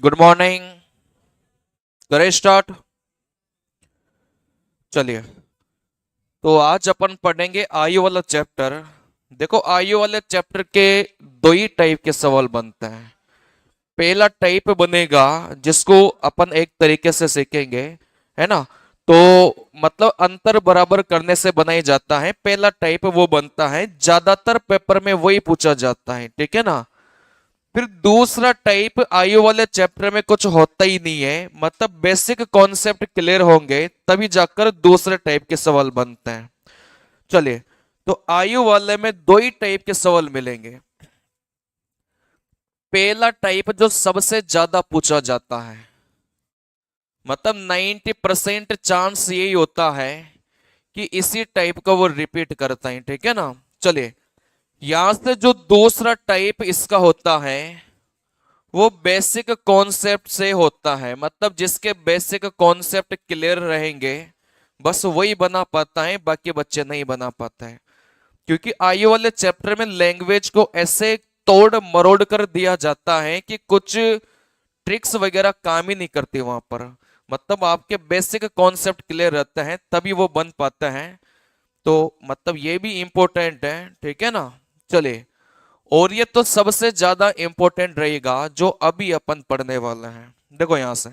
Good morning. करें start. चलिए, तो आज अपन पढ़ेंगे आयु वाला चैप्टर। देखो, आयु वाले चैप्टर के दो ही टाइप के सवाल बनते हैं। पहला टाइप बनेगा जिसको अपन एक तरीके से सीखेंगे, है ना। तो मतलब अंतर बराबर करने से बनाई जाता है। पहला टाइप वो बनता है, ज्यादातर पेपर में वही पूछा जाता है, ठीक है ना। फिर दूसरा टाइप आयु वाले चैप्टर में कुछ होता ही नहीं है, मतलब बेसिक कॉन्सेप्ट क्लियर होंगे तभी जाकर दूसरे टाइप के सवाल बनते हैं। चलिए, तो आयु वाले में दो ही टाइप के सवाल मिलेंगे। पहला टाइप जो सबसे ज्यादा पूछा जाता है, मतलब 90% चांस यही होता है कि इसी टाइप का वो रिपीट करता है, ठीक है ना। चलिए, यहां से जो दूसरा टाइप इसका होता है वो बेसिक कॉन्सेप्ट से होता है, मतलब जिसके बेसिक कॉन्सेप्ट क्लियर रहेंगे बस वही बना पाता है, बाकी बच्चे नहीं बना पाते हैं। क्योंकि आयु वाले चैप्टर में लैंग्वेज को ऐसे तोड़ मरोड़ कर दिया जाता है कि कुछ ट्रिक्स वगैरह काम ही नहीं करती वहां पर। मतलब आपके बेसिक कॉन्सेप्ट क्लियर रहते हैं तभी वो बन पाते हैं। तो मतलब ये भी इंपॉर्टेंट है, ठीक है ना। चलिए, और ये तो सबसे ज्यादा इंपॉर्टेंट रहेगा जो अभी अपन पढ़ने वाले हैं। देखो यहां से,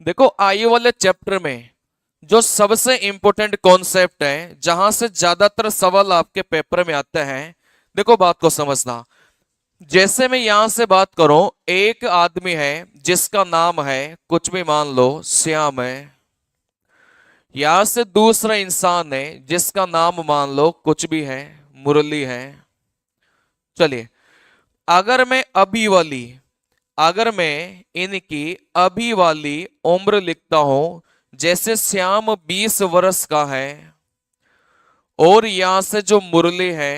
देखो आयु वाले चैप्टर में जो सबसे इंपॉर्टेंट कॉन्सेप्ट है, जहां से ज्यादातर सवाल आपके पेपर में आते हैं। देखो बात को समझना। जैसे मैं यहां से बात करूं, एक आदमी है जिसका नाम है, कुछ भी मान लो, श्याम है। यहां से दूसरा इंसान है जिसका नाम मान लो कुछ भी है, मुरली है। चलिए, अगर मैं अभी वाली, अगर मैं इनकी अभी वाली उम्र लिखता हूं, जैसे श्याम 20 वर्ष का है और यहां से जो मुरली है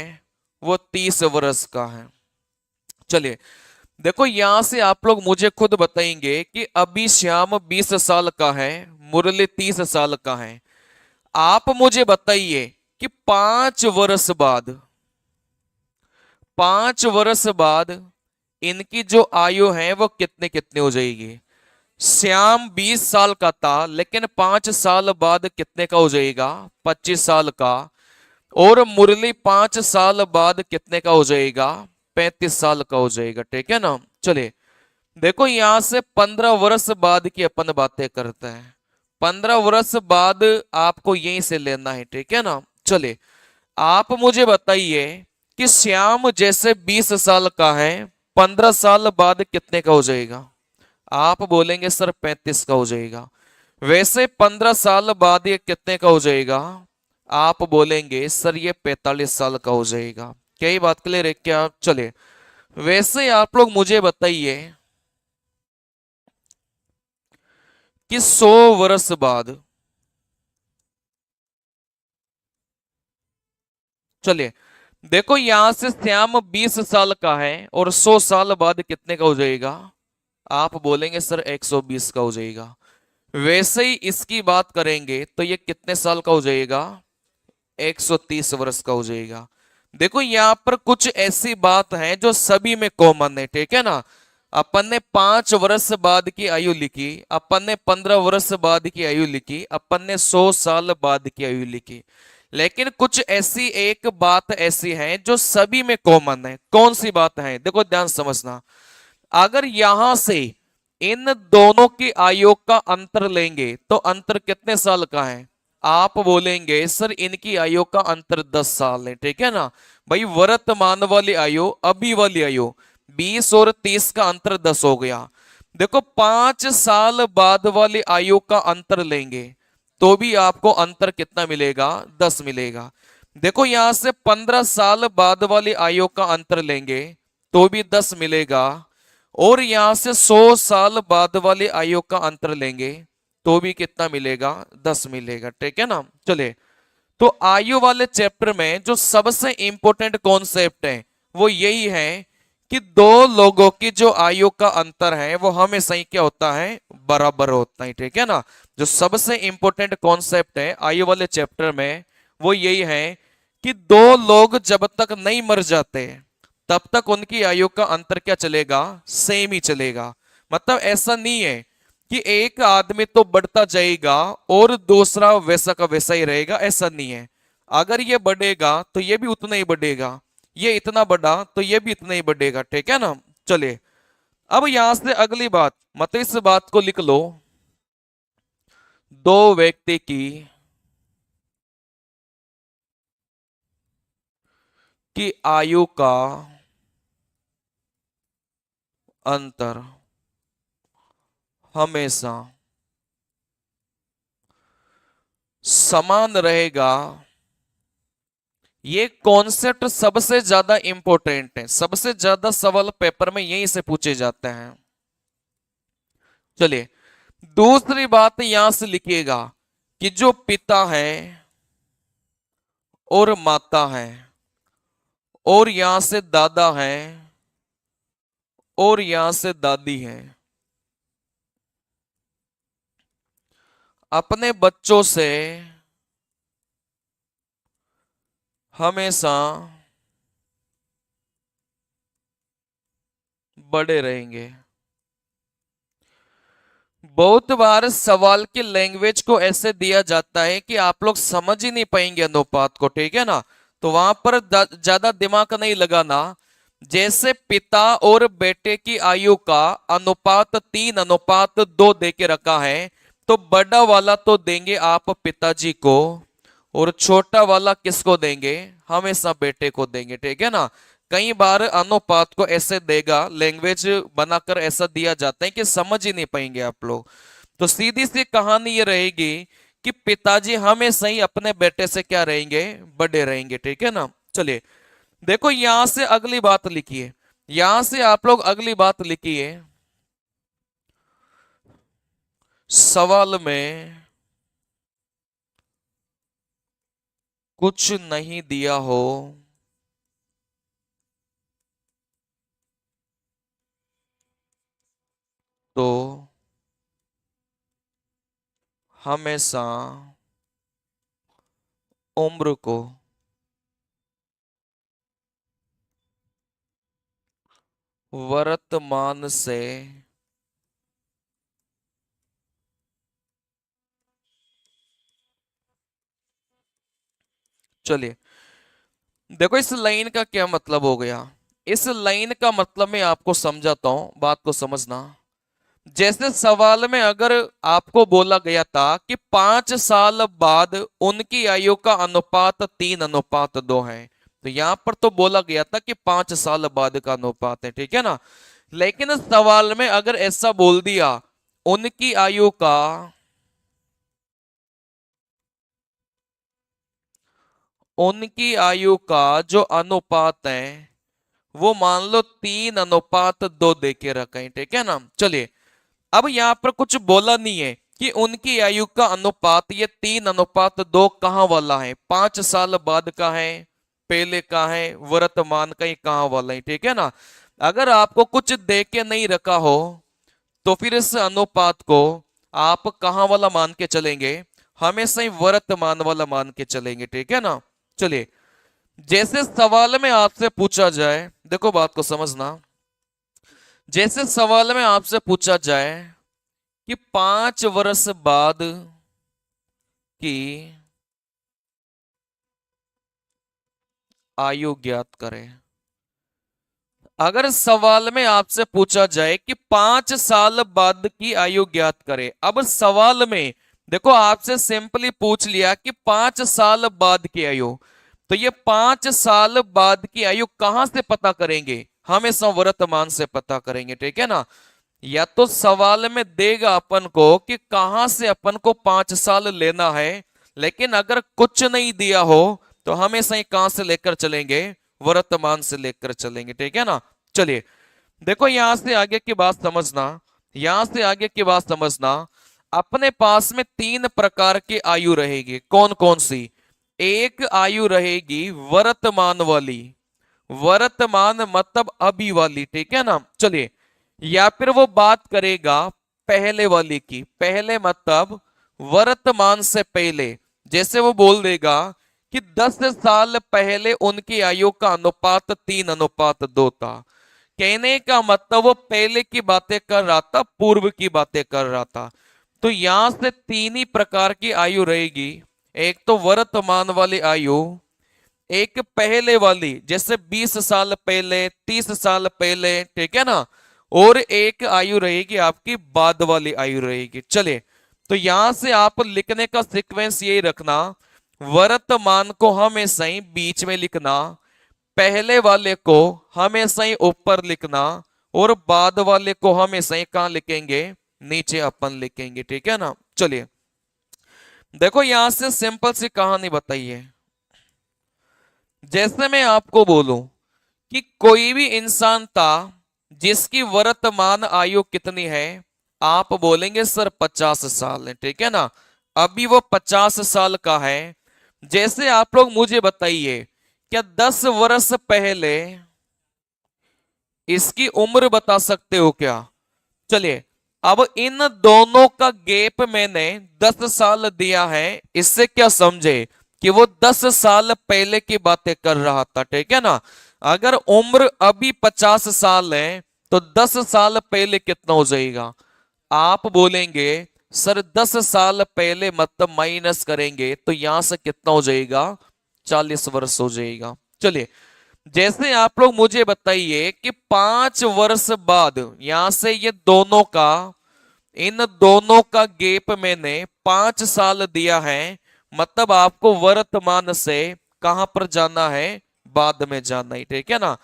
वो 30 वर्ष का है। चलिए, देखो यहां से आप लोग मुझे खुद बताएंगे कि अभी श्याम 20 साल का है, मुरली 30 साल का है। आप मुझे बताइए कि 5 वर्ष बाद, 5 वर्ष बाद इनकी जो आयु है वो कितने कितने हो जाएगी। श्याम 20 साल का था लेकिन 5 साल बाद कितने का हो जाएगा, 25 साल का। और मुरली 5 साल बाद कितने का हो जाएगा, 35 साल का हो जाएगा, ठीक है ना। चलिए, देखो यहां से 15 वर्ष बाद की अपन बातें करते हैं। 15 वर्ष बाद आपको यहीं से लेना है, ठीक है ना। चलिए, आप मुझे बताइए कि श्याम जैसे 20 साल का है, 15 साल बाद कितने का हो जाएगा। आप बोलेंगे सर 35 का हो जाएगा। वैसे 15 साल बाद ये कितने का हो जाएगा। आप बोलेंगे सर ये 45 साल का हो जाएगा। क्या ये बात क्लियर है क्या। चलिए, वैसे आप लोग मुझे बताइए कि 100 वर्ष बाद, चलिए देखो यहां से श्याम 20 साल का है और 100 साल बाद कितने का हो जाएगा। आप बोलेंगे सर 120 का हो जाएगा। वैसे ही इसकी बात करेंगे तो ये कितने साल का हो जाएगा, 130 वर्ष का हो जाएगा। देखो यहां पर कुछ ऐसी बात है जो सभी में कॉमन है, ठीक है ना। अपन ने 5 वर्ष बाद की आयु लिखी, अपन ने 15 वर्ष बाद की आयु लिखी, अपन ने 100 साल बाद की आयु लिखी। लेकिन कुछ ऐसी एक बात ऐसी है जो सभी में कॉमन है। कौन सी बात है, देखो ध्यान समझना। अगर यहां से इन दोनों की आयु का अंतर लेंगे तो अंतर कितने साल का है। आप बोलेंगे सर इनकी आयु का अंतर 10 साल है, ठीक है ना। भाई वर्तमान वाली आयु, अभी वाली आयु 20 और 30 का अंतर 10 हो गया। देखो 5 साल बाद वाली आयु का अंतर लेंगे तो भी आपको अंतर कितना मिलेगा, 10 मिलेगा। देखो यहां से 15 साल बाद वाली आयु का अंतर लेंगे तो भी 10 मिलेगा। और यहां से 100 साल बाद वाली आयु का अंतर लेंगे तो भी कितना मिलेगा, 10 मिलेगा, ठीक है ना। चलिए, तो आयु वाले चैप्टर में जो सबसे इंपॉर्टेंट कॉन्सेप्ट है वो यही है कि दो लोगों की जो आयु का अंतर है वो हमेशा ही क्या होता है, बराबर होता है, ठीक है ना। जो सबसे इंपॉर्टेंट कॉन्सेप्ट है आयु वाले चैप्टर में वो यही है कि दो लोग जब तक नहीं मर जाते तब तक उनकी आयु का अंतर क्या चलेगा, सेम ही चलेगा। मतलब ऐसा नहीं है कि एक आदमी तो बढ़ता जाएगा और दूसरा वैसा का वैसा ही रहेगा, ऐसा नहीं है। अगर ये बढ़ेगा तो ये भी उतना ही बढ़ेगा, ये इतना बढ़ा तो ये भी इतना ही बढ़ेगा, ठीक है ना। चलिए अब यहां से अगली बात, मतलब इस बात को लिख लो, दो व्यक्ति की आयु का अंतर हमेशा समान रहेगा। ये कॉन्सेप्ट सबसे ज्यादा इंपॉर्टेंट है, सबसे ज्यादा सवाल पेपर में यहीं से पूछे जाते हैं। चलिए दूसरी बात यहां से लिखिएगा कि जो पिता है और माता है और यहां से दादा है और यहां से दादी है, अपने बच्चों से हमेशा बड़े रहेंगे। बहुत बार सवाल की लैंग्वेज को ऐसे दिया जाता है कि आप लोग समझ ही नहीं पाएंगे अनुपात को, ठीक है ना। तो वहां पर ज्यादा दिमाग नहीं लगाना। जैसे पिता और बेटे की आयु का अनुपात 3:2 दे के रखा है, तो बड़ा वाला तो देंगे आप पिताजी को और छोटा वाला किसको देंगे, हमेशा बेटे को देंगे, ठीक है ना। कई बार अनुपात को ऐसे देगा, लैंग्वेज बनाकर ऐसा दिया जाता है कि समझ ही नहीं पाएंगे आप लोग। तो सीधी सी कहानी ये रहेगी कि पिताजी हमेशा ही अपने बेटे से क्या रहेंगे, बड़े रहेंगे, ठीक है ना। चलिए देखो यहां से अगली बात लिखिए, यहां से आप लोग अगली बात लिखिए, सवाल में कुछ नहीं दिया हो तो हमेशा उम्र को वर्तमान से चलिए देखो इस लाइन का क्या मतलब हो गया। इस लाइन का मतलब मैं आपको समझाता हूं, बात को समझना। जैसे सवाल में अगर आपको बोला गया था कि 5 साल बाद उनकी आयु का अनुपात 3:2 है, तो यहां पर तो बोला गया था कि 5 साल बाद का अनुपात है, ठीक है ना। लेकिन सवाल में अगर ऐसा बोल दिया उनकी आयु का उनकी आयु का जो अनुपात है वो मान लो 3:2 दे के रखा है, ठीक है ना। चलिए अब यहां पर कुछ बोला नहीं है कि उनकी आयु का अनुपात ये 3:2 कहां वाला है, 5 साल बाद का है, पहले का है, वर्तमान का ही कहां वाला है, ठीक है ना। अगर आपको कुछ दे के नहीं रखा हो तो फिर इस अनुपात को आप कहां वाला मान के चलेंगे, हमेशा ही वर्तमान वाला मान के चलेंगे, ठीक है ना। चलिए जैसे सवाल में आपसे पूछा जाए, देखो बात को समझना, जैसे सवाल में आपसे पूछा जाए कि 5 वर्ष बाद की आयु ज्ञात करें। अगर सवाल में आपसे पूछा जाए कि 5 साल बाद की आयु ज्ञात करें, अब सवाल में देखो आपसे सिंपली पूछ लिया कि 5 साल बाद की आयु, तो ये 5 साल बाद की आयु कहां से पता करेंगे, हमेशा वर्तमान से पता करेंगे, ठीक है ना। या तो सवाल में देगा अपन को कि कहां से अपन को 5 साल लेना है, लेकिन अगर कुछ नहीं दिया हो तो हमेशा ही कहां से लेकर चलेंगे, वर्तमान से लेकर चलेंगे, ठीक है ना। चलिए देखो यहां से आगे की बात समझना, यहां से आगे की बात समझना। अपने पास में 3 प्रकार की आयु रहेगी, कौन कौन सी। एक आयु रहेगी वर्तमान वाली, वर्तमान मतलब अभी वाली, ठीक है ना। चलिए, या फिर वो बात करेगा पहले वाली की, पहले मतलब वर्तमान से पहले। जैसे वो बोल देगा कि 10 साल पहले उनकी आयु का अनुपात 3:2 था। कहने का मतलब वो पहले की बातें कर रहा था, पूर्व की बातें कर रहा था। तो यहां से तीन ही प्रकार की आयु रहेगी। एक तो वर्तमान वाली आयु, एक पहले वाली जैसे 20 साल पहले, 30 साल पहले, ठीक है ना। और एक आयु रहेगी आपकी बाद वाली आयु रहेगी। चलिए, तो यहां से आप लिखने का सीक्वेंस यही रखना, वर्तमान को हमेशा ही बीच में लिखना, पहले वाले को हमेशा ही ऊपर लिखना, और बाद वाले को हमेशा ही कहां लिखेंगे, नीचे अपन लिखेंगे, ठीक है ना। चलिए, देखो यहां से सिंपल सी कहानी बताइए। जैसे मैं आपको बोलूं कि कोई भी इंसान था जिसकी वर्तमान आयु कितनी है, आप बोलेंगे सर 50 साल है, ठीक है ना। अभी वो 50 साल का है। जैसे आप लोग मुझे बताइए, क्या 10 वर्ष पहले इसकी उम्र बता सकते हो क्या? चलिए, अब इन दोनों का गैप मैंने 10 साल दिया है। इससे क्या समझे कि वो 10 साल पहले की बातें कर रहा था, ठीक है ना। अगर उम्र अभी 50 साल है तो 10 साल पहले कितना हो जाएगा? आप बोलेंगे सर 10 साल पहले मतलब माइनस करेंगे तो यहां से कितना हो जाएगा, 40 वर्ष हो जाएगा। चलिए, जैसे आप लोग मुझे बताइए कि 5 वर्ष बाद, यहां से ये दोनों का, इन दोनों का गैप मैंने 5 साल दिया है। मतलब आपको वर्तमान से कहां पर जाना है, बाद में जाना है, ठीक है ना।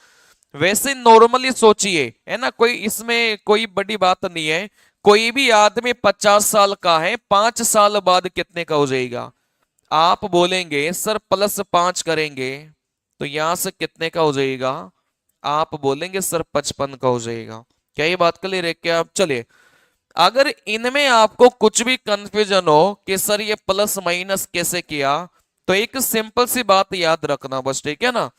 वैसे नॉर्मली सोचिए, है ना, कोई इसमें कोई बड़ी बात नहीं है। कोई भी आदमी 50 साल का है, 5 साल बाद कितने का हो जाएगा? आप बोलेंगे सर +5 करेंगे तो यहां से कितने का हो जाएगा? आप बोलेंगे सर 55 का हो जाएगा। क्या ये बात क्लियर है क्या? चलिए, अगर इनमें आपको कुछ भी कंफ्यूजन हो कि सर ये प्लस माइनस कैसे किया, तो एक सिंपल सी बात याद रखना बस, ठीक है ना।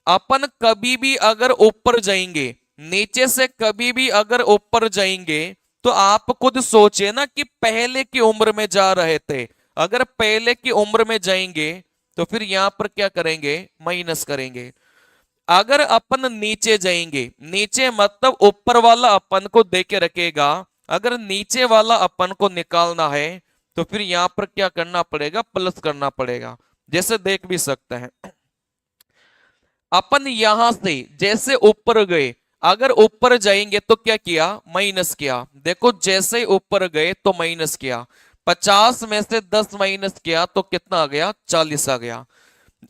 अपन कभी भी अगर ऊपर जाएंगे, नीचे से कभी भी अगर ऊपर जाएंगे, तो आप खुद सोचिए ना कि पहले की उम्र में जा रहे थे। अगर पहले की उम्र में जाएंगे तो फिर यहां पर क्या करेंगे, माइनस करेंगे। अगर अपन नीचे जाएंगे, नीचे मतलब ऊपर वाला अपन को दे के रखेगा, अगर नीचे वाला अपन को निकालना है तो फिर यहां पर क्या करना पड़ेगा, प्लस करना पड़ेगा। जैसे देख भी सकते हैं, अपन यहां से जैसे ऊपर गए, अगर ऊपर जाएंगे तो क्या किया, माइनस किया। देखो जैसे ही ऊपर गए तो माइनस किया, 50 में से 10 माइनस किया तो कितना आ गया, 40 आ गया।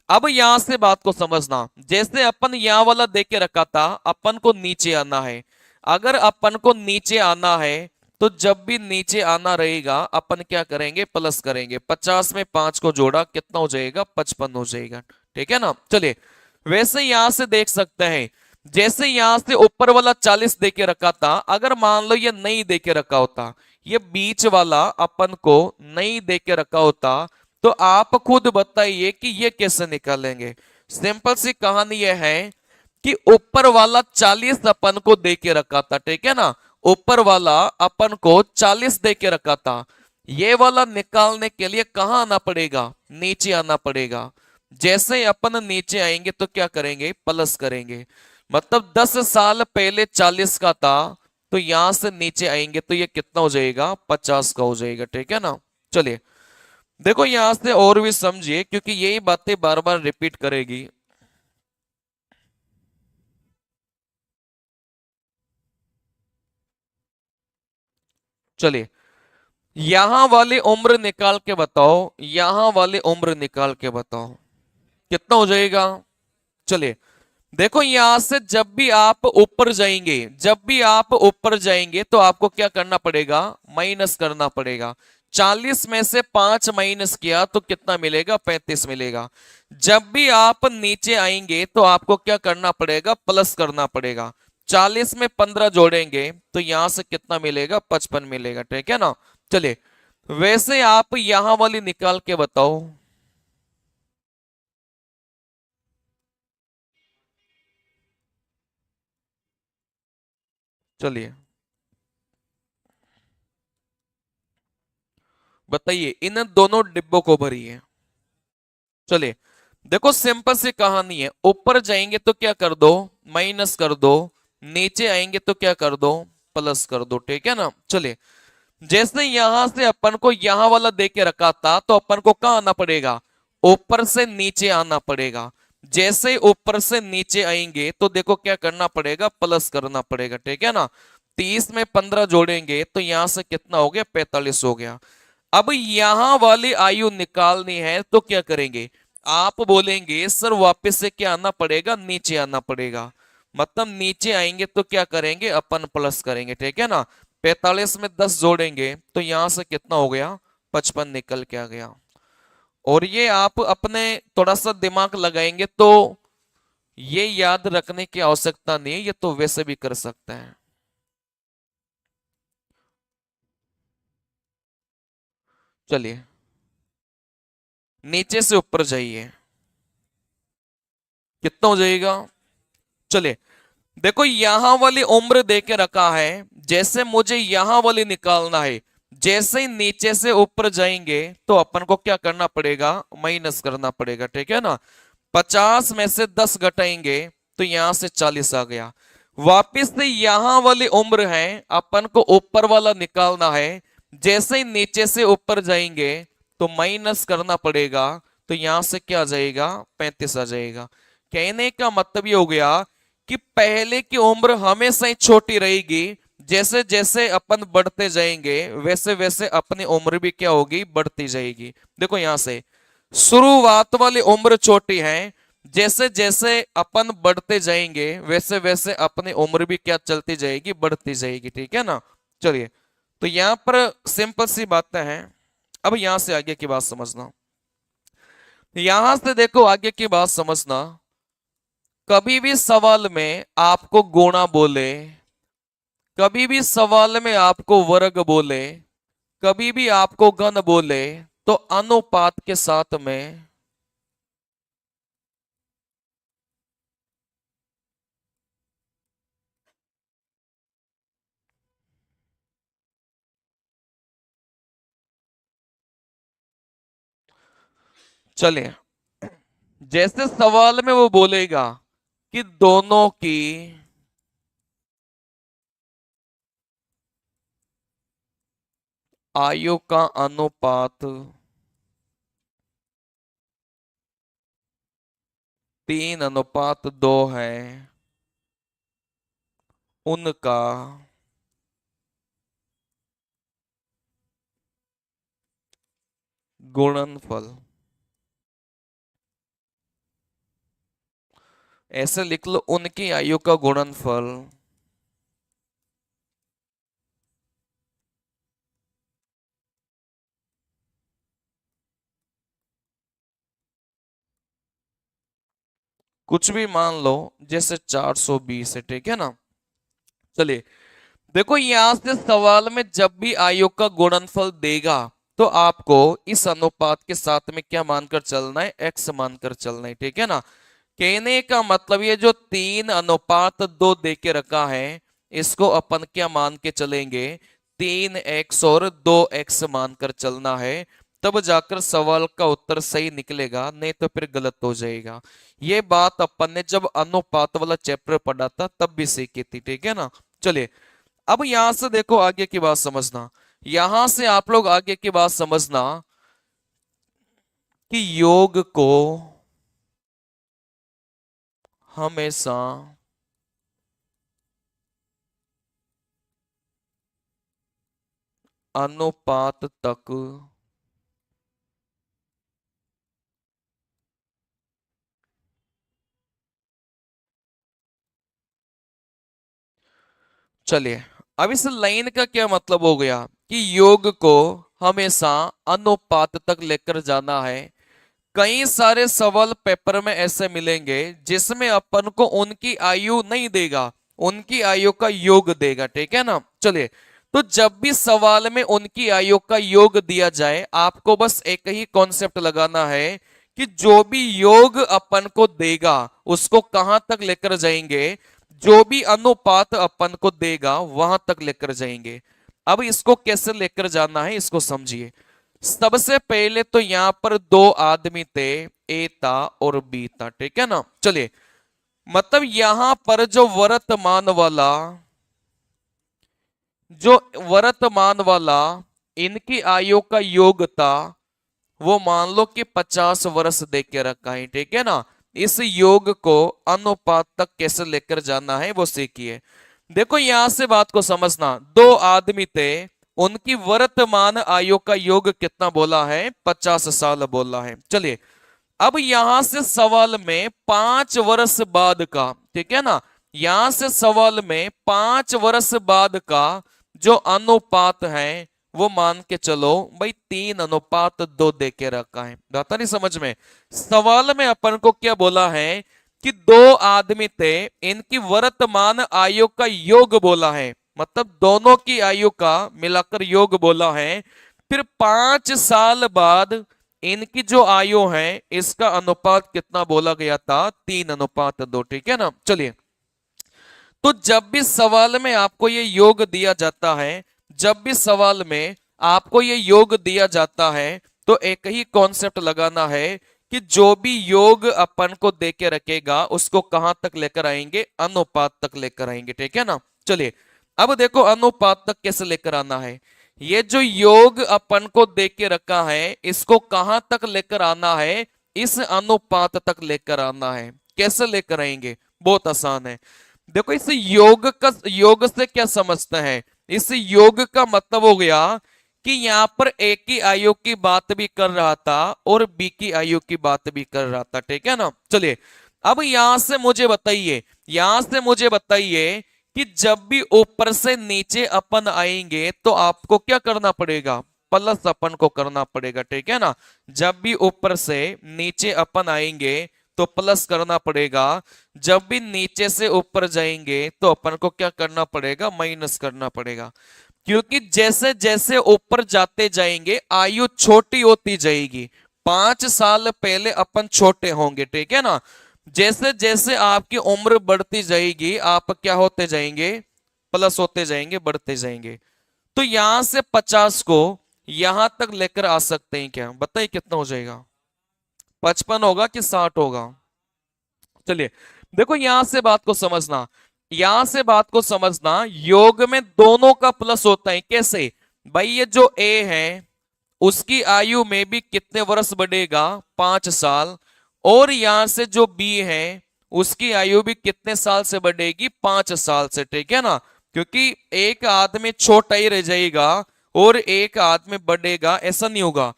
अब यहां से बात को समझना, जैसे अपन यहां वाला देख के रखा था, अपन को नीचे आना है। अगर अपन को नीचे आना है तो जब भी नीचे आना रहेगा अपन क्या करेंगे, प्लस करेंगे। 50 में 5 को जोड़ा कितना हो जाएगा, 55 हो जाएगा, ठीक है ना। चलिए, वैसे यहां से देख सकते हैं, जैसे यहां से ऊपर वाला 40 दे के रखा था, अगर मान लो ये नहीं दे के रखा होता, ये बीच वाला अपन को नहीं दे के रखा होता, तो आप खुद बताइए कि ये कैसे निकालेंगे। सिंपल सी कहानी ये है कि ऊपर वाला 40 अपन को दे के रखा था, ठीक है ना। ऊपर वाला अपन को 40 दे के रखा था, ये वाला निकालने के लिए कहां आना पड़ेगा, नीचे आना पड़ेगा। जैसे ही अपन नीचे आएंगे तो क्या करेंगे, प्लस करेंगे। मतलब 10 साल पहले 40 का था, तो यहां से नीचे आएंगे तो ये कितना हो जाएगा, 50 का हो जाएगा, ठीक है ना। चलिए, देखो यहां से और भी समझिए क्योंकि यही बातें बार बार रिपीट करेगी। चलिए, यहां वाली उम्र निकाल के बताओ, यहां वाली उम्र निकाल के बताओ कितना हो जाएगा। चलिए, देखो यहां से जब भी आप ऊपर जाएंगे, जब भी आप ऊपर जाएंगे तो आपको क्या करना पड़ेगा, माइनस करना पड़ेगा। 40 में से 5 माइनस किया तो कितना मिलेगा, 35 मिलेगा। जब भी आप नीचे आएंगे तो आपको क्या करना पड़ेगा, प्लस करना पड़ेगा। 40 में 15 जोड़ेंगे तो यहां से कितना मिलेगा, 55 मिलेगा, ठीक है ना। चलिए, वैसे आप यहां वाली निकाल के बताओ। चलिए बताइए, इन दोनों डिब्बों को भरिए। चलिए देखो, सिंपल सी कहानी है। ऊपर जाएंगे तो क्या कर दो, माइनस कर दो। नीचे आएंगे तो क्या कर दो, प्लस कर दो। ठीक है ना। चलिए, जैसे यहां से अपन को यहां वाला दे के रखा था, तो अपन को कहां आना पड़ेगा, ऊपर से नीचे आना पड़ेगा। जैसे ही ऊपर से नीचे आएंगे तो देखो क्या करना पड़ेगा, प्लस करना पड़ेगा। ठीक है ना। 30 में 15 जोड़ेंगे तो यहां से कितना हो गया, 45 हो गया। अब यहां वाली आयु निकालनी है तो क्या करेंगे, आप बोलेंगे सर वापस से क्या आना पड़ेगा, नीचे आना पड़ेगा। मतलब नीचे आएंगे तो क्या करेंगे, अपन प्लस करेंगे। ठीक है ना। 45 में 10 जोड़ेंगे तो यहां से कितना हो गया, 55 निकल के आ गया। और ये आप अपने थोड़ा सा दिमाग लगाएंगे तो ये याद रखने की आवश्यकता नहीं है, ये तो वैसे भी कर सकते हैं। चलिए नीचे से ऊपर जाइए, कितना हो जाएगा। चलिए देखो, यहां वाली उम्र दे के रखा है, जैसे मुझे यहां वाली निकालना है। जैसे ही नीचे से ऊपर जाएंगे तो अपन को क्या करना पड़ेगा, माइनस करना पड़ेगा। ठीक है ना। 50 में से 10 घटाएंगे तो यहां से 40 आ गया। वापिस से यहां वाली उम्र है, अपन को ऊपर वाला निकालना है। जैसे ही नीचे से ऊपर जाएंगे तो माइनस करना पड़ेगा, तो यहां से क्या आ जाएगा, 35 आ जाएगा। कहने का मतलब ये हो गया कि पहले की उम्र हमेशा ही छोटी रहेगी। जैसे जैसे अपन बढ़ते जाएंगे वैसे वैसे अपनी उम्र भी क्या होगी, बढ़ती जाएगी। देखो यहां से शुरुआत वाली उम्र छोटी है, जैसे जैसे अपन बढ़ते जाएंगे वैसे वैसे अपनी उम्र भी क्या चलती जाएगी, बढ़ती जाएगी। ठीक है ना। चलिए, तो यहां पर सिंपल सी बातें हैं। अब यहां से आगे की बात समझना, यहां से देखो आगे की बात समझना। कभी भी सवाल में आपको गुणा बोले, कभी भी सवाल में आपको वर्ग बोले, कभी भी आपको घन बोले, तो अनुपात के साथ में, चलिए जैसे सवाल में वो बोलेगा कि दोनों की आयु का अनुपात 3:2 है, उनका गुणनफल, ऐसे लिख लो, उनकी आयु का गुणनफल कुछ भी मान लो, जैसे 420 है। ठीक है ना। चलिए देखो, यहां से सवाल में जब भी आयु का गुणनफल देगा तो आपको इस अनुपात के साथ में क्या मानकर चलना है, एक्स मानकर चलना है। ठीक है ना। कहने का मतलब ये जो 3:2 दे के रखा है, इसको अपन क्या मान के चलेंगे, 3x और 2x मानकर चलना है। तब जाकर सवाल का उत्तर सही निकलेगा, नहीं तो फिर गलत हो जाएगा। ये बात अपन ने जब अनुपात वाला चैप्टर पढ़ा था तब भी सीखी थी। ठीक है ना। चलिए, अब यहां से देखो आगे की बात समझना। यहां से आप लोग आगे की बात समझना कि योग को हमेशा अनुपात तक चलिए, अब इस लाइन का क्या मतलब हो गया कि योग को हमेशा अनुपात तक लेकर जाना है। कई सारे सवाल पेपर में ऐसे मिलेंगे जिसमें अपन को उनकी आयु नहीं देगा, उनकी आयु का योग देगा। ठीक है ना। चलिए, तो जब भी सवाल में उनकी आयु का योग दिया जाए, आपको बस एक ही कॉन्सेप्ट लगाना है कि जो भी योग अपन को देगा उसको कहां तक लेकर जाएंगे, जो भी अनुपात अपन को देगा वहां तक लेकर जाएंगे। अब इसको कैसे लेकर जाना है इसको समझिए। सबसे पहले तो यहां पर दो आदमी थे, ए था और बी था, ठीक है ना। चलिए, मतलब यहां पर जो वर्तमान वाला इनकी आयु का योग था, वो मान लो कि 50 वर्ष दे के रखा है, ठीक है ना। इस योग को अनुपात तक कैसे लेकर जाना है वो सीखिए। देखो यहां से बात को समझना, दो आदमी थे, उनकी वर्तमान आयु का योग कितना बोला है, 50 साल बोला है। चलिए, अब यहां से सवाल में 5 वर्ष बाद का, ठीक है ना, यहां से सवाल में 5 वर्ष बाद का जो अनुपात है वो मान के चलो भाई 3:2 दे के रखा है। आता नहीं समझ में। सवाल में अपन को क्या बोला है कि दो आदमी थे, इनकी वर्तमान आयु का योग बोला है, मतलब दोनों की आयु का मिलाकर योग बोला है। फिर 5 साल बाद इनकी जो आयु है इसका अनुपात कितना बोला गया था, 3:2, ठीक है ना। चलिए, तो जब भी सवाल में आपको ये योग दिया जाता है, जब भी सवाल में आपको ये योग दिया जाता है, तो एक ही कॉन्सेप्ट लगाना है कि जो भी योग अपन को दे के रखेगा उसको कहां तक लेकर आएंगे, अनुपात तक लेकर आएंगे, ठीक है ना। चलिए, अब देखो अनुपात तक कैसे लेकर आना है। ये जो योग अपन को दे के रखा है इसको कहां तक लेकर आना है, इस अनुपात तक लेकर आना है। कैसे लेकर आएंगे, बहुत आसान है। देखो इस योग से क्या समझते हैं, इस योग का मतलब हो गया कि यहां पर ए की आयु की बात भी कर रहा था और बी की आयु की बात भी कर रहा था, ठीक है ना। चलिए, अब यहां से मुझे बताइए कि जब भी ऊपर से नीचे अपन आएंगे तो आपको क्या करना पड़ेगा, प्लस अपन को करना पड़ेगा, ठीक है ना। जब भी ऊपर से नीचे अपन आएंगे तो प्लस करना पड़ेगा, जब भी नीचे से ऊपर जाएंगे तो अपन को क्या करना पड़ेगा, माइनस करना पड़ेगा। क्योंकि जैसे जैसे ऊपर जाते जाएंगे आयु छोटी होती जाएगी। 5 साल पहले अपन छोटे होंगे, ठीक है ना। जैसे जैसे आपकी उम्र बढ़ती जाएगी आप क्या होते जाएंगे, प्लस होते जाएंगे, बढ़ते जाएंगे। तो यहां से 50 को यहां तक लेकर आ सकते हैं क्या, बताइए कितना हो जाएगा, 55 होगा कि 60 होगा। चलिए, देखो यहां से बात को समझना, योग में दोनों का प्लस होता है। कैसे भाई, ये जो ए है उसकी आयु में भी कितने वर्ष बढ़ेगा, 5 साल। और यहां से जो बी है उसकी आयु भी कितने साल से बढ़ेगी, 5 साल से, ठीक है ना। क्योंकि एक आदमी छोटा ही रह जाएगा और एक आदमी बढ़ेगा, ऐसा नहीं होगा।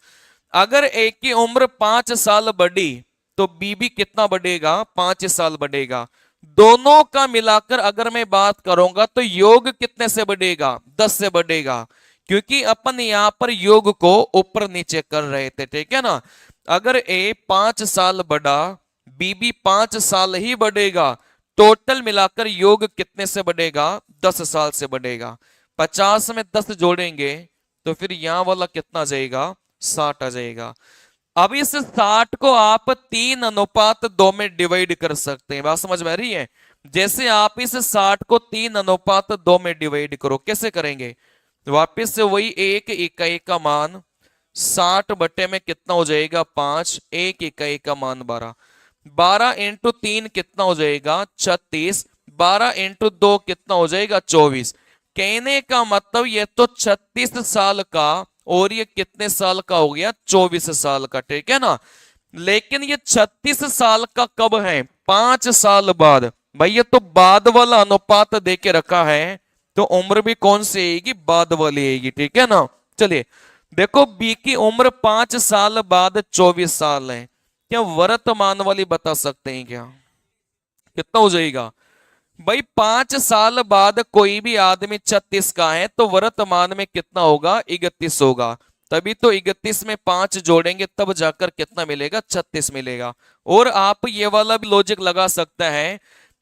अगर ए की उम्र 5 साल बढ़ी तो बी भी कितना बढ़ेगा, 5 साल बढ़ेगा। दोनों का मिलाकर अगर मैं बात करूंगा तो योग कितने से बढ़ेगा, 10 से बढ़ेगा। क्योंकि अपन यहां पर योग को ऊपर नीचे कर रहे थे, ठीक है ना। अगर ए 5 साल बढ़ा, बी भी 5 साल ही बढ़ेगा, टोटल मिलाकर योग कितने से बढ़ेगा, 10 साल से बढ़ेगा। 50 में 10 जोड़ेंगे तो फिर यहां वाला कितना जाएगा, 60 आ जाएगा। अब इस 60 को आप 3:2 में डिवाइड कर सकते हैं, बात समझ में आ रही है। जैसे आप इस 60 को 3:2 में डिवाइड करो, कैसे करेंगे, वापस से वही एक इकाई का मान 60 बटे में कितना हो जाएगा, 5, एक इकाई का मान 12, 12 इंटू 3 कितना हो जाएगा, 36, 12 इंटू 2 कितना हो जाएगा, 24। कहने का मतलब ये तो 36 साल का और ये कितने साल का हो गया, 24 साल का, ठीक है ना। लेकिन ये 36 साल का कब है, 5 साल बाद। भाई ये तो बाद वाला अनुपात दे के रखा है, तो उम्र भी कौन सी आएगी, बाद वाली आएगी, ठीक है ना। चलिए, देखो बी की उम्र 5 साल बाद 24 साल है, क्या वर्तमान वाली बता सकते हैं क्या, कितना हो जाएगा। भाई 5 साल बाद कोई भी आदमी 36 का है तो वर्तमान में कितना होगा, 31 होगा। तभी तो 31 में 5 जोड़ेंगे तब जाकर कितना मिलेगा, 36 मिलेगा। और आप ये वाला भी लॉजिक लगा सकते हैं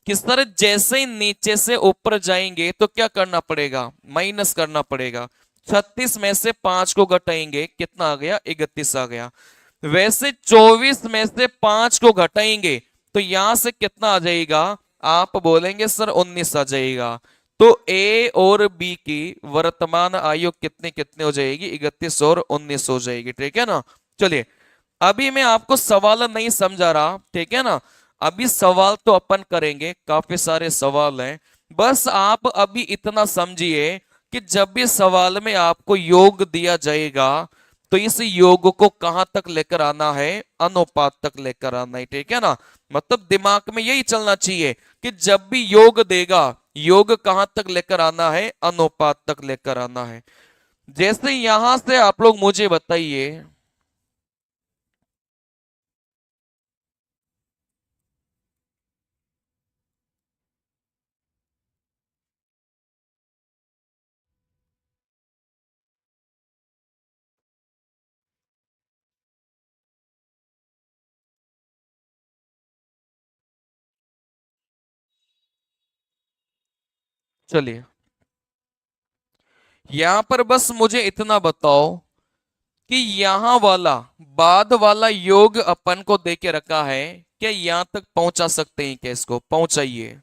कि सर जैसे ही नीचे से ऊपर जाएंगे तो क्या करना पड़ेगा, माइनस करना पड़ेगा। 36 में से 5 को घटाएंगे कितना आ गया, 31 आ गया। वैसे 24 में से 5 को घटाएंगे तो यहां से कितना आ जाएगा, आप बोलेंगे सर 19 आ जाएगा। तो ए और बी की वर्तमान आयु कितनी कितनी हो जाएगी, 31 और 19 हो जाएगी, ठीक है ना। चलिए, अभी मैं आपको सवाल नहीं समझा रहा, ठीक है ना। अभी सवाल तो अपन करेंगे, काफी सारे सवाल हैं। बस आप अभी इतना समझिए कि जब भी सवाल में आपको योग दिया जाएगा तो इस योग को कहां तक लेकर आना है, अनुपात तक लेकर आना है, ठीक है ना। मतलब दिमाग में यही चलना चाहिए कि जब भी योग देगा, योग कहां तक लेकर आना है, अनुपात तक लेकर आना है। जैसे यहां से आप लोग मुझे बताइए, चलिए यहां पर बस मुझे इतना बताओ कि यहां वाला बाद वाला योग अपन को दे के रखा है, क्या यहां तक पहुंचा सकते हैं, क्या इसको पहुंचाइए।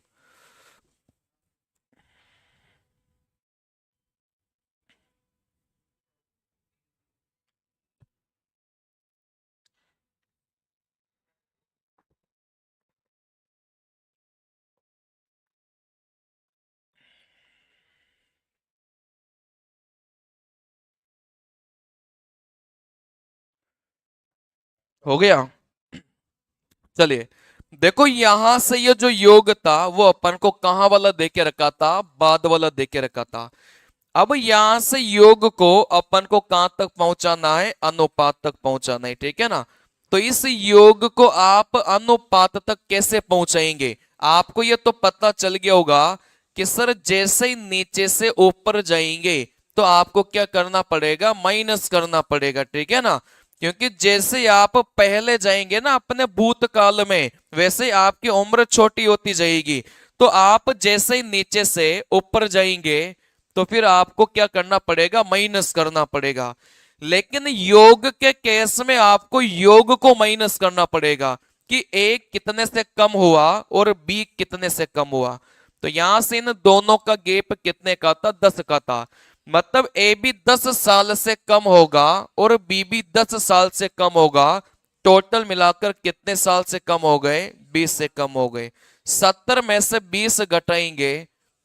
हो गया। चलिए, देखो यहां से ये जो योग था वो अपन को कहां वाला दे के रखा था, बाद वाला दे के रखा था। अब यहां से योग को अपन को कहां तक पहुंचाना है, अनुपात तक पहुंचाना है, ठीक है ना। तो इस योग को आप अनुपात तक कैसे पहुंचाएंगे, आपको ये तो पता चल गया होगा कि सर जैसे ही नीचे से ऊपर जाएंगे तो आपको क्या करना पड़ेगा, माइनस करना पड़ेगा, ठीक है ना। क्योंकि जैसे आप पहले जाएंगे ना अपने भूतकाल में, वैसे आपकी उम्र छोटी होती जाएगी। तो आप जैसे ही नीचे से ऊपर जाएंगे तो फिर आपको क्या करना पड़ेगा, माइनस करना पड़ेगा। लेकिन योग के केस में आपको योग को माइनस करना पड़ेगा कि ए कितने से कम हुआ और बी कितने से कम हुआ। तो यहां से इन दोनों का गैप कितने का था, 10 का था। मतलब ए भी 10 साल से कम होगा और बी भी 10 साल से कम होगा। टोटल मिलाकर कितने साल से कम हो गए, 20 से कम हो गए। 70 में से 20 घटाएंगे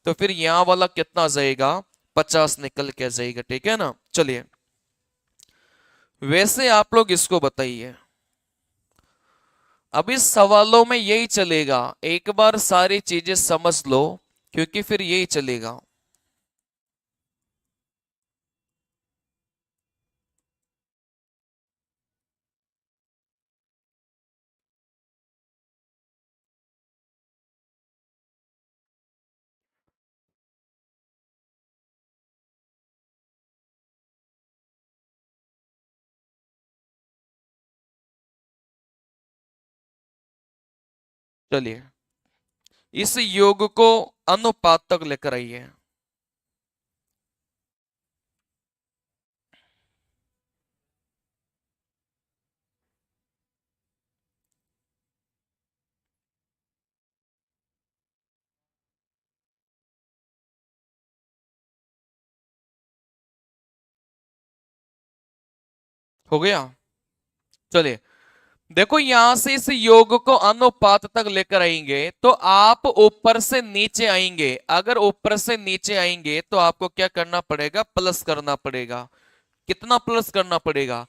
तो फिर यहां वाला कितना आ जाएगा, 50 निकल के आ जाएगा, ठीक है ना। चलिए, वैसे आप लोग इसको बताइए, अब इस सवालों में यही चलेगा, एक बार सारी चीजें समझ लो क्योंकि फिर यही चलेगा। चलिए, इस योग को अनुपात तक लेकर आइए। हो गया। चलिए, देखो यहां से इस योग को अनुपात तक लेकर आएंगे तो आप ऊपर से नीचे आएंगे। अगर ऊपर से नीचे आएंगे तो आपको क्या करना पड़ेगा, प्लस करना पड़ेगा। कितना प्लस करना पड़ेगा,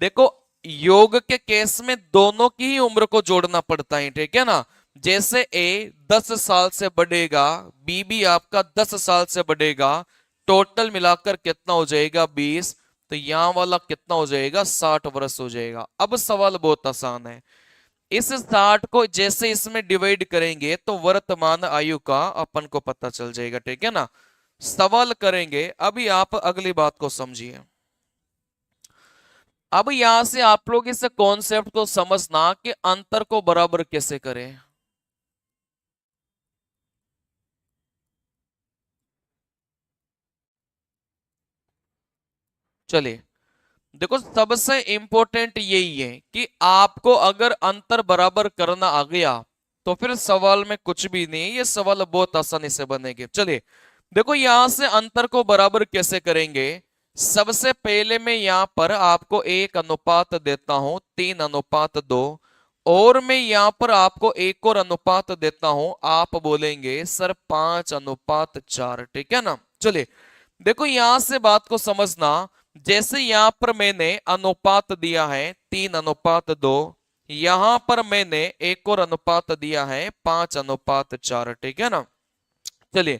देखो योग के केस में दोनों की ही उम्र को जोड़ना पड़ता है, ठीक है ना। जैसे ए 10 साल से बढ़ेगा, बी भी आपका 10 साल से बढ़ेगा, टोटल मिलाकर कितना हो जाएगा, 20। तो यहां वाला कितना हो जाएगा, 60 वर्ष हो जाएगा। अब सवाल बहुत आसान है, इस 60 को जैसे इसमें डिवाइड करेंगे तो वर्तमान आयु का अपन को पता चल जाएगा, ठीक है ना। सवाल करेंगे, अभी आप अगली बात को समझिए। अब यहां से आप लोग इस कॉन्सेप्ट को समझना कि अंतर को बराबर कैसे करें। चलिए, देखो सबसे इंपॉर्टेंट यही है कि आपको अगर अंतर बराबर करना आ गया तो फिर सवाल में कुछ भी नहीं है, ये सवाल बहुत आसानी से बनेंगे। चलिए देखो यहां से अंतर को बराबर कैसे करेंगे। सबसे पहले मैं यहां पर आपको 1 अनुपात देता हूं 3 अनुपात 2, और मैं यहां पर आपको एक और अनुपात देता हूं, आप बोलेंगे सर 5 अनुपात 4, ठीक है ना। चलिए देखो यहां से बात को समझना, जैसे यहां पर मैंने अनुपात दिया है 3 अनुपात 2, यहां पर मैंने एक और अनुपात दिया है 5 अनुपात 4, ठीक है ना। चलिए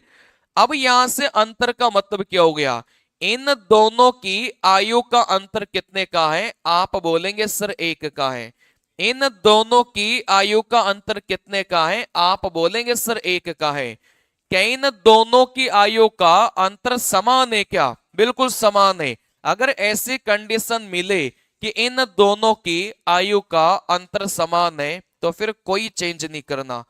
अब यहां से अंतर का मतलब क्या हो गया, इन दोनों की आयु का अंतर कितने का है, आप बोलेंगे सर 1 का है। इन दोनों की आयु का अंतर कितने का है, आप बोलेंगे सर 1 का है। क्या इन दोनों की आयु का अंतर समान है क्या, बिल्कुल समान है। अगर ऐसी कंडीशन मिले कि इन दोनों की आयु का अंतर समान है तो फिर कोई चेंज नहीं करना,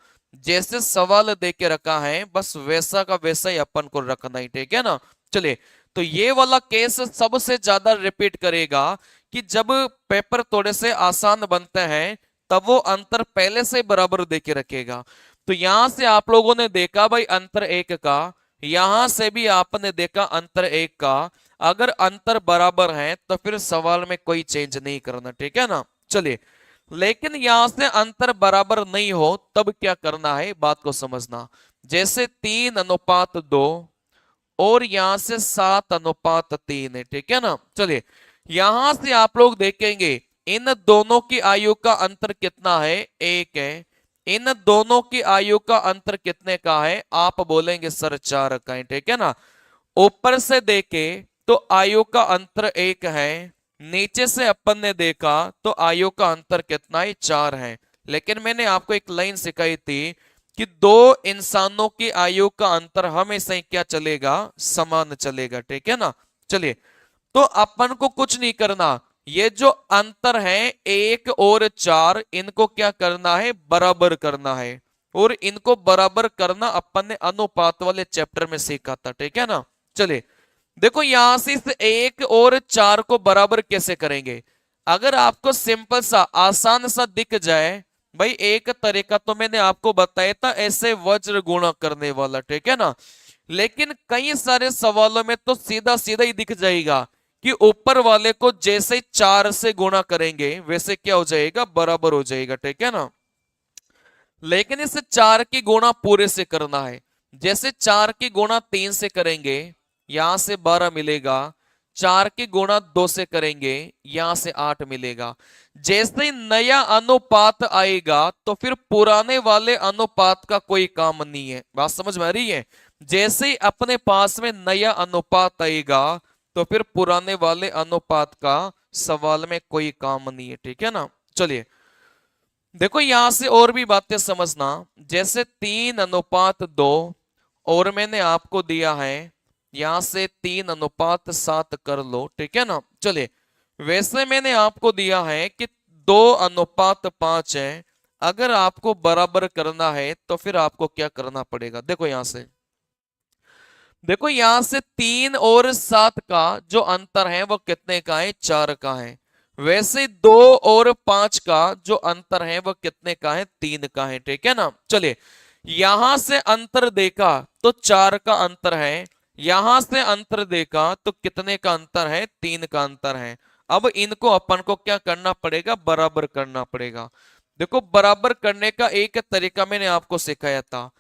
जैसे सवाल दे के रखा है बस वैसा का वैसा ही अपन को रखना ही, ठीक है ना। चलिए तो ये वाला केस सबसे ज्यादा रिपीट करेगा कि जब पेपर थोड़े से आसान बनते हैं तब वो अंतर पहले से बराबर दे के रखेगा। तो यहां से आप लोगों ने देखा भाई अंतर 1 का, यहां से भी आपने देखा अंतर 1 का। अगर अंतर बराबर है तो फिर सवाल में कोई चेंज नहीं करना, ठीक है ना। चलिए लेकिन यहां से अंतर बराबर नहीं हो तब क्या करना है, बात को समझना। जैसे 3 अनुपात 2 और यहां से 7 अनुपात 3 है, ठीक है ना। चलिए यहां से आप लोग देखेंगे इन दोनों की आयु का अंतर कितना है, 1 है। इन दोनों की आयु का अंतर कितने का है, आप बोलेंगे सर 4 का है, ठीक है ना। ऊपर से देखे तो आयु का अंतर 1 है, नीचे से अपन ने देखा तो आयु का अंतर कितना है, 4 है। लेकिन मैंने आपको एक लाइन सिखाई थी कि दो इंसानों की आयु का अंतर हमेशा ही क्या चलेगा, समान चलेगा, ठीक है ना। चलिए तो अपन को कुछ नहीं करना, ये जो अंतर है 1 और 4 इनको क्या करना है, बराबर करना है। और इनको बराबर करना अपन ने अनुपात वाले चैप्टर में सीखा था, ठीक है ना। चलिए देखो यहां से इस 1 और 4 को बराबर कैसे करेंगे। अगर आपको सिंपल सा आसान सा दिख जाए, भाई एक तरीका तो मैंने आपको बताया था ऐसे वज्र गुणा करने वाला, ठीक है ना। लेकिन कई सारे सवालों में तो सीधा सीधा ही दिख जाएगा कि ऊपर वाले को जैसे 4 से गुणा करेंगे वैसे क्या हो जाएगा, बराबर हो जाएगा, ठीक है ना। लेकिन इसे 4 की गुणा पूरे से करना है। जैसे 4 की गुणा 3 से करेंगे यहां से 12 मिलेगा, 4 की गुणा 2 से करेंगे यहां से 8 मिलेगा। जैसे ही नया अनुपात आएगा तो फिर पुराने वाले अनुपात का कोई काम नहीं है, बात समझ में आ रही है। जैसे ही अपने पास में नया अनुपात आएगा तो फिर पुराने वाले अनुपात का सवाल में कोई काम नहीं है, ठीक है ना। चलिए देखो यहां से और भी बातें समझना, जैसे 3 अनुपात 2 और मैंने आपको दिया है यहां से 3 अनुपात 7 कर लो, ठीक है ना। चलिए वैसे मैंने आपको दिया है कि 2 अनुपात 5 है। अगर आपको बराबर करना है तो फिर आपको क्या करना पड़ेगा, देखो यहां से, देखो यहां से 3 और 7 का जो अंतर है वो कितने का है, 4 का है। वैसे 2 और 5 का जो अंतर है वो कितने का है, 3 का है, ठीक है ना। चलिए यहां से अंतर देखा तो 4 का अंतर है, यहां से अंतर देखा तो कितने का अंतर है, 3 का अंतर है। अब इनको अपन को क्या करना पड़ेगा, बराबर करना पड़ेगा। देखो बराबर करने का एक तरीका मैंने आपको सिखाया था,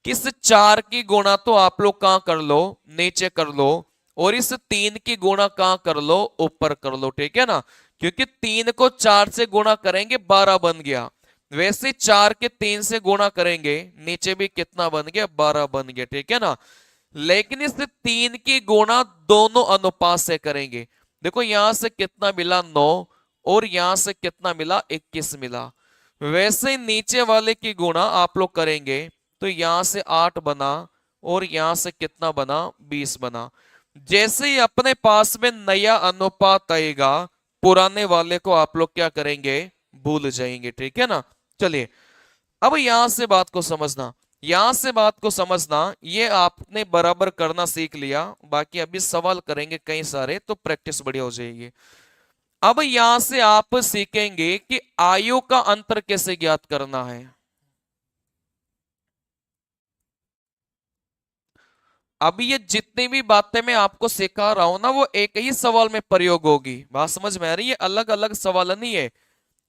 किस 4 की गुणा तो आप लोग कहां कर लो, नीचे कर लो, और इस 3 की गुणा कहां कर लो, ऊपर कर लो, ठीक है ना। क्योंकि 3 को 4 से गुणा करेंगे 12 बन गया, वैसे 4 के 3 से गुणा करेंगे नीचे भी कितना बन गया, 12 बन गया, ठीक है ना। लेकिन इस 3 की गुणा दोनों अनुपात से करेंगे। देखो यहां से कितना मिला, 9, और यहां से कितना मिला, 21 मिला। वैसे नीचे वाले की गुणा आप लोग करेंगे तो यहां से 8 बना, और यहां से कितना बना, 20 बना। जैसे ही अपने पास में नया अनुपात आएगा पुराने वाले को आप लोग क्या करेंगे, भूल जाएंगे, ठीक है ना। चलिए अब यहां से बात को समझना, यहां से बात को समझना, ये आपने बराबर करना सीख लिया, बाकी अभी सवाल करेंगे कई सारे तो प्रैक्टिस बढ़िया हो जाएगी। अब यहां से आप सीखेंगे कि आयु का अंतर कैसे ज्ञात करना है। अभी ये जितनी भी बातें मैं आपको सिखा रहा हूं ना, वो एक ही सवाल में प्रयोग होगी। बात समझ में आ रही है? अलग अलग सवाल नहीं है,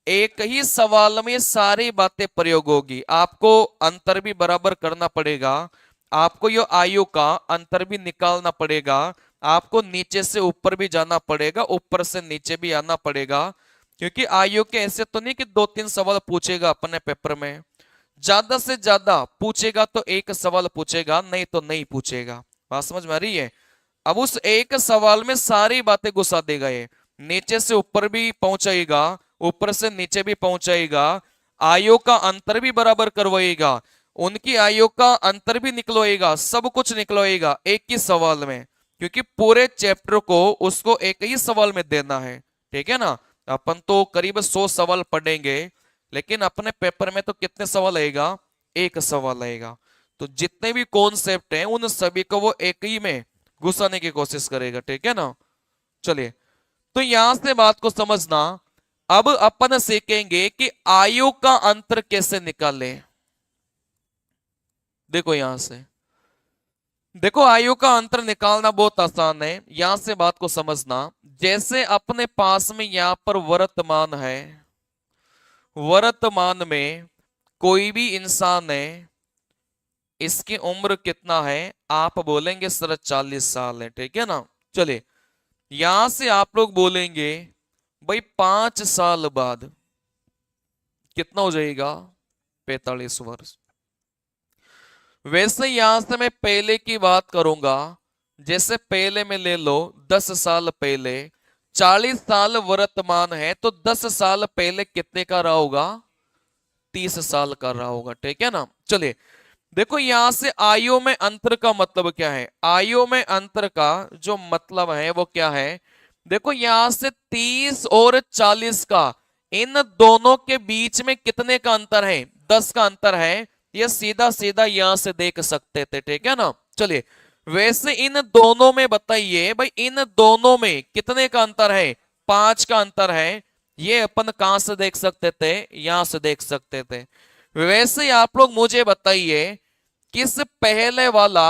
एक ही सवाल में सारी बातें प्रयोग होगी। आपको अंतर भी बराबर करना पड़ेगा, आपको ये आयु का अंतर भी निकालना पड़ेगा, आपको नीचे से ऊपर भी जाना पड़ेगा, ऊपर से नीचे भी आना पड़ेगा। क्योंकि आयु के ऐसे तो नहीं कि 2-3 सवाल पूछेगा अपने पेपर में, ज्यादा से ज्यादा पूछेगा तो एक सवाल पूछेगा, नहीं तो नहीं पूछेगा। बात समझ में आ रही है? अब उस एक सवाल में सारी बातें घुसा देगा ये, नीचे से ऊपर भी पहुंचाएगा, ऊपर से नीचे भी पहुंचाएगा, आयु का अंतर भी बराबर करवाएगा, उनकी आयु का अंतर भी निकलवाएगा, सब कुछ निकलवाएगा एक ही सवाल में। क्योंकि पूरे चैप्टर को उसको एक ही सवाल में देना है, ठीक है ना। अपन तो करीब 100 सवाल पढ़ेंगे, लेकिन अपने पेपर में तो कितने सवाल आएगा? एक सवाल आएगा। तो जितने भी कॉन्सेप्ट हैं उन सभी को वो एक ही में घुसाने की कोशिश करेगा, ठीक है ना। चलिए, तो यहां से बात को समझना। अब अपन सीखेंगे कि आयु का अंतर कैसे निकाले। देखो यहां से, देखो आयु का अंतर निकालना बहुत आसान है, यहां से बात को समझना। जैसे अपने पास में यहां पर वर्तमान है, वर्तमान में कोई भी इंसान है, इसकी उम्र कितना है? आप बोलेंगे सर 40 साल है, ठीक है ना। चलिए, यहां से आप लोग बोलेंगे भाई 5 साल बाद कितना हो जाएगा? 45 वर्ष। वैसे यहां से मैं पहले की बात करूंगा। जैसे पहले में ले लो 10 साल पहले, 40 साल वर्तमान है, तो 10 साल पहले कितने का रहा होगा? 30 साल का रहा होगा, ठीक है ना। चलिए, देखो यहां से आयु में अंतर का मतलब क्या है? आयु में अंतर का जो मतलब है वो क्या है? देखो यहां से 30 और 40 का, इन दोनों के बीच में कितने का अंतर है? 10 का अंतर है। ये सीधा सीधा यहां से देख सकते थे, ठीक है ना। चलिए, वैसे इन दोनों में बताइए भाई, इन दोनों में कितने का अंतर है? 5 का अंतर है। ये अपन कहां से देख सकते थे? यहां से देख सकते थे। वैसे ही आप लोग मुझे बताइए, किस पहले वाला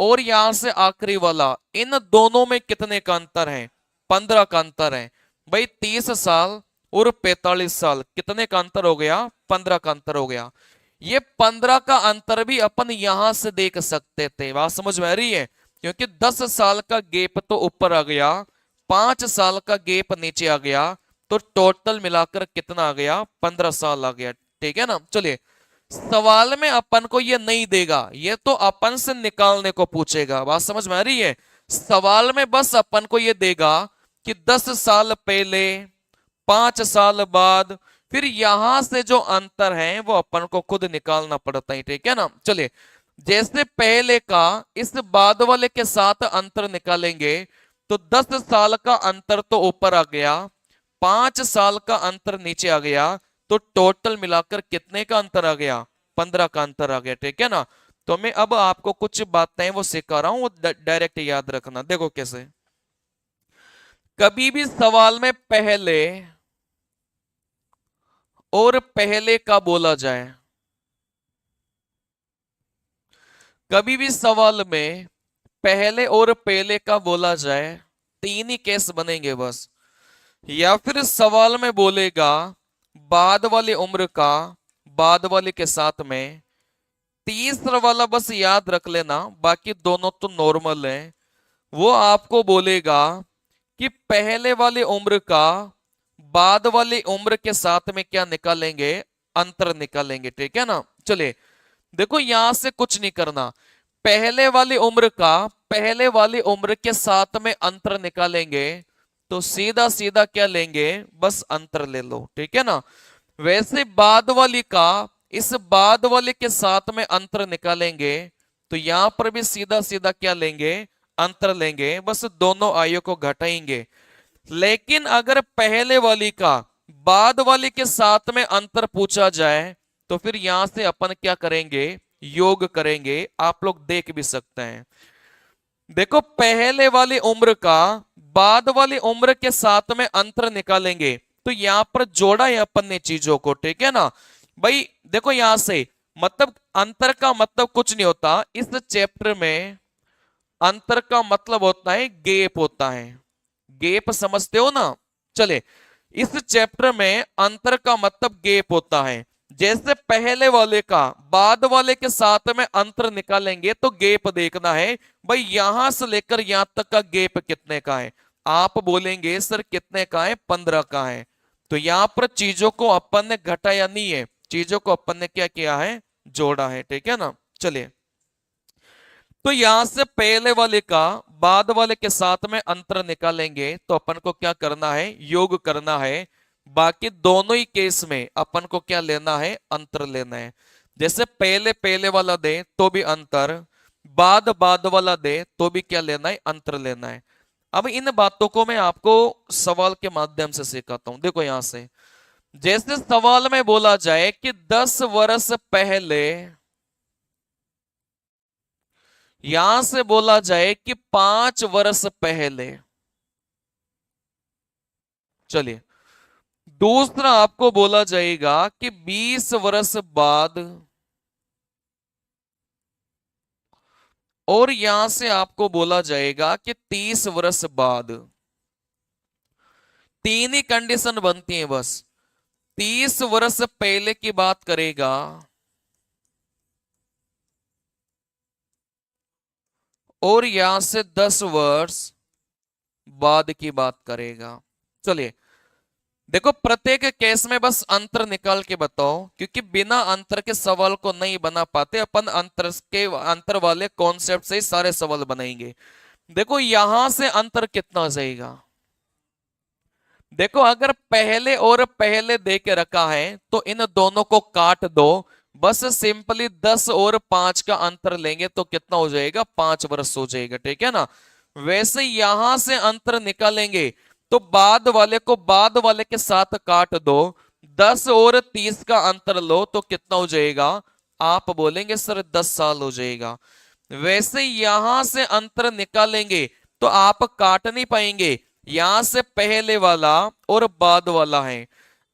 और यहां से आखिरी वाला, इन दोनों में कितने का अंतर है? 15 का अंतर है। भाई 30 साल और 45 साल, कितने का अंतर हो गया? 15 का अंतर हो गया। ये 15 का अंतर भी अपन यहां से देख सकते थे। बात समझ में आ रही है? क्योंकि 10 साल का गेप तो ऊपर आ गया, 5 साल का गेप नीचे आ गया, तो टोटल मिलाकर कितना आ गया? 15 साल आ गया, ठीक है ना। चलिए, सवाल में अपन को ये नहीं देगा, ये तो अपन से निकालने को पूछेगा। बात समझ में आ रही है? सवाल में बस अपन को ये देगा कि 10 साल पहले, 5 साल बाद, फिर यहां से जो अंतर है वो अपन को खुद निकालना पड़ता है, ठीक है ना। चलिए, जैसे पहले का इस बाद वाले के साथ अंतर निकालेंगे, तो 10 साल का अंतर तो ऊपर आ गया, 5 साल का अंतर नीचे आ गया, तो टोटल मिलाकर कितने का अंतर आ गया? 15 का अंतर आ गया, ठीक है ना। तो मैं अब आपको कुछ बातें वो सिखा रहा हूं, वो डायरेक्ट याद रखना। देखो कैसे, कभी भी सवाल में पहले और पहले का बोला जाए, कभी भी सवाल में पहले और पहले का बोला जाए, 3 ही केस बनेंगे बस। या फिर सवाल में बोलेगा बाद वाली उम्र का बाद वाले के साथ में, तीसरा वाला बस याद रख लेना, बाकी दोनों तो नॉर्मल है। वो आपको बोलेगा कि पहले वाली उम्र का बाद वाली उम्र के साथ में क्या निकालेंगे? अंतर निकालेंगे, ठीक है ना। चलिए, देखो यहां से कुछ नहीं करना, पहले वाली उम्र का पहले वाली उम्र के साथ में अंतर निकालेंगे, तो सीधा सीधा क्या लेंगे? बस अंतर ले लो, ठीक है ना। वैसे बाद वाली का इस बाद वाले के साथ में अंतर निकालेंगे, तो यहां पर भी सीधा सीधा क्या लेंगे? अंतर लेंगे, बस दोनों आयु को घटाएंगे। लेकिन अगर पहले वाली का बाद वाली के साथ में अंतर पूछा जाए, तो फिर यहां से अपन क्या करेंगे? योग करेंगे। आप लोग देख भी सकते हैं, देखो पहले वाली उम्र का बाद वाली उम्र के साथ में अंतर निकालेंगे, तो यहां पर जोड़ा है अपन ने चीजों को, ठीक है ना भाई। देखो यहां से मतलब अंतर का मतलब कुछ नहीं होता। इस चैप्टर में अंतर का मतलब होता है गैप होता है। गैप समझते हो ना। चले, इस चैप्टर में अंतर का मतलब गैप होता है। जैसे पहले वाले का बाद वाले के साथ में अंतर निकालेंगे तो गैप देखना है भाई, यहां से लेकर यहां तक का गैप कितने का है। आप बोलेंगे सर कितने का है, 15 का है। तो यहां पर चीजों को अपन ने घटाया नहीं है, चीजों को अपन ने क्या किया है, जोड़ा है। ठीक है ना। चलिए, तो यहां से पहले वाले का बाद वाले के साथ में अंतर निकालेंगे तो अपन को क्या करना है, योग करना है। बाकी दोनों ही केस में अपन को क्या लेना है, अंतर लेना है। जैसे पहले पहले वाला दे तो भी अंतर, बाद बाद वाला दे तो भी क्या लेना है, अंतर लेना है। अब इन बातों को मैं आपको सवाल के माध्यम से सिखाता हूं। देखो यहां से, जैसे सवाल में बोला जाए कि 10 वर्ष पहले, यहां से बोला जाए कि 5 वर्ष पहले। चलिए, दूसरा आपको बोला जाएगा कि 20 वर्ष बाद, और यहां से आपको बोला जाएगा कि 30 वर्ष बाद। तीन ही कंडीशन बनती है बस। 30 वर्ष पहले की बात करेगा और यहां से 10 वर्ष बाद की बात करेगा। चलिए, देखो प्रत्येक केस में बस अंतर निकाल के बताओ, क्योंकि बिना अंतर के सवाल को नहीं बना पाते अपन। अंतर वाले कॉन्सेप्ट से ही सारे सवाल बनाएंगे। देखो यहां से अंतर कितना जाएगा। देखो अगर पहले और पहले दे के रखा है तो इन दोनों को काट दो, बस सिंपली 10 और 5 का अंतर लेंगे तो कितना हो जाएगा, 5 वर्ष हो जाएगा। ठीक है ना। वैसे यहां से अंतर निकालेंगे तो बाद वाले को बाद वाले के साथ काट दो, 10 और 30 का अंतर लो तो कितना हो जाएगा, आप बोलेंगे सर 10 साल हो जाएगा। वैसे यहां से अंतर निकालेंगे तो आप काट नहीं पाएंगे, यहां से पहले वाला और बाद वाला है।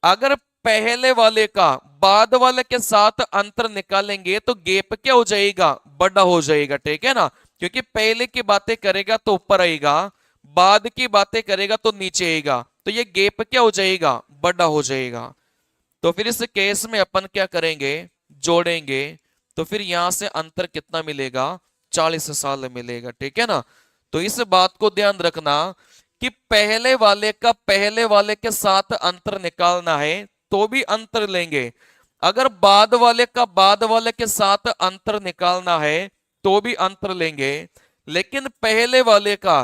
अगर पहले वाले का बाद वाले के साथ अंतर निकालेंगे तो गैप क्या हो जाएगा, बड़ा हो जाएगा। ठीक है ना, क्योंकि पहले की बातें करेगा तो ऊपर आएगा, बाद की बातें करेगा तो नीचे आएगा, तो ये गैप क्या हो जाएगा, बड़ा हो जाएगा। तो फिर इस केस में अपन क्या करेंगे, जोड़ेंगे। तो फिर यहां से अंतर कितना मिलेगा, 40 साल मिलेगा। ठीक है ना। तो इस बात को ध्यान रखना कि पहले वाले का पहले वाले के साथ अंतर निकालना है तो भी अंतर लेंगे, अगर बाद वाले का बाद वाले के साथ अंतर निकालना है तो भी अंतर लेंगे, लेकिन पहले वाले का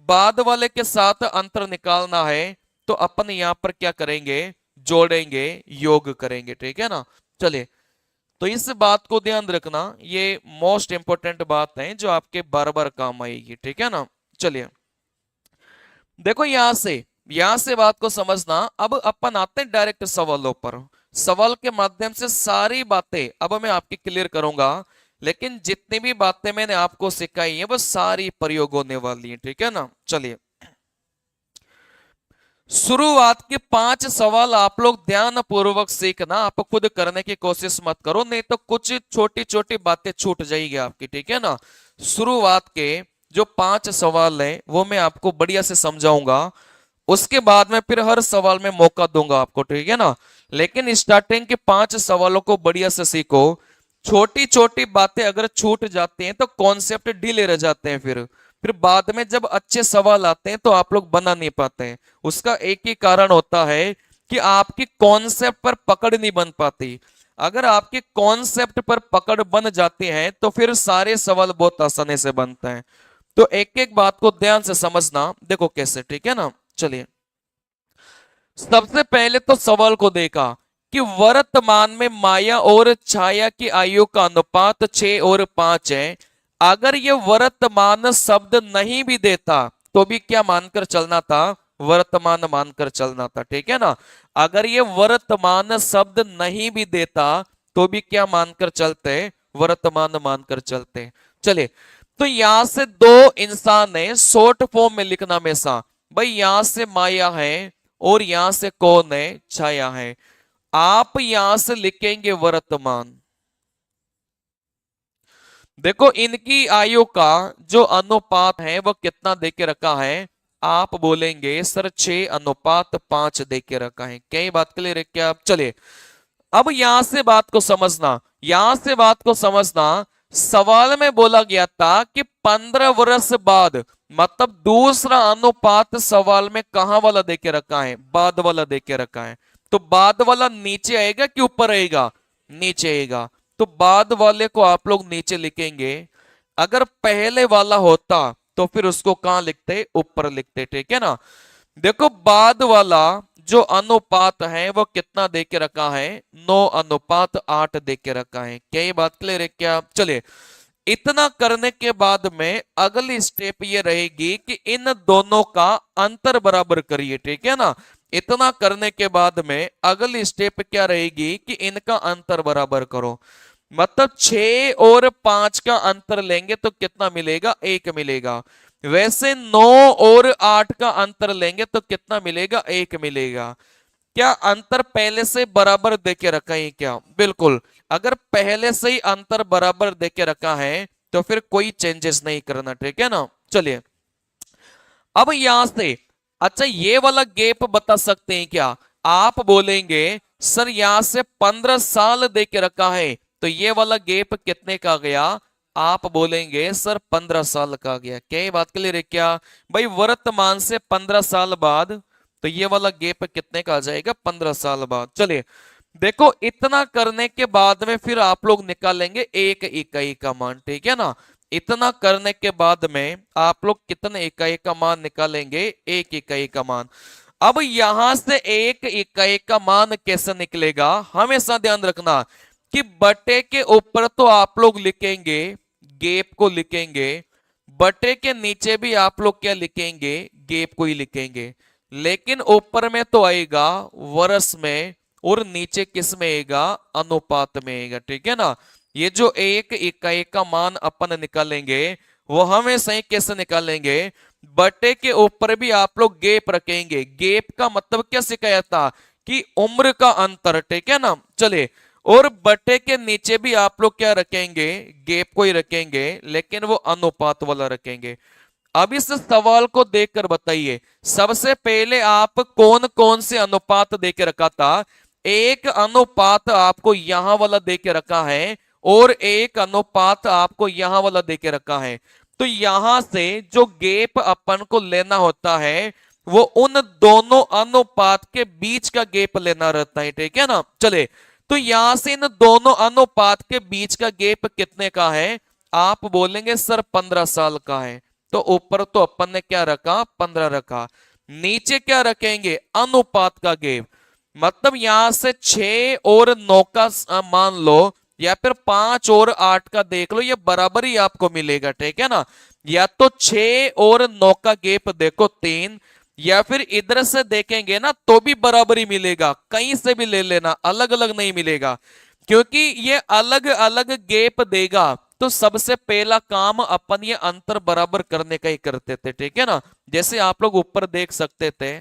बाद वाले के साथ अंतर निकालना है तो अपन यहां पर क्या करेंगे, जोड़ेंगे, योग करेंगे। ठीक है ना। चलिए, तो इस बात को ध्यान रखना, ये मोस्ट इंपोर्टेंट बात है जो आपके बार बार काम आएगी। ठीक है ना। चलिए, देखो यहां से बात को समझना। अब अपन आते हैं डायरेक्ट सवालों पर। सवाल के माध्यम से सारी बातें अब मैं आपकी क्लियर करूंगा, लेकिन जितनी भी बातें मैंने आपको सिखाई है वो सारी प्रयोग होने वाली है। ठीक है ना। चलिए, शुरुआत के 5 सवाल आप लोग ध्यान पूर्वक सीखना, आप खुद करने की कोशिश मत करो, नहीं तो कुछ छोटी छोटी बातें छूट जाएगी आपकी। ठीक है ना। शुरुआत के जो 5 सवाल हैं वो मैं आपको बढ़िया से समझाऊंगा, उसके बाद में फिर हर सवाल में मौका दूंगा आपको। ठीक है ना। लेकिन स्टार्टिंग के 5 सवालों को बढ़िया से सीखो। छोटी छोटी बातें अगर छूट जाती हैं तो कॉन्सेप्ट ढीले रह जाते हैं, फिर बाद में जब अच्छे सवाल आते हैं तो आप लोग बना नहीं पाते हैं। उसका एक ही कारण होता है कि आपकी कॉन्सेप्ट पर पकड़ नहीं बन पाती। अगर आपकी कॉन्सेप्ट पर पकड़ बन जाती है तो फिर सारे सवाल बहुत आसानी से बनते हैं। तो एक एक बात को ध्यान से समझना, देखो कैसे। ठीक है ना। चलिए, सबसे पहले तो सवाल को देखा कि वर्तमान में माया और छाया की आयु का अनुपात 6 और 5 है। अगर ये वर्तमान शब्द नहीं भी देता तो भी क्या मानकर चलना था, वर्तमान मानकर चलना था। ठीक है ना। अगर ये वर्तमान शब्द नहीं भी देता तो भी क्या मानकर चलते, वर्तमान मानकर चलते। चलिए, तो यहां से 2 इंसान है, शॉर्ट फॉर्म में लिखना हमेशा। भाई यहां से माया है और यहां से कौन है, छाया है। आप यहां से लिखेंगे वर्तमान, देखो इनकी आयु का जो अनुपात है वो कितना देके रखा है, आप बोलेंगे सर 6:5 देके रखा है। क्या ये बात क्लियर है क्या? आप चलिए अब यहां से बात को समझना, यहां से बात को समझना। सवाल में बोला गया था कि 15 वर्ष बाद, मतलब दूसरा अनुपात सवाल में कहां वाला देके रखा है, बाद वाला देके रखा है। तो बाद वाला नीचे आएगा कि ऊपर आएगा? नीचे आएगा। तो बाद वाले को आप लोग नीचे लिखेंगे। अगर पहले वाला होता तो फिर उसको कहां लिखते, ऊपर लिखते, ठीक है ना। देखो बाद वाला जो अनुपात है वो कितना दे के रखा है, 9:8 दे के रखा है। क्या ये बात क्लियर है क्या? चलिए इतना करने के बाद में अगली स्टेप ये रहेगी कि इन दोनों का अंतर बराबर करिए, ठीक है ना। इतना करने के बाद में अगली स्टेप क्या रहेगी कि इनका अंतर बराबर करो। मतलब 6 और 5 का अंतर लेंगे तो कितना मिलेगा, 1 मिलेगा। वैसे 9 और 8 का अंतर लेंगे तो कितना मिलेगा, 1 मिलेगा। क्या अंतर पहले से बराबर देके रखा है क्या? बिल्कुल। अगर पहले से ही अंतर बराबर देके रखा है तो फिर कोई चेंजेस नहीं करना, ठीक है ना। चलिए अब यहां से, अच्छा ये वाला गैप बता सकते हैं क्या? आप बोलेंगे सर यहां से 15 साल दे के रखा है, तो ये वाला गैप कितने का गया? आप बोलेंगे सर 15 साल का गया। क्या ये बात क्लियर है क्या? भाई वर्तमान से 15 साल बाद, तो ये वाला गैप कितने का आ जाएगा, 15 साल बाद। चलिए देखो इतना करने के बाद में फिर आप लोग निकालेंगे 1 इकाई का मान, ठीक है ना। इतना करने के बाद में आप लोग कितने इकाई का मान निकालेंगे, 1 इकाई का मान। अब यहां से 1 इकाई का मान कैसे निकलेगा, हमेशा ध्यान रखना कि बटे के ऊपर तो आप लोग लिखेंगे, गैप को लिखेंगे। बटे के नीचे भी आप लोग क्या लिखेंगे, गैप को ही लिखेंगे। लेकिन ऊपर में तो आएगा वर्ष में, और नीचे किस में आएगा, अनुपात में आएगा, ठीक है ना। ये जो 1 इकाई का मान अपन निकालेंगे वो हमेशा ही कैसे निकालेंगे, बटे के ऊपर भी आप लोग गैप रखेंगे। गैप का मतलब क्या सिखाया था कि उम्र का अंतर, ठीक है ना। चलिए और बटे के नीचे भी आप लोग क्या रखेंगे, गैप को ही रखेंगे, लेकिन वो अनुपात वाला रखेंगे। अब इस सवाल को देखकर बताइए सबसे पहले आप कौन कौन से अनुपात देके रखा था। एक अनुपात आपको यहां वाला देके रखा है और एक अनुपात आपको यहां वाला देके रखा है। तो यहां से जो गैप अपन को लेना होता है वो उन दोनों अनुपात के बीच का गैप लेना रहता है, ठीक है ना। चले तो यहां से इन दोनों अनुपात के बीच का गैप कितने का है, आप बोलेंगे सर 15 साल का है। तो ऊपर तो अपन ने क्या रखा, 15 रखा। नीचे क्या रखेंगे, अनुपात का गैप। मतलब यहां से 6 और 9 का मान लो, या फिर 5 और 8 का देख लो, ये बराबर ही आपको मिलेगा, ठीक है ना। या तो 6 और 9 का गैप देखो 3, या फिर इधर से देखेंगे ना तो भी बराबर ही मिलेगा। कहीं से भी ले लेना, अलग अलग नहीं मिलेगा, क्योंकि ये अलग अलग गैप देगा। तो सबसे पहला काम अपन ये अंतर बराबर करने का ही करते थे, ठीक है ना। जैसे आप लोग ऊपर देख सकते थे,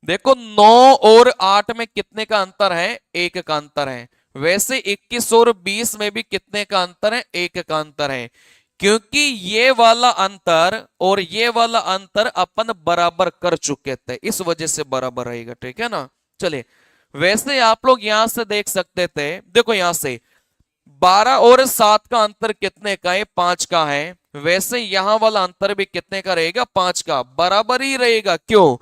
देखो 9 और 8 में कितने का अंतर है, 1 का अंतर है। वैसे 21 और 20 में भी कितने का अंतर है, 1 का अंतर है। क्योंकि ये वाला अंतर और ये वाला अंतर अपन बराबर कर चुके थे, इस वजह से बराबर रहेगा, ठीक है ना। चलिए वैसे आप लोग यहां से देख सकते थे, देखो यहां से 12 और 7 का अंतर कितने का है, 5 का है। वैसे यहां वाला अंतर भी कितने का रहेगा, 5 का, बराबर ही रहेगा। क्यों?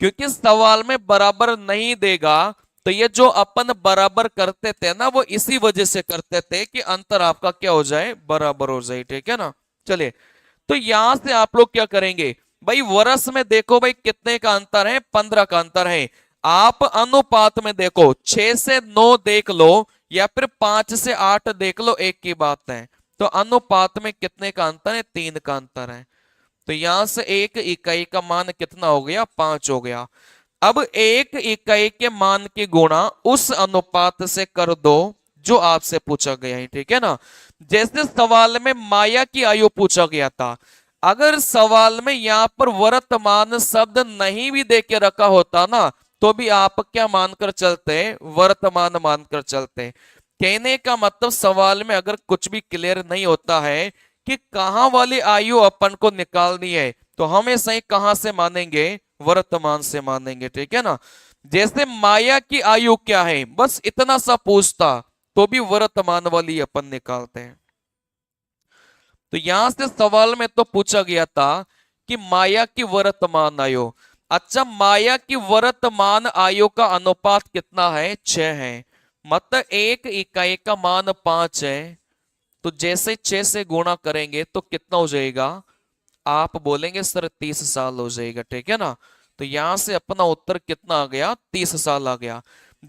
क्योंकि सवाल में बराबर नहीं देगा। तो ये जो अपन बराबर करते थे ना वो इसी वजह से करते थे कि अंतर आपका क्या हो जाए, बराबर हो जाए, ठीक है ना। चलिए तो यहां से आप लोग क्या करेंगे, भाई वर्ष में देखो भाई कितने का अंतर है, 15 का अंतर है। आप अनुपात में देखो 6 से 9 देख लो, या फिर 5 से 8 देख लो, एक की बात है। तो अनुपात में कितने का अंतर है, 3 का अंतर है। तो यहां से 1 इकाई का मान कितना हो गया, 5 हो गया। अब 1 इकाई के मान की गुणा उस अनुपात से कर दो जो आपसे पूछा गया है, ठीक है ना। जैसे सवाल में माया की आयु पूछा गया था, अगर सवाल में यहां पर वर्तमान शब्द नहीं भी दे के रखा होता ना तो भी आप क्या मानकर चलते, वर्तमान मानकर चलते। कहने का मतलब सवाल में अगर कुछ भी क्लियर नहीं होता है कि कहां वाली आयु अपन को निकालनी है, तो हमेशा ही कहां से मानेंगे, वर्तमान से मानेंगे, ठीक है ना। जैसे माया की आयु क्या है, बस इतना सा पूछता तो भी वर्तमान वाली अपन निकालते हैं। तो यहां से सवाल में तो पूछा गया था कि माया की वर्तमान आयु। अच्छा, माया की वर्तमान आयु का अनुपात कितना है, 6 है। मतलब एक इकाई का मान 5 है। तो जैसे 6 से गुणा करेंगे तो कितना हो जाएगा, आप बोलेंगे सर 30 साल हो जाएगा, ठीक है ना। तो यहां से अपना उत्तर कितना आ गया, 30 साल आ गया।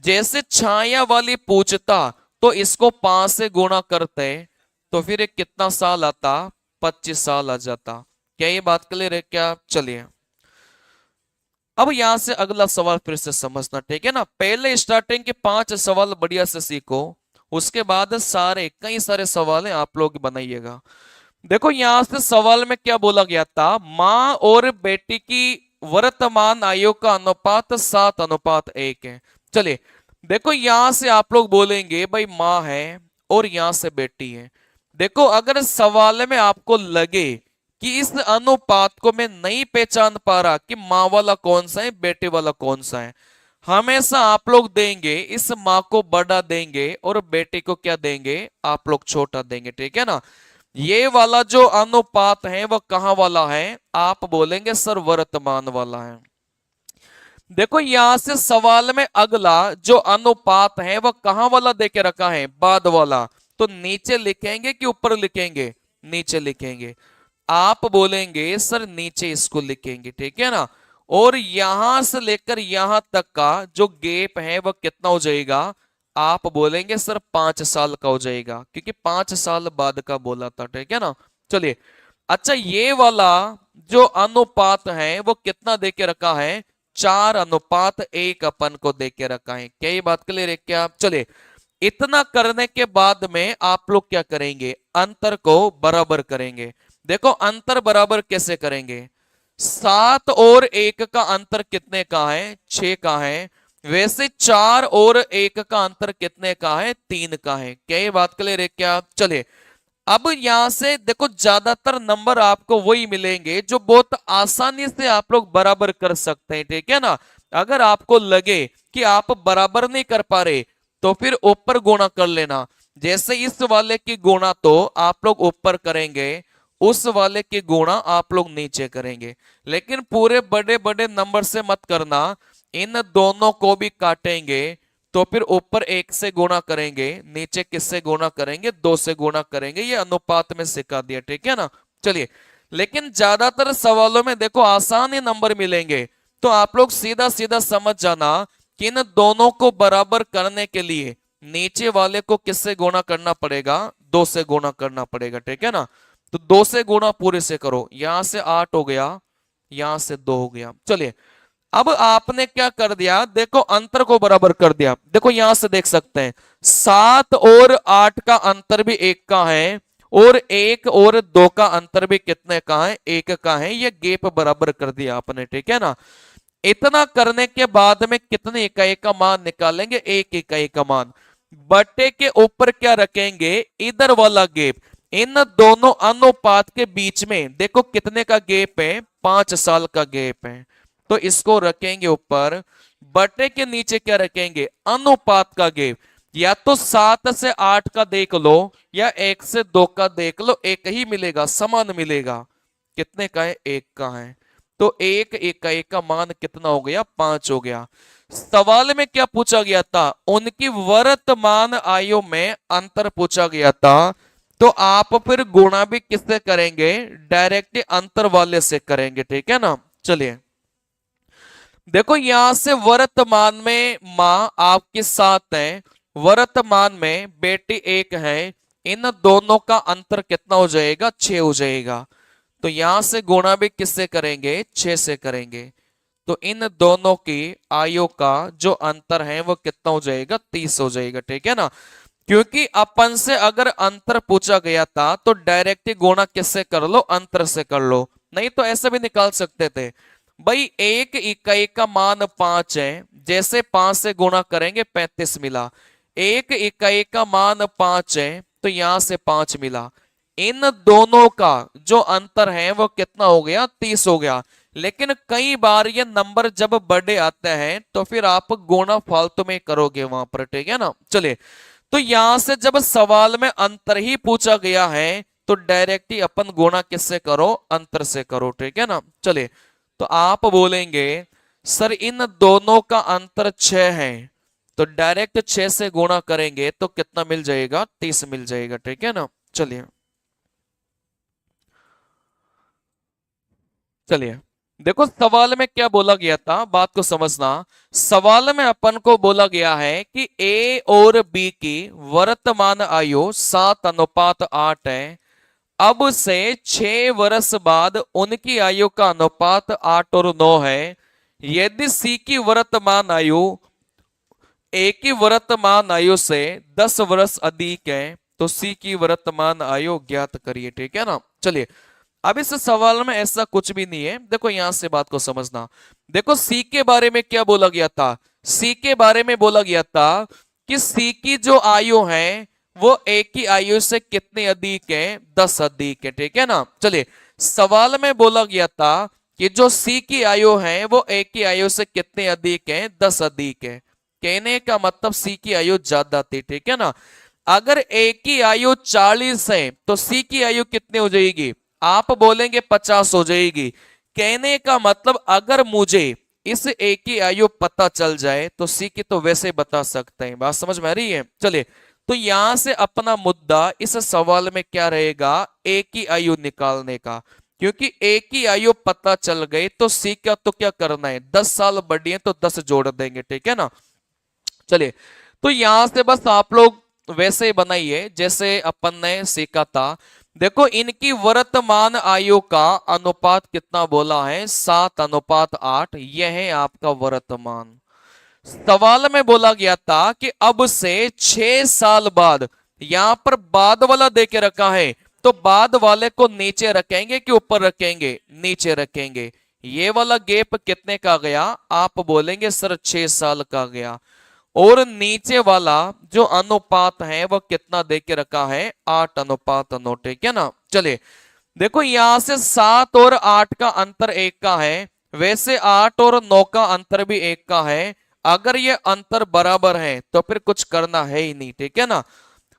जैसे छाया वाली पूछता तो इसको 5 से गुणा करते तो फिर ये कितना साल आता, 25 साल आ जाता। क्या ये बात क्लियर है क्या? चलिए अब यहां से अगला सवाल फिर से समझना, ठीक है ना। पहले स्टार्टिंग के 5 सवाल बढ़िया से सीखो, उसके बाद सारे कई सारे सवाल हैं आप लोग बनाइएगा। देखो यहां से सवाल में क्या बोला गया था, माँ और बेटी की वर्तमान आयु का अनुपात 7:1 है। चलिए देखो यहां से आप लोग बोलेंगे भाई माँ है और यहां से बेटी है। देखो अगर सवाल में आपको लगे कि इस अनुपात को मैं नहीं पहचान पा रहा कि माँ वाला कौन सा है, बेटे वाला कौन सा है, हमेशा आप लोग देंगे इस माँ को बड़ा देंगे और बेटे को क्या देंगे, आप लोग छोटा देंगे, ठीक है ना। ये वाला जो अनुपात है वह कहां वाला है, आप बोलेंगे सर वर्तमान वाला है। देखो यहां से सवाल में अगला जो अनुपात है वह कहां वाला देके रखा है, बाद वाला। तो नीचे लिखेंगे कि ऊपर लिखेंगे, नीचे लिखेंगे। आप बोलेंगे सर नीचे इसको लिखेंगे, ठीक है ना। और यहां से लेकर यहां तक का जो गैप है वह कितना हो जाएगा, आप बोलेंगे सर 5 साल का हो जाएगा, क्योंकि 5 साल बाद का बोला था, ठीक है ना। चलिए अच्छा, ये वाला जो अनुपात है वो कितना देके रखा है, 4:1 अपन को देके रखा है। क्या ये बात क्लियर है क्या? चलिए इतना करने के बाद में आप लोग क्या करेंगे, अंतर को बराबर करेंगे। देखो अंतर बराबर कैसे करेंगे, 7 और 1 का अंतर कितने का है, 6 का है। वैसे 4 और 1 का अंतर कितने का है, 3 का है। क्या ये बात क्लियर है क्या? चलिए अब यहां से देखो ज्यादातर नंबर आपको वही मिलेंगे जो बहुत आसानी से आप लोग बराबर कर सकते हैं, ठीक है ना। अगर आपको लगे कि आप बराबर नहीं कर पा रहे तो फिर ऊपर गुणा कर लेना। जैसे इस वाले की गुणा तो आप लोग ऊपर करेंगे, उस वाले की गुणा आप लोग नीचे करेंगे। लेकिन पूरे बड़े बड़े नंबर से मत करना, इन दोनों को भी काटेंगे तो फिर ऊपर 1 से गुणा करेंगे, नीचे किससे गुणा करेंगे, 2 से गुणा करेंगे। ये अनुपात में सिखा दिया, ठीक है ना। चलिए लेकिन ज्यादातर सवालों में देखो आसान ही नंबर मिलेंगे, तो आप लोग सीधा सीधा समझ जाना कि इन दोनों को बराबर करने के लिए नीचे वाले को किससे गुणा करना पड़ेगा, 2 से गुणा करना पड़ेगा, ठीक है ना। तो 2 से गुणा पूरे से करो, यहां से 8 हो गया, यहां से 2 हो गया। चलिए अब आपने क्या कर दिया, देखो अंतर को बराबर कर दिया। देखो यहां से देख सकते हैं 7 और 8 का अंतर भी 1 का है, और 1 और 2 का अंतर भी कितने का है, 1 का है। ये गैप बराबर कर दिया आपने, ठीक है ना। इतना करने के बाद में कितने इकाई का मान निकालेंगे, 1 इकाई का मान। बटे के ऊपर क्या रखेंगे, इधर वाला गैप। इन दोनों अनुपात के बीच में देखो कितने का गैप है, 5 साल का गैप है। तो इसको रखेंगे ऊपर, बटे के नीचे क्या रखेंगे, अनुपात का गैप। या तो 7 से 8 का देख लो या 1 से 2 का देख लो, एक ही मिलेगा, समान मिलेगा। कितने का है, 1 का है। तो 1 इकाई का मान कितना हो गया, 5 हो गया। सवाल में क्या पूछा गया था, उनकी वर्तमान आयु में अंतर पूछा गया था। तो आप फिर गुणा भी किससे करेंगे, डायरेक्ट अंतर वाले से करेंगे, ठीक है ना। चलिए देखो यहां से वर्तमान में मां आपके साथ है, वर्तमान में बेटी 1 है। इन दोनों का अंतर कितना हो जाएगा, 6 हो जाएगा। तो यहां से गुणा भी किससे करेंगे, 6 से करेंगे। तो इन दोनों की आयु का जो अंतर है वो कितना हो जाएगा, 30 हो जाएगा, ठीक है ना। क्योंकि अपन से अगर अंतर पूछा गया था तो डायरेक्ट गुणा किससे कर लो, अंतर से कर लो, नहीं तो ऐसे भी निकाल सकते थे। भाई 1 इकाई का मान 5 है, जैसे 5 से गुणा करेंगे 35 मिला। एक इकाई का मान 5 है तो यहां से 5 मिला। इन दोनों का जो अंतर है वो कितना हो गया, 30 हो गया। लेकिन कई बार ये नंबर जब बड़े आते हैं तो फिर आप गुणा फालतू में करोगे वहां पर, ठीक है ना। चलिए, तो यहां से जब सवाल में अंतर ही पूछा गया है तो डायरेक्ट ही अपन गुणा किससे करो, अंतर से करो, ठीक है ना। चलिए, तो आप बोलेंगे सर इन दोनों का अंतर 6 है, तो डायरेक्ट 6 से गुणा करेंगे तो कितना मिल जाएगा, 30 मिल जाएगा, ठीक है ना। चलिए चलिए, देखो सवाल में क्या बोला गया था, बात को समझना। सवाल में अपन को बोला गया है कि ए और बी की वर्तमान आयु 7:8 है। अब से 6 वर्ष बाद उनकी आयु का अनुपात 8 और 9 है। यदि सी की वर्तमान आयु ए की वर्तमान आयु से 10 वर्ष अधिक है तो सी की वर्तमान आयु ज्ञात करिए, ठीक है ना। चलिए, अब इस सवाल में ऐसा कुछ भी नहीं है, देखो यहां से बात को समझना। देखो सी के बारे में क्या बोला गया था, सी के बारे में बोला गया था कि सी की जो आयु है वो ए की आयु से कितनी अधिक है, 10 अधिक है, ठीक है ना। चलिए, सवाल में बोला गया था कि जो सी की आयु है वो ए की आयु से कितनी अधिक है, 10 अधिक है। कहने का मतलब सी की आयु ज्यादा थी, ठीक है ना। अगर ए की आयु 40 है तो सी की आयु कितनी हो जाएगी, आप बोलेंगे 50 हो जाएगी। कहने का मतलब अगर मुझे इस ए की आयु पता चल जाए तो सी की तो वैसे बता सकते हैं, बात समझ में आ रही है। चलिए, तो यहां से अपना मुद्दा इस सवाल में क्या रहेगा, ए की आयु निकालने का। क्योंकि ए की आयु पता चल गई तो सी का तो क्या करना है, 10 साल बड़ी है तो 10 जोड़ देंगे, ठीक है ना। चलिए, तो यहां से बस आप लोग वैसे ही बनाइए जैसे अपन ने सीखा था। देखो इनकी वर्तमान आयु का अनुपात कितना बोला है, 7:8, यह है आपका वर्तमान। सवाल में बोला गया था कि अब से 6 साल बाद, यहां पर बाद वाला दे के रखा है तो बाद वाले को नीचे रखेंगे कि ऊपर रखेंगे, नीचे रखेंगे। ये वाला गैप कितने का गया, आप बोलेंगे सर 6 साल का गया। और नीचे वाला जो अनुपात है वो कितना दे के रखा है, 8:9, ठीक है ना। चलिए, देखो यहां से 7 और 8 का अंतर 1 का है, वैसे 8 और 9 का अंतर भी 1 का है। अगर ये अंतर बराबर है तो फिर कुछ करना है ही नहीं, ठीक है ना।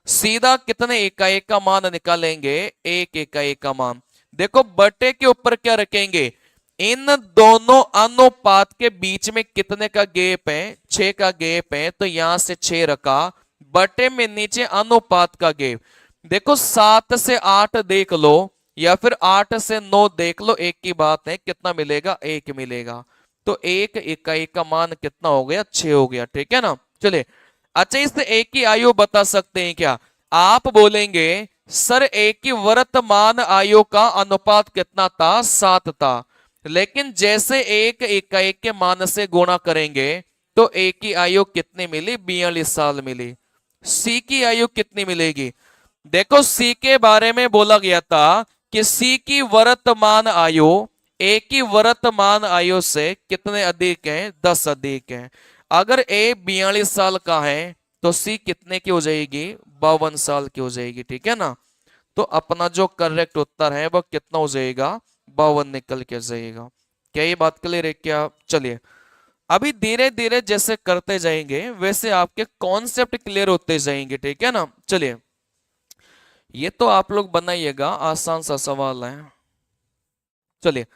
सीधा कितने इकाई का मान निकालेंगे, 1 इकाई का मान। देखो बटे के ऊपर क्या रखेंगे, इन दोनों अनुपात के बीच में कितने का गैप है, 6 का गैप है, तो यहां से 6 रखा। बटे में नीचे अनुपात का गैप, देखो 7 से 8 देख लो या फिर 8 से 9 देख लो, एक की बात है, कितना मिलेगा, 1 मिलेगा। तो 1 इकाई का मान कितना हो गया, 6 हो गया, ठीक है ना। चलिए, अच्छा इससे एक की आयु बता सकते हैं क्या, आप बोलेंगे सर एक की वर्तमान आयु का अनुपात कितना था, 7 था। लेकिन जैसे एक इकाई के मान से गुणा करेंगे तो ए की आयु कितनी मिली, 42 साल मिली। सी की आयु कितनी मिलेगी, देखो सी के बारे में बोला गया था कि सी की वर्तमान आयु ए की वर्तमान आयु से कितने अधिक है, 10 अधिक है। अगर ए 42 साल का है तो सी कितने की हो जाएगी, 52 साल की हो जाएगी, ठीक है ना। तो अपना जो करेक्ट उत्तर है वह कितना हो जाएगा, 52 निकल के जाएगा। क्या ये बात क्लियर है क्या। चलिए, अभी धीरे धीरे जैसे करते जाएंगे वैसे आपके कॉन्सेप्ट क्लियर होते जाएंगे, ठीक है ना। चलिए, ये तो आप लोग बनाइएगा, आसान सा सवाल है। चलिए,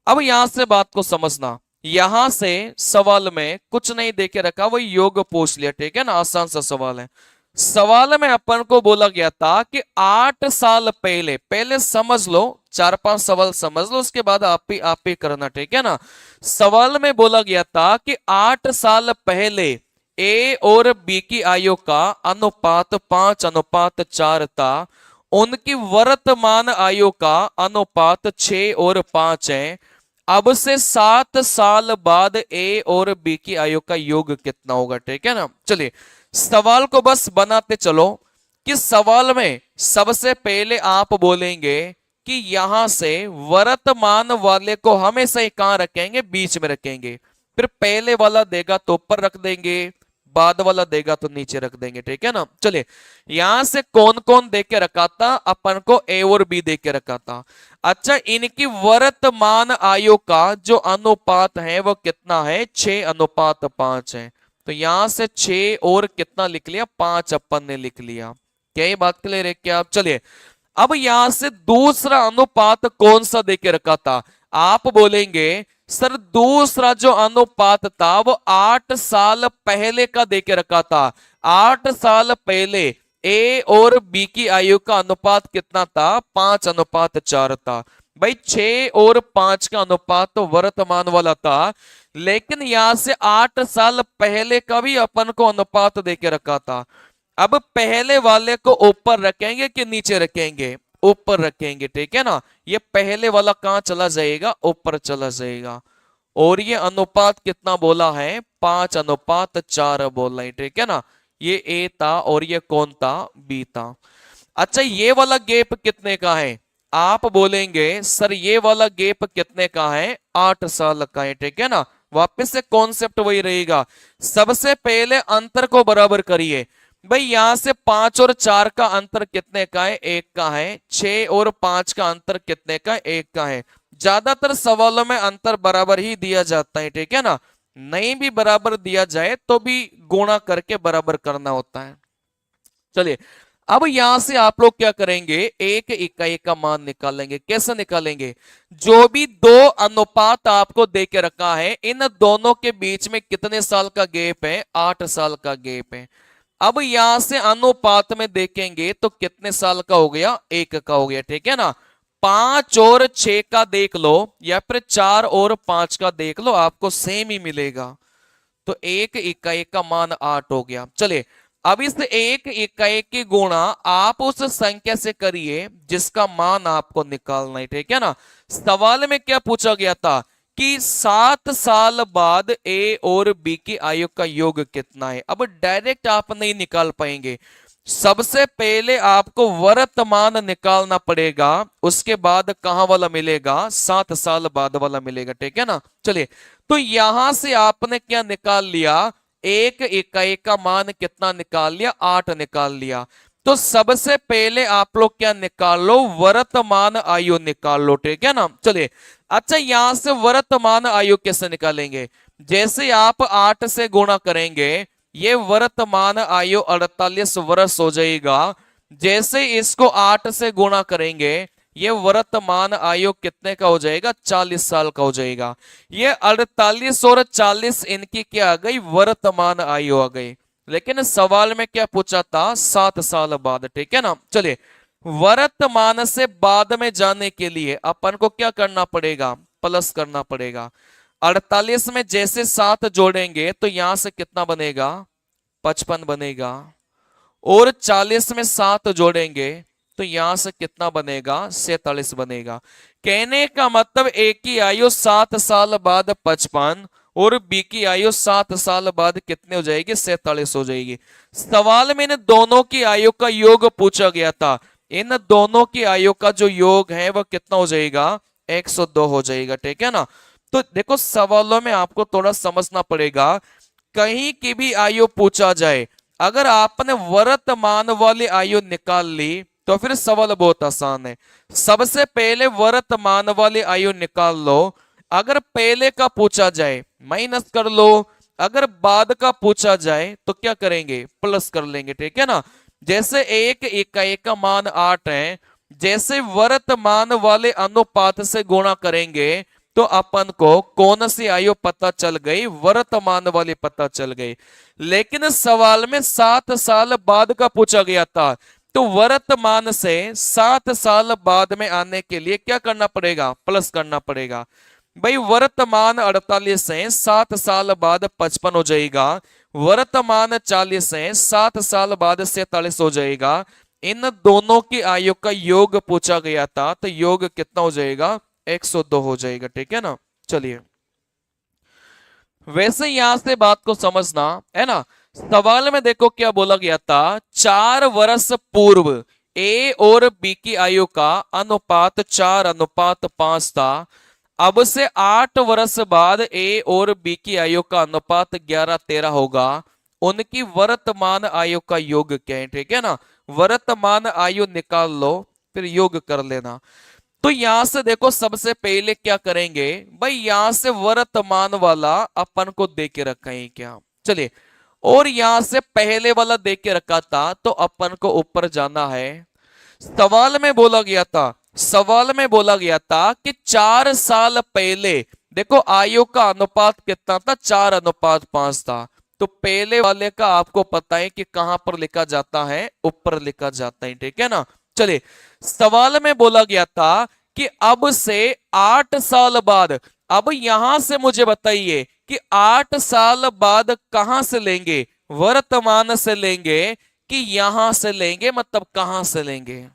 अब यहां से बात को समझना। यहां से सवाल में कुछ नहीं देके रखा, वही योग पूछ लिया, ठीक है ना, आसान सा सवाल है। सवाल में अपन को बोला गया था कि 8 साल पहले, पहले समझ लो 4-5 सवाल समझ लो, उसके बाद आप ही करना, ठीक है ना। सवाल में बोला गया था कि 8 साल पहले ए और बी की आयु का अनुपात 5:4 था। उनकी वर्तमान आयु का अनुपात 6 और 5 है। अब से 7 साल बाद ए और बी की आयु का योग कितना होगा, ठीक है ना। चलिए, सवाल को बस बनाते चलो कि सवाल में सबसे पहले आप बोलेंगे कि यहां से वर्तमान वाले को हमेशा ही कहां रखेंगे, बीच में रखेंगे। फिर पहले वाला देगा तो ऊपर रख देंगे, बाद वाला देगा तो नीचे रख देंगे, ठीक है ना। चलिए यहां से कौन कौन दे के रखा था, अपन को ए और बी दे के रखा था। अच्छा, इनकी वर्तमान आयु का जो अनुपात है वो कितना है, 6:5 है। तो यहां से 6 और कितना लिख लिया, 5 अपन ने लिख लिया। क्या ये बात क्लियर है क्या। चलिए अब यहां से दूसरा अनुपात कौन सा देके रखा था, आप बोलेंगे सर दूसरा जो अनुपात था वो 8 साल पहले का देके रखा था। 8 साल पहले ए और बी की आयु का अनुपात कितना था, 5:4 था। भाई 6 और 5 का अनुपात तो वर्तमान वाला था, लेकिन यहां से 8 साल पहले का भी अपन को अनुपात देके रखा था। अब पहले वाले को ऊपर रखेंगे कि नीचे रखेंगे, ऊपर रखेंगे, ठीक है ना। ये पहले वाला कहां चला जाएगा, ऊपर चला जाएगा। और ये अनुपात कितना बोला है, 5:4 बोला है, ठीक है ना। ये ए था और ये कौन था, बी था। अच्छा ये वाला गैप कितने का है, आप बोलेंगे सर ये वाला गैप कितने का है, 8 साल का है, ठीक है ना। वापस से कॉन्सेप्ट वही रहेगा, सबसे पहले अंतर को बराबर करिए। भाई यहां से 5 और 4 का अंतर कितने का है, 1 का है। 6 और 5 का अंतर कितने का, 1 का है। ज्यादातर सवालों में अंतर बराबर ही दिया जाता है, ठीक है ना। नहीं भी बराबर दिया जाए तो भी गुणा करके बराबर करना होता है। चलिए अब यहां से आप लोग क्या करेंगे, एक इकाई का मान निकालेंगे। कैसे निकालेंगे, जो भी दो अनुपात आपको दे के रखा है इन दोनों के बीच में कितने साल का गैप है, 8 साल का गैप है। अब यहां से अनुपात में देखेंगे तो कितने साल का हो गया, 1 का हो गया, ठीक है ना। 5 और 6 का देख लो या फिर 4 और 5 का देख लो, आपको सेम ही मिलेगा। तो एक इकाई का मान 8 हो गया। चलिए अब इस एक इकाई की गुणा आप उस संख्या से करिए जिसका मान आपको निकालना है, ठीक है ना। सवाल में क्या पूछा गया था कि 7 साल बाद ए और बी की आयु का योग कितना है। अब डायरेक्ट आप नहीं निकाल पाएंगे, सबसे पहले आपको वर्तमान निकालना पड़ेगा, उसके बाद कहां वाला मिलेगा, 7 साल बाद वाला मिलेगा, ठीक है ना। चलिए तो यहां से आपने क्या निकाल लिया, एक इकाई का मान कितना निकाल लिया, 8 निकाल लिया। तो सबसे पहले आप लोग क्या निकाल लो, वर्तमान आयु निकाल लो, ठीक है ना। चलिए अच्छा यहां से वर्तमान आयु कैसे निकालेंगे, जैसे आप 8 से गुणा करेंगे ये वर्तमान आयु 48 वर्ष हो जाएगा। जैसे इसको 8 से गुणा करेंगे ये वर्तमान आयु कितने का हो जाएगा, 40 साल का हो जाएगा। ये 48 और 40 इनकी क्या आ गई, वर्तमान आयु आ गई। लेकिन सवाल में क्या पूछा था, 7 साल बाद, ठीक है ना। चलिए वर्तमान से बाद में जाने के लिए अपन को क्या करना पड़ेगा, प्लस करना पड़ेगा। 48 में जैसे 7 जोड़ेंगे तो यहां से कितना बनेगा, 55 बनेगा। और 40 में 7 जोड़ेंगे तो यहां से कितना बनेगा, 47 बनेगा। कहने का मतलब ए की आयु 7 साल बाद 55 और बी की आयु 7 साल बाद कितने हो जाएगी, 47 हो जाएगी। सवाल में इन दोनों की आयु का योग पूछा गया था, इन दोनों की आयु का जो योग है वह कितना हो जाएगा, 102 हो जाएगा, ठीक है ना। तो देखो सवालों में आपको थोड़ा समझना पड़ेगा, कहीं की भी आयु पूछा जाए अगर आपने वर्तमान वाली आयु निकाल ली तो फिर सवाल बहुत आसान है। सबसे पहले वर्तमान वाली आयु निकाल लो, अगर पहले का पूछा जाए माइनस कर लो, अगर बाद का पूछा जाए तो क्या करेंगे, प्लस कर लेंगे, ठीक है ना। जैसे एक इकाई का मान 8 है, जैसे वर्तमान वाले अनुपात से गुणा करेंगे तो अपन को कौन सी आयु पता चल गई, वर्तमान वाली पता चल गई। लेकिन सवाल में 7 साल बाद का पूछा गया था, तो वर्तमान से 7 साल बाद में आने के लिए क्या करना पड़ेगा, प्लस करना पड़ेगा। भाई वर्तमान 48 है, 7 साल बाद 55 हो जाएगा। वर्तमान 40 है, 7 साल बाद 47 हो जाएगा। इन दोनों की आयु का योग पूछा गया था, तो योग कितना हो जाएगा, 102 हो जाएगा, ठीक है ना। चलिए वैसे यहां से बात को समझना है ना। सवाल में देखो क्या बोला गया था, 4 वर्ष पूर्व ए और बी की आयु का अनुपात 4:5 था। अब से 8 वर्ष बाद ए और बी की आयु का अनुपात 11:13 होगा। उनकी वर्तमान आयु का योग क्या है, ठीक है ना। वर्तमान आयु निकाल लो, फिर योग कर लेना। तो यहां से देखो सबसे पहले क्या करेंगे भाई, यहां से वर्तमान वाला अपन को दे के रखा है क्या, चलिए। और यहां से पहले वाला दे के रखा था, तो अपन को ऊपर जाना है। सवाल में बोला गया था, सवाल में बोला गया था कि 4 साल पहले देखो आयु का अनुपात कितना था, 4:5 था। तो पहले वाले का आपको पता है कि कहां पर लिखा जाता है, ऊपर लिखा जाता है, ठीक है ना। चलिए, सवाल में बोला गया था कि अब से 8 साल बाद, अब यहां से मुझे बताइए कि 8 साल बाद कहां से लेंगे, वर्तमान से लेंगे कि यहां से लेंगे, मतलब कहां से लेंगे।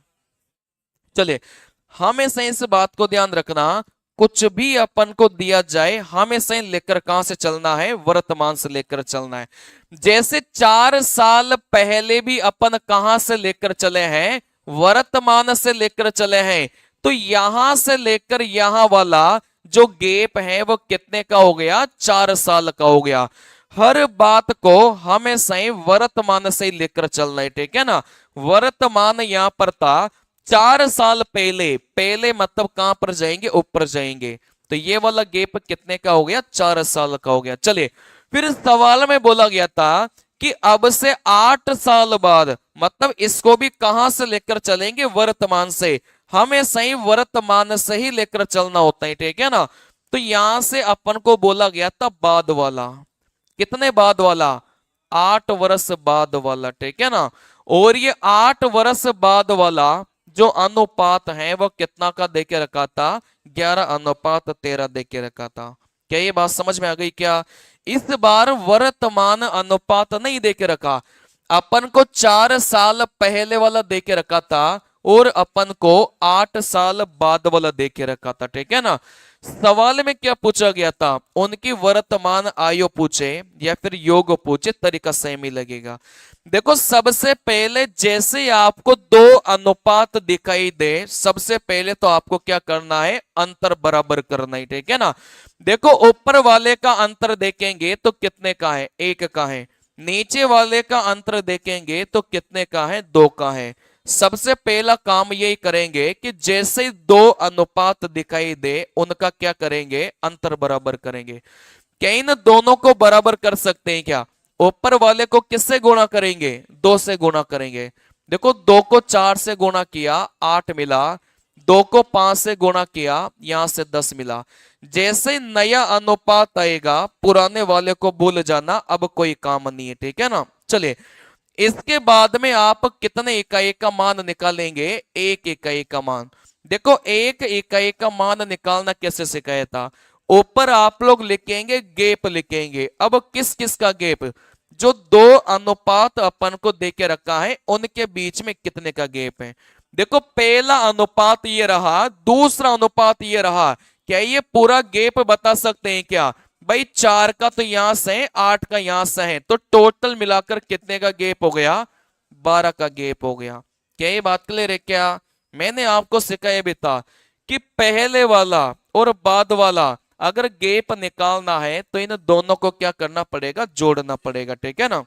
चलिए, हमेशा इस बात को ध्यान रखना, कुछ भी अपन को दिया जाए हमेशा लेकर कहां से चलना है, वर्तमान से लेकर चलना है। जैसे 4 साल पहले भी अपन कहां से लेकर चले हैं, वर्तमान से लेकर चले हैं। तो यहां से लेकर यहां वाला जो गैप है वो कितने का हो गया, 4 साल का हो गया। हर बात को हमेशा वर्तमान से लेकर चलना है, ठीक है ना। वर्तमान यहां पर था 4 साल पहले, पहले मतलब कहां पर जाएंगे, ऊपर जाएंगे। तो ये वाला गैप कितने का हो गया, 4 साल का हो गया। चलिए, फिर सवाल में बोला गया था कि अब से 8 साल बाद, मतलब इसको भी कहां से लेकर चलेंगे, वर्तमान से। हमें सही वर्तमान से ही लेकर चलना होता है, ठीक है ना। तो यहां से अपन को बोला गया था बाद वाला, कितने बाद वाला, 8 वर्ष बाद वाला, ठीक है ना। और ये 8 वर्ष बाद वाला जो अनुपात है वो कितना का देके रखा था, 11:13 देके रखा था। क्या ये बात समझ में आ गई क्या। इस बार वर्तमान अनुपात नहीं देके रखा, अपन को 4 साल पहले वाला देके रखा था और अपन को 8 साल बाद वाला देके रखा था, ठीक है ना। सवाल में क्या पूछा गया था, उनकी वर्तमान आयु पूछे या फिर योग पूछे, तरीका सेम ही लगेगा। देखो सबसे पहले जैसे आपको दो अनुपात दिखाई दे, सबसे पहले तो आपको क्या करना है, अंतर बराबर करना है, ठीक है ना। देखो ऊपर वाले का अंतर देखेंगे तो कितने का है, 1 का है। नीचे वाले का अंतर देखेंगे तो कितने का है, 2 का है। सबसे पहला काम यही करेंगे कि जैसे दो अनुपात दिखाई दे उनका क्या करेंगे, अंतर बराबर करेंगे। क्या इन दोनों को बराबर कर सकते हैं क्या, ऊपर वाले को किससे गुणा करेंगे, 2 से गुणा करेंगे। देखो 2 को 4 से गुणा किया 8 मिला, 2 को 5 से गुणा किया यहां से 10 मिला। जैसे नया अनुपात आएगा पुराने वाले को भूल जाना, अब कोई काम नहीं है, ठीक है ना। चलिए, इसके बाद में आप कितने इकाई का मान निकालेंगे, 1 इकाई का मान। देखो 1 इकाई का मान निकालना कैसे सिखाया था, ऊपर आप लोग लिखेंगे गैप लिखेंगे। अब किस किस का गैप, जो दो अनुपात अपन को देके रखा है उनके बीच में कितने का गैप है। देखो पहला अनुपात ये रहा, दूसरा अनुपात ये रहा, क्या ये पूरा गैप बता सकते हैं क्या भाई, 4 का तो यहां से है, 8 का यहां से है, तो टोटल मिलाकर कितने का गैप हो गया, 12 का गैप हो गया। क्या ये बात क्लियर है क्या। मैंने आपको सिखाया भी था कि पहले वाला और बाद वाला अगर गैप निकालना है तो इन दोनों को क्या करना पड़ेगा, जोड़ना पड़ेगा, ठीक है ना।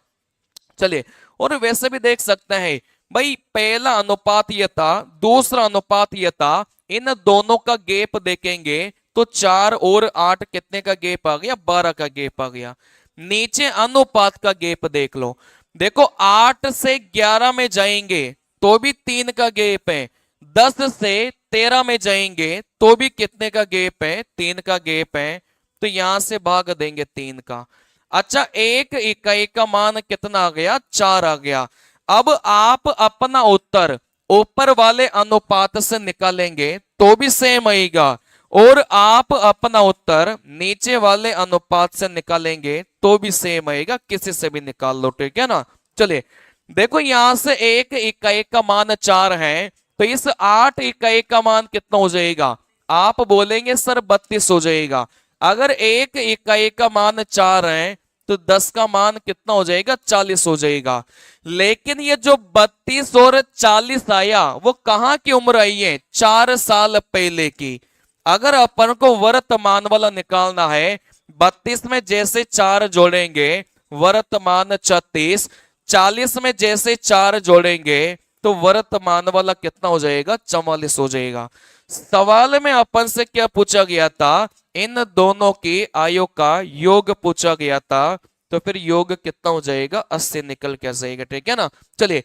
चलिए, और वैसे भी देख सकते हैं भाई, पहला अनुपात यह था, दूसरा अनुपात यह था, इन दोनों का गैप देखेंगे तो 4 और 8 कितने का गैप आ गया, 12 का गैप आ गया। नीचे अनुपात का गैप देख लो, देखो 8 से 11 में जाएंगे तो भी 3 का गैप है, 10 से 13 में जाएंगे तो भी कितने का गैप है, 3 का गैप है। तो यहां से भाग देंगे 3 का। अच्छा, 1 इकाई का मान कितना आ गया, 4 आ गया। अब आप अपना उत्तर ऊपर वाले अनुपात से निकालेंगे तो भी सेम आएगा, और आप अपना उत्तर नीचे वाले अनुपात से निकालेंगे तो भी सेम आएगा, किसी से भी निकाल लो, ठीक है ना। चलिए, देखो यहां से 1 इकाई का मान 4 है, तो इस 8 इकाई का मान कितना हो जाएगा, आप बोलेंगे सर 32 हो जाएगा। अगर 1 इकाई का मान 4 है तो 10 का मान कितना हो जाएगा, 40 हो जाएगा। लेकिन ये जो 32 और 40 आया वो कहां की उम्र आई है, 4 साल पहले की। अगर अपन को वर्तमान वाला निकालना है, 32 में जैसे 4 जोड़ेंगे वर्तमान 36, 40 में जैसे 4 जोड़ेंगे तो वर्तमान वाला कितना हो जाएगा, 44 हो जाएगा। सवाल में अपन से क्या पूछा गया था, इन दोनों की आयु का योग पूछा गया था, तो फिर योग कितना हो जाएगा, 80 निकल के आ जाएगा, ठीक है ना। चलिए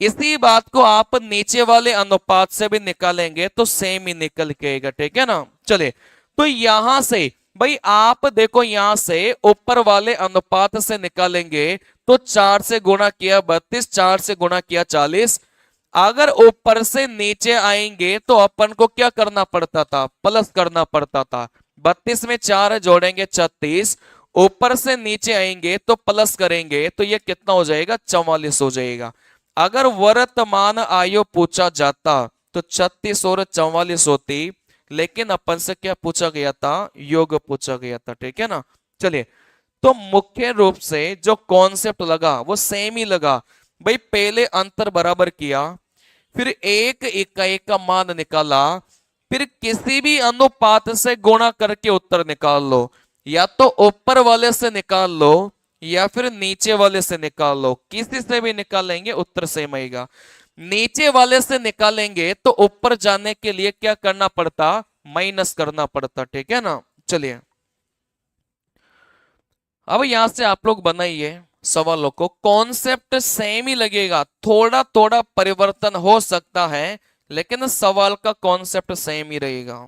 इसी बात को आप नीचे वाले अनुपात से भी निकालेंगे तो सेम ही निकल के आएगा, ठीक है ना। चलिए तो यहां से भाई आप देखो, यहां से ऊपर वाले अनुपात से निकालेंगे तो 4 से गुणा किया 32, 4 से गुणा किया 40। अगर ऊपर से नीचे आएंगे तो अपन को क्या करना पड़ता था, प्लस करना पड़ता था। 32 में 4 जोड़ेंगे 36, ऊपर से नीचे आएंगे तो प्लस करेंगे तो ये कितना हो जाएगा, 44 हो जाएगा। अगर वर्तमान आयु पूछा जाता तो 36 और 44 होती, लेकिन अपन से क्या पूछा गया था, योग पूछा गया था, ठीक है ना। चलिए तो मुख्य रूप से जो कॉन्सेप्ट लगा वो सेम ही लगा। भाई पहले अंतर बराबर किया, फिर एक इकाई का मान निकाला, फिर किसी भी अनुपात से गुणा करके उत्तर निकाल लो, या तो ऊपर वाले से निकाल लो या फिर नीचे वाले से निकाल लो, किसी से भी निकालेंगे उत्तर सेम आएगा। नीचे वाले से निकालेंगे तो ऊपर जाने के लिए क्या करना पड़ता, माइनस करना पड़ता, ठीक है ना। चलिए अब यहां से आप लोग बनाइए सवालों को, कॉन्सेप्ट सेम ही लगेगा, थोड़ा थोड़ा परिवर्तन हो सकता है लेकिन सवाल का कॉन्सेप्ट सेम ही रहेगा।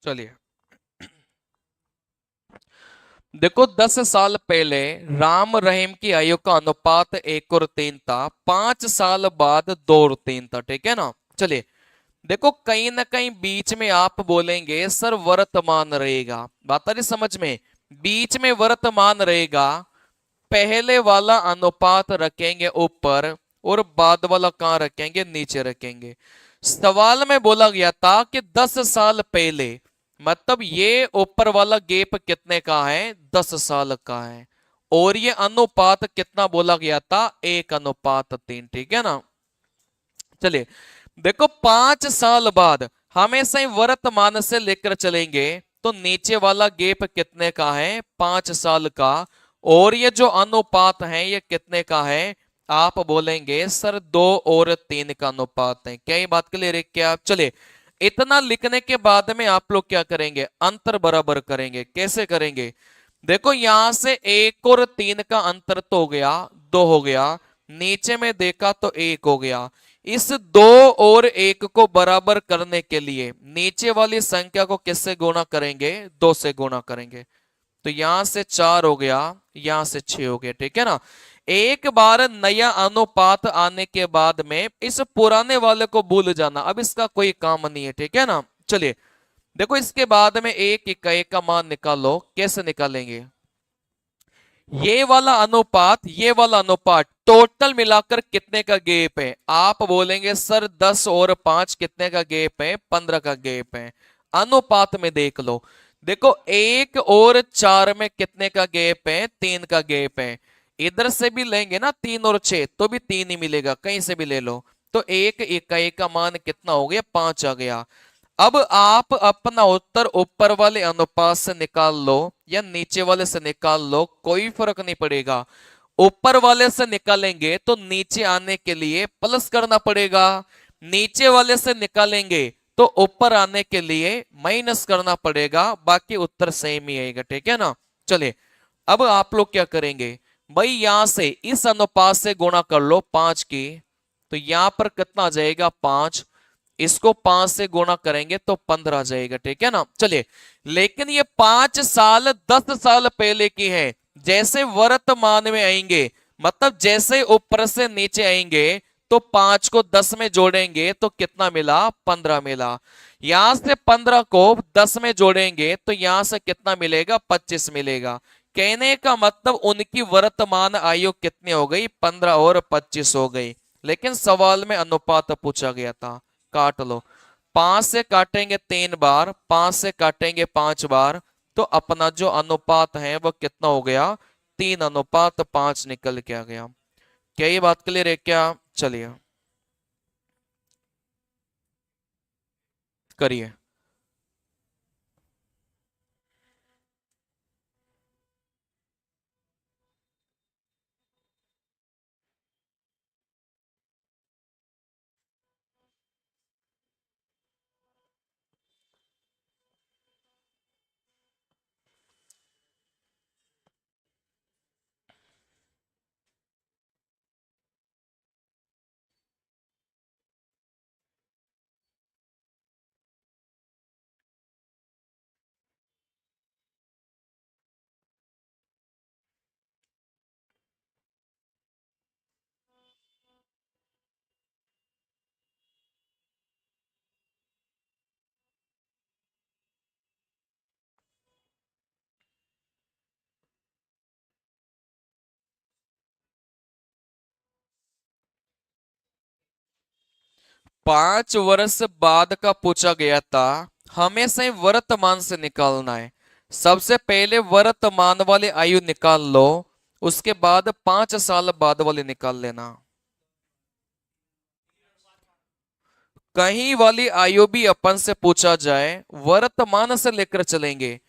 चलिए देखो 10 साल पहले राम रहीम की आयु का अनुपात 1 और 3 था, 5 साल बाद 2 और 3 था, ठीक है ना। चलिए देखो कहीं ना कहीं बीच में आप बोलेंगे सर वर्तमान रहेगा, बात आ रही समझ में, बीच में वर्तमान रहेगा, पहले वाला अनुपात रखेंगे ऊपर और बाद वाला कहां रखेंगे, नीचे रखेंगे। सवाल में बोला गया था कि 10 साल पहले, मतलब ये ऊपर वाला गैप कितने का है, 10 साल का है, और ये अनुपात कितना बोला गया था, 1:3, ठीक है ना। चलिए देखो 5 साल बाद हमेशा ही वर्तमान से लेकर चलेंगे तो नीचे वाला गैप कितने का है, 5 साल का, और ये जो अनुपात है ये कितने का है, आप बोलेंगे सर 2 और 3 का अनुपात है। क्या ये बात क्लियर है क्या। चलिए इतना लिखने के बाद में आप लोग क्या करेंगे, अंतर बराबर करेंगे। कैसे करेंगे, देखो यहां से 1 और 3 का अंतर तो हो गया, 2 हो गया, नीचे में देखा तो 1 हो गया। इस 2 और 1 को बराबर करने के लिए नीचे वाली संख्या को किससे गुणा करेंगे, 2 से गुणा करेंगे, तो यहां से 4 हो गया, यहां से 6 हो गया, ठीक है ना। एक बार नया अनुपात आने के बाद में इस पुराने वाले को भूल जाना, अब इसका कोई काम नहीं है, ठीक है ना। चलिए देखो इसके बाद में एक इकाई का मान निकालो, कैसे निकालेंगे, ये वाला अनुपात टोटल मिलाकर कितने का गैप है, आप बोलेंगे सर 10 और 5 कितने का गैप है, 15 का गैप है। अनुपात में देख लो, देखो 1 और 4 में कितने का गैप है, 3 का गैप है। इधर से भी लेंगे ना 3 और 6 तो भी 3 ही मिलेगा, कहीं से भी ले लो, तो एक इकाई का मान कितना हो गया, 5 आ गया। अब आप अपना उत्तर ऊपर वाले अनुपात से निकाल लो या नीचे वाले से निकाल लो, कोई फर्क नहीं पड़ेगा। ऊपर वाले से निकालेंगे तो नीचे आने के लिए प्लस करना पड़ेगा, नीचे वाले से निकालेंगे तो ऊपर आने के लिए माइनस करना पड़ेगा, बाकी उत्तर सेम ही आएगा, ठीक है ना। चलिए अब आप लोग क्या करेंगे भाई, यहां से इस अनुपात से गुणा कर लो 5 की, तो यहां पर कितना आ जाएगा 5, इसको 5 से गुणा करेंगे तो 15 आ जाएगा, ठीक है ना। चलिए लेकिन ये 5 साल 10 साल पहले की है, जैसे वर्तमान में आएंगे मतलब जैसे ऊपर से नीचे आएंगे तो 5 को 10 में जोड़ेंगे तो कितना मिला 15 मिला, यहां से 15 को 10 में जोड़ेंगे तो यहां से कितना मिलेगा 25 मिलेगा। कहने का मतलब उनकी वर्तमान आयु कितनी हो गई 15 और 25 हो गई, लेकिन सवाल में अनुपात पूछा गया था। काट लो, 5 से काटेंगे 3 बार, 5 से काटेंगे 5 बार, तो अपना जो अनुपात है वो कितना हो गया 3:5 निकल के आ गया। क्या ये बात क्लियर है क्या? चलिए करिए। 5 वर्ष बाद का पूछा गया था, हमेशा ही वर्तमान से निकालना है। सबसे पहले वर्तमान वाली आयु निकाल लो, उसके बाद 5 साल बाद वाली निकाल लेना। कहीं वाली आयु भी अपन से पूछा जाए वर्तमान से लेकर चलेंगे।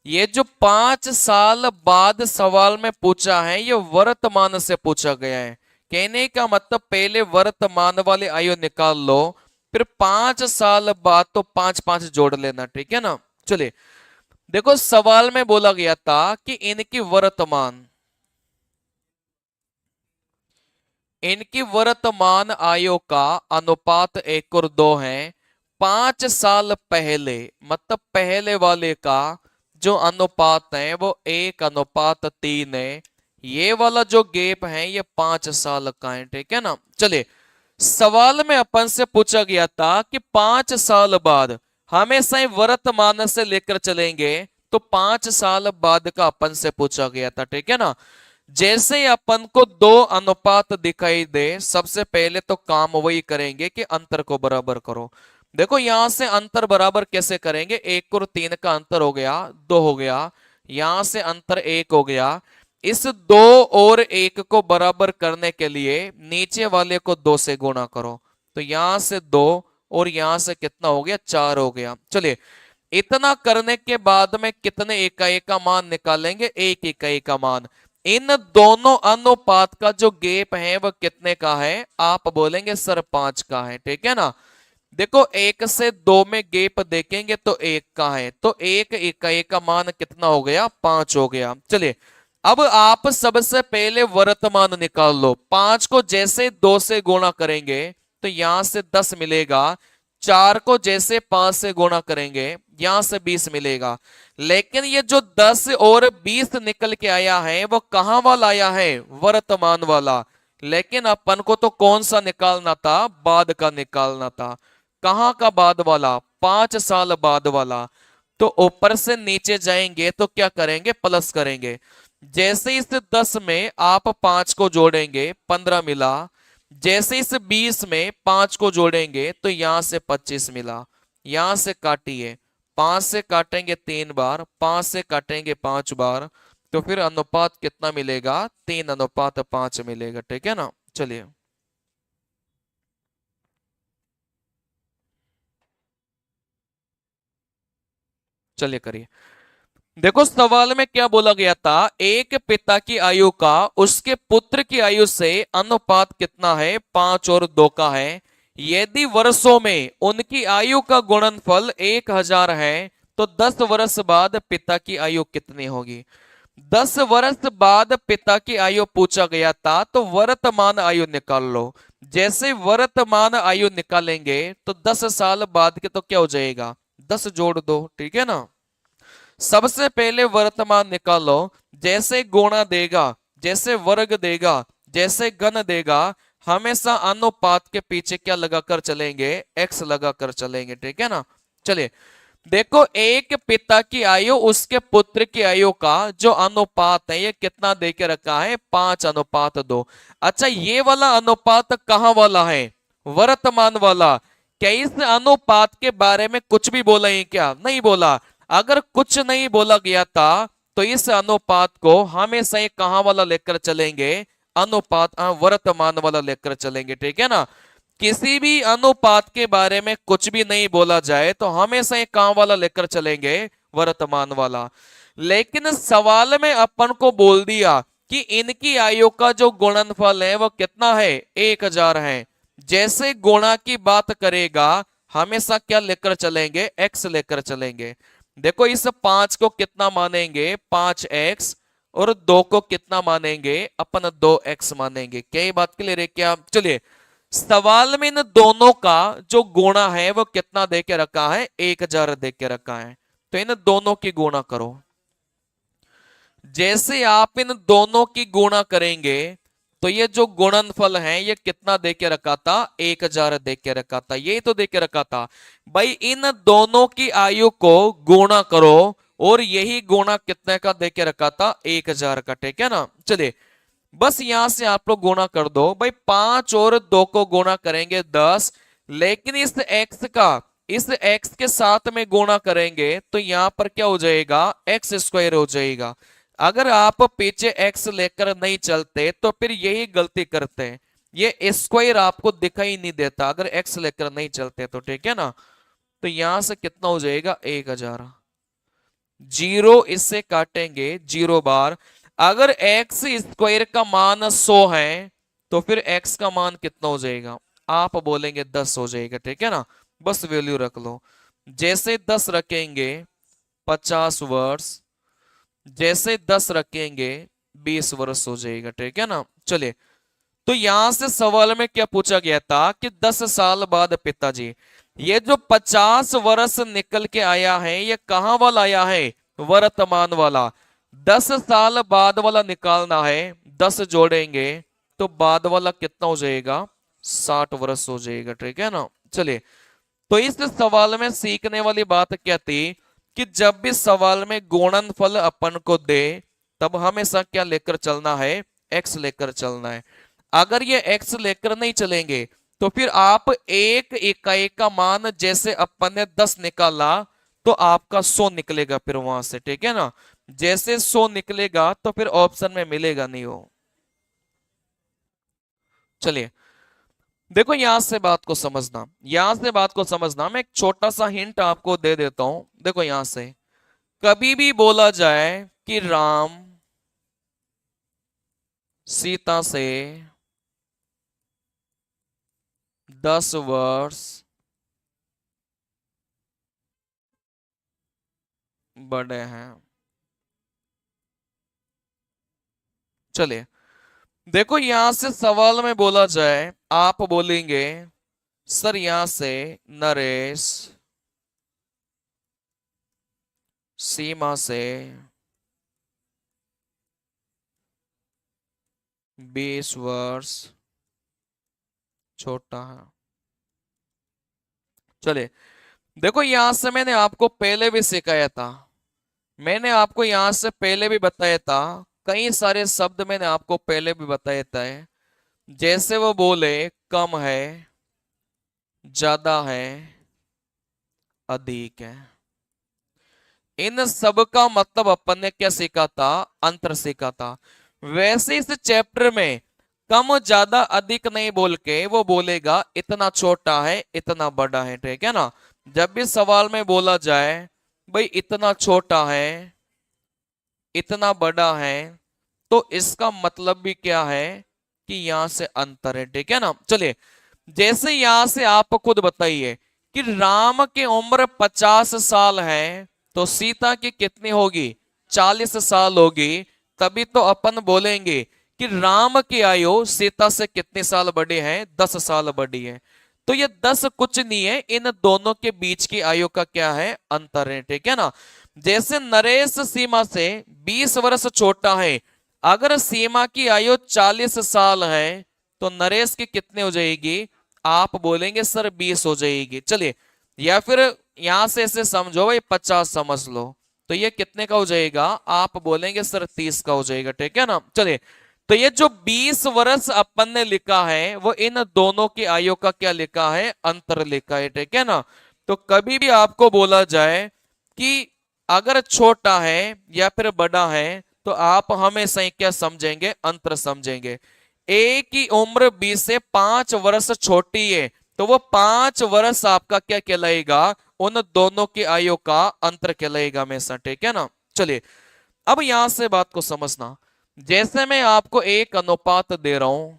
ये जो 5 साल बाद सवाल में पूछा है ये वर्तमान से पूछा गया है। कहने का मतलब पहले वर्तमान वाली आयु निकाल लो, फिर 5 साल बाद तो 5 5 जोड़ लेना, ठीक है ना। चलिए देखो सवाल में बोला गया था कि इनकी वर्तमान आयु का अनुपात 1 और 2 है। 5 साल पहले मतलब पहले वाले का जो अनुपात है वो 1:3 है। ये वाला जो गैप है ये 5 साल का है, ठीक है ना। चलिए सवाल में अपन से पूछा गया था कि 5 साल बाद हमेशा ही वर्तमान से लेकर चलेंगे, तो 5 साल बाद का अपन से पूछा गया था, ठीक है ना। जैसे ही अपन को दो अनुपात दिखाई दे सबसे पहले तो काम वही करेंगे कि अंतर को बराबर करो। देखो यहां से अंतर बराबर कैसे करेंगे, 1 और 3 का अंतर हो गया 2 हो गया, यहां से अंतर 1 हो गया। इस 2 और 1 को बराबर करने के लिए नीचे वाले को 2 से गुणा करो, तो यहां से 2 और यहां से कितना हो गया 4 हो गया। चलिए इतना करने के बाद में कितने इकाई का मान निकालेंगे, 1 इकाई का मान। इन दोनों अनुपात का जो गैप है वह कितने का है, आप बोलेंगे सर 5 का है, ठीक है ना। देखो 1 से 2 में गैप देखेंगे तो 1 का है, तो 1 इकाई का मान कितना हो गया 5 हो गया। चलिए अब आप सबसे पहले वर्तमान निकाल लो, 5 को जैसे 2 से गुणा करेंगे तो यहां से 10 मिलेगा, 4 को जैसे 5 से गुणा करेंगे यहां से 20 मिलेगा। लेकिन ये जो 10 और 20 निकल के आया है वो कहां वाला आया है, वर्तमान वाला। लेकिन अपन को तो कौन सा निकालना था, बाद का निकालना था। कहां का बाद वाला, 5 साल बाद वाला। तो ऊपर से नीचे जाएंगे तो क्या करेंगे, प्लस करेंगे। जैसे इस 10 में आप 5 को जोड़ेंगे 15 मिला, जैसे इस 20 में 5 को जोड़ेंगे तो यहां से 25 मिला। यहां से काटिए, 5 से काटेंगे 3 बार, 5 से काटेंगे 5 बार, तो फिर अनुपात कितना मिलेगा 3:5 मिलेगा, ठीक है ना। चलिए चलिए करिए। देखो सवाल में क्या बोला गया था, एक पिता की आयु का उसके पुत्र की आयु से अनुपात कितना है, 5 और 2 का है। यदि वर्षों में उनकी आयु का गुणनफल 1000 है तो 10 वर्ष बाद पिता की आयु कितनी होगी। 10 वर्ष बाद पिता की आयु पूछा गया था तो वर्तमान आयु निकाल लो। जैसे वर्तमान आयु निकालेंगे तो 10 साल बाद के तो क्या हो जाएगा, 10 जोड़ दो, ठीक है ना। सबसे पहले वर्तमान निकालो, जैसे गुणा देगा, जैसे वर्ग देगा, जैसे घन देगा, हमेशा अनुपात के पीछे क्या लगाकर चलेंगे, एक्स लगाकर चलेंगे, ठीक है ना। चलिए देखो, एक पिता की आयु उसके पुत्र की आयु का जो अनुपात है ये कितना देके रखा है, 5:2। अच्छा ये वाला अनुपात कहां वाला है, वर्तमान वाला। क्या इस अनुपात के बारे में कुछ भी बोला है क्या, नहीं बोला। अगर कुछ नहीं बोला गया था तो इस अनुपात को हमेशा ये कहां वाला लेकर चलेंगे, अनुपात वर्तमान वाला लेकर चलेंगे, ठीक है ना। किसी भी अनुपात के बारे में कुछ भी नहीं बोला जाए तो हमेशा ये कहां वाला लेकर चलेंगे, वर्तमान वाला। लेकिन सवाल में अपन को बोल दिया कि इनकी आयु का जो गुणनफल है वो कितना है, 1000 है। जैसे गुणा की बात करेगा हमेशा क्या लेकर चलेंगे, एक्स लेकर चलेंगे। देखो इस 5 को कितना मानेंगे, 5x, और 2 को कितना मानेंगे, अपन 2x मानेंगे। क्या ये बात क्लियर है क्या। चलिए सवाल में इन दोनों का जो गुणा है वो कितना दे के रखा है, 1000 दे के रखा है। तो इन दोनों की गुणा करो। जैसे आप इन दोनों की गुणा करेंगे तो ये जो गुणनफल है ये कितना दे के रखा था, 1000 दे के रखा था, यही तो दे के रखा था भाई। इन दोनों की आयु को गुणा करो और यही गुणा कितने का दे के रखा था, 1000 का, ठीक है ना। चलिए बस यहां से आप लोग गुणा कर दो भाई, 5 और 2 को गुणा करेंगे 10, लेकिन इस x के साथ में गुणा करेंगे तो यहां पर क्या हो जाएगा, x² हो जाएगा। अगर आप पीछे x लेकर नहीं चलते तो फिर यही गलती करते हैं, ये स्क्वायर आपको दिखाई नहीं देता अगर x लेकर नहीं चलते तो, ठीक है ना। तो यहां से कितना हो जाएगा, 1000। जीरो इससे काटेंगे, 0 बार। अगर x² का मान 100 है तो फिर x का मान कितना हो जाएगा, आप बोलेंगे 10 हो जाएगा, ठीक है ना। बस वैल्यू रख लो। जैसे 10 रखेंगे 50 वर्ष, जैसे 10 रखेंगे 20 वर्ष हो जाएगा, ठीक है ना। चलिए तो यहां से सवाल में क्या पूछा गया था कि 10 साल बाद पिताजी, ये जो 50 वर्ष निकल के आया है ये कहां वाला आया है, वर्तमान वाला। 10 साल बाद वाला निकालना है, 10 जोड़ेंगे तो बाद वाला कितना हो जाएगा, 60 वर्ष हो जाएगा, ठीक है ना। चलिए तो इस सवाल में सीखने वाली बात क्या थी कि जब भी सवाल में गुणनफल अपन को दे तब हमेशा क्या लेकर चलना है, एक्स लेकर चलना है। अगर ये एक्स लेकर नहीं चलेंगे तो फिर आप एक इकाई का मान, जैसे अपन ने 10 निकाला तो आपका 100 निकलेगा फिर वहां से, ठीक है ना। जैसे 100 निकलेगा तो फिर ऑप्शन में मिलेगा नहीं वो। चलिए देखो यहां से बात को समझना, यहां से बात को समझना, मैं एक छोटा सा हिंट आपको दे देता हूं। देखो यहां से कभी भी बोला जाए कि राम सीता से 10 वर्ष बड़े हैं। चलिए देखो यहां से सवाल में बोला जाए, आप बोलेंगे सर यहां से नरेश सीमा से 20 वर्ष छोटा है। चलिए देखो यहां से मैंने आपको पहले भी सिखाया था, मैंने आपको यहां से पहले भी बताया था, कई सारे शब्द मैंने आपको पहले भी बताया था। जैसे वो बोले कम है, ज्यादा है, अधिक है, इन सब का मतलब अपन ने क्या सीखा था, अंतर सीखा था। वैसे इस चैप्टर में कम ज्यादा अधिक नहीं बोल के वो बोलेगा इतना छोटा है इतना बड़ा है, ठीक है ना। जब भी सवाल में बोला जाए भाई इतना छोटा है इतना बड़ा है, तो इसका मतलब भी क्या है कि यहां से अंतर है, ठीक है ना। चलिए, जैसे यहां से आप खुद बताइए कि राम की उम्र 50 साल है, तो सीता की कितनी होगी, 40 साल होगी। तभी तो अपन बोलेंगे कि राम की आयु सीता से कितने साल बड़ी है, 10 साल बड़ी है। तो ये 10 कुछ नहीं है, इन दोनों के बीच की आयु का क्या है, अंतर है, ठीक है ना। जैसे नरेश सीमा से 20 वर्ष छोटा है, अगर सीमा की आयु 40 साल है, तो नरेश की कितनी हो जाएगी, आप बोलेंगे सर 20 हो जाएगी। चलिए, या फिर यहां से ऐसे समझो भाई, 50 समझ लो, तो ये कितने का हो जाएगा, आप बोलेंगे सर 30 का हो जाएगा, ठीक है ना। चलिए, तो ये जो 20 वर्ष अपन ने लिखा है, वो इन दोनों की आयु का क्या लिखा है, अंतर लिखा है, ठीक है ना। तो कभी भी आपको बोला जाए कि अगर छोटा है या फिर बड़ा है, तो आप हमेशा ही क्या समझेंगे, अंतर समझेंगे। ए की उम्र 20 से 5 वर्ष छोटी है, तो वो 5 वर्ष आपका क्या कहलाएगा, उन दोनों की आयु का अंतर कहलाएगा हमेशा, ठीक है ना। चलिए, अब यहां से बात को समझना। जैसे मैं आपको एक अनुपात दे रहा हूं,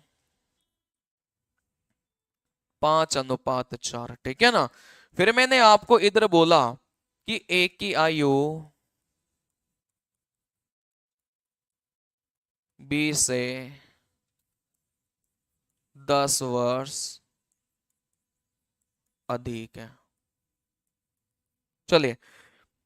5:4, ठीक है ना। फिर मैंने आपको इधर बोला कि ए की आयु 20 से 10 वर्ष अधिक है। चलिए,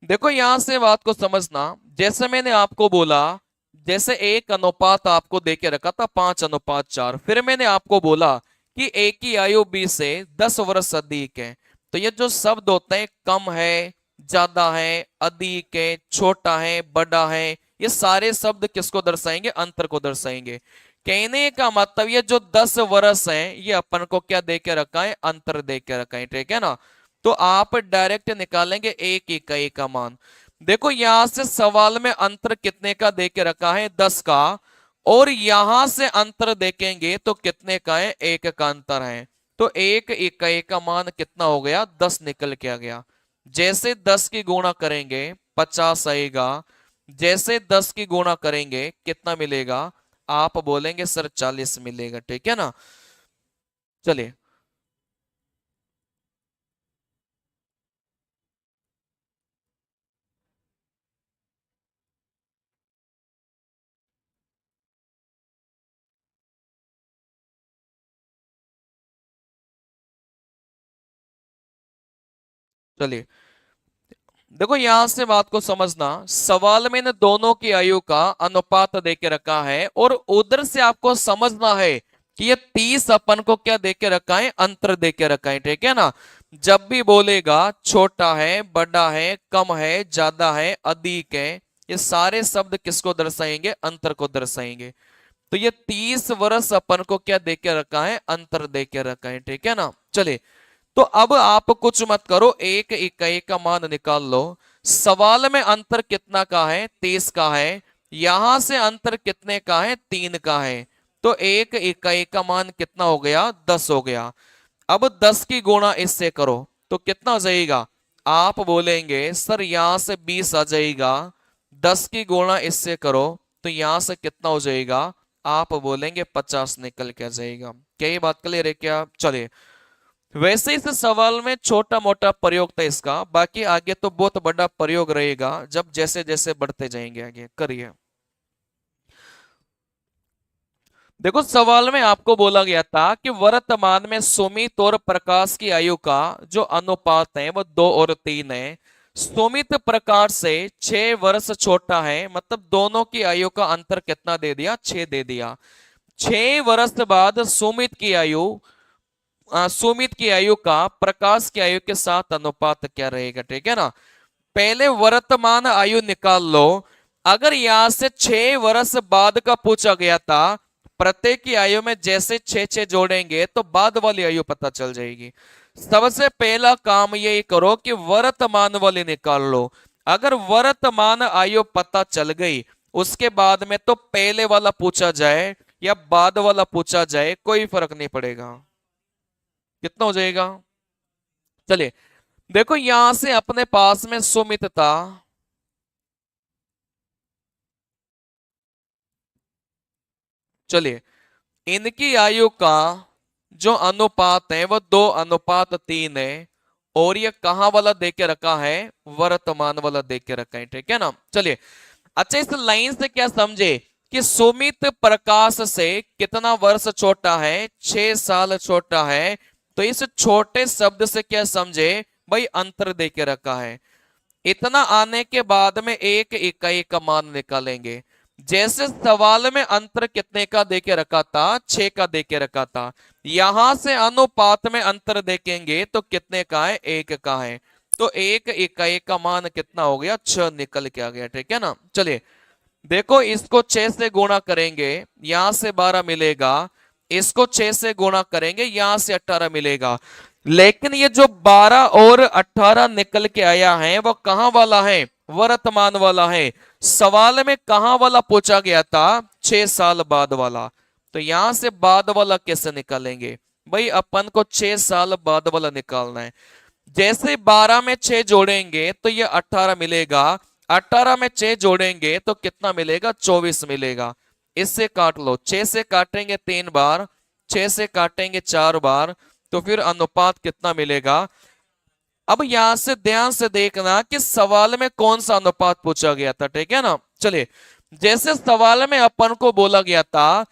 देखो यहां से बात को समझना। जैसे मैंने आपको बोला, जैसे एक अनुपात आपको देके रखा था 5:4, फिर मैंने आपको बोला कि एक की आयु 20 से 10 वर्ष अधिक है। तो ये जो शब्द होते हैं, कम है, ज्यादा है, अधिक है, छोटा है, बड़ा है, ये सारे शब्द किसको दर्शाएंगे, अंतर को दर्शाएंगे। कहने का मतलब ये जो 10 वर्ष है, ये अपन को क्या देके रखा है, अंतर देके रखा है, ठीक है ना। तो आप डायरेक्ट निकालेंगे एक इकाई का मान। देखो यहां से सवाल में अंतर कितने का देके रखा है, 10 का, और यहां से अंतर देखेंगे तो कितने का है, 1 का अंतर है। तो एक इकाई का मान कितना हो गया, 10 निकल के आ गया। जैसे 10 की गुणा करेंगे 50 आएगा, जैसे 10 की गुणा करेंगे कितना मिलेगा, आप बोलेंगे सर 40 मिलेगा, ठीक है ना। चलिए, चलिए, देखो यहां से बात को समझना। सवाल में ने दोनों की आयु का अनुपात देके रखा है, और उधर से आपको समझना है कि ये 30 अपन को क्या देके रखा है, अंतर देके रखा है, ठीक है ना। जब भी बोलेगा छोटा है, बड़ा है, कम है, ज्यादा है, अधिक है, ये सारे शब्द किसको दर्शाएंगे, अंतर को दर्शाएंगे। तो ये 30 वर्ष अपन को क्या देके रखा है, अंतर देके रखा है, ठीक है ना। चलिए, तो अब आप कुछ मत करो, एक इकाई का मान निकाल लो। सवाल में अंतर कितना का है, 30 का है। यहां से अंतर कितने का है, 3 का है। तो एक इकाई का मान कितना हो गया, 10 हो गया। अब 10 की गुणा इससे करो तो कितना हो जाएगा, आप बोलेंगे सर यहां से 20 आ जाएगा। 10 की गुणा इससे करो तो यहां से कितना हो जाएगा, आप बोलेंगे 50 निकल के आ जाएगा। क्या ये बात क्लियर है क्या। चलिए, वैसे इस सवाल में छोटा मोटा प्रयोग था इसका, बाकी आगे तो बहुत बड़ा प्रयोग रहेगा जब जैसे जैसे बढ़ते जाएंगे आगे। करिए, देखो सवाल में आपको बोला गया था कि वर्तमान में सुमित और प्रकाश की आयु का जो अनुपात है वो 2 और 3 है। सुमित प्रकाश से 6 वर्ष छोटा है, मतलब दोनों की आयु का अंतर कितना दे दिया, 6 दे दिया। 6 वर्ष बाद सुमित की आयु का प्रकाश की आयु के साथ अनुपात क्या रहेगा, ठीक है ना। पहले वर्तमान आयु निकाल लो। अगर यहां से 6 वर्ष बाद का पूछा गया था, प्रत्येक की आयु में जैसे 6 6 जोड़ेंगे तो बाद वाली आयु पता चल जाएगी। सबसे पहला काम ये करो कि वर्तमान वाली निकाल लो। अगर वर्तमान आयु पता चल गई, उसके बाद में तो पहले वाला पूछा जाए या बाद वाला पूछा जाए कोई फर्क नहीं पड़ेगा। कितना हो जाएगा, चलिए, देखो यहां से अपने पास में सुमित था, चलिए, इनकी आयु का जो अनुपात है वो 2:3 है, और ये कहां वाला दे के रखा है, वर्तमान वाला दे के रखा है, ठीक है ना। चलिए, अच्छा इस लाइन से क्या समझे कि सुमित प्रकाश से कितना वर्ष छोटा है, 6 साल छोटा है। तो इस छोटे शब्द से क्या समझे भाई, अंतर दे के रखा है। इतना आने के बाद में एक इकाई का मान निकालेंगे। जैसे सवाल में अंतर कितने का देके रखा था, 6 का देके रखा था, यहां से अनुपात में अंतर देखेंगे तो कितने का है, 1 का है। तो एक इकाई का मान कितना हो गया, 6 निकल के आ गया, ठीक है ना। चलिए देखो, इसको 6 से गुणा करेंगे, यहां से 12 मिलेगा, इसको 6 से गुणा करेंगे, यहां से 18 मिलेगा। लेकिन ये जो 12 और 18 निकल के आया है वो कहां वाला है, वर्तमान वाला है। सवाल में कहां वाला पूछा गया था, 6 साल बाद वाला। तो यहां से बाद वाला कैसे निकालेंगे भाई, अपन को 6 साल बाद वाला निकालना है। जैसे 12 में 6 जोड़ेंगे तो ये 18 मिलेगा, 18 में 6 जोड़ेंगे तो कितना मिलेगा, 24 मिलेगा। इससे काट लो, 6 से काटेंगे 3 बार, 6 से काटेंगे 4 बार, तो फिर अनुपात कितना मिलेगा। अब यहां से ध्यान से देखना कि सवाल में कौन सा अनुपात पूछा गया था, ठीक है ना। चलिए, जैसे सवाल में अपन को बोला गया था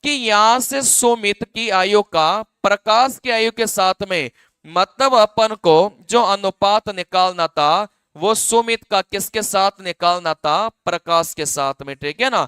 कि यहां से सुमित की आयु का प्रकाश की आयु के साथ में, मतलब अपन को जो अनुपात निकालना था वो सुमित का किसके साथ निकालना था, प्रकाश के साथ में, ठीक है ना।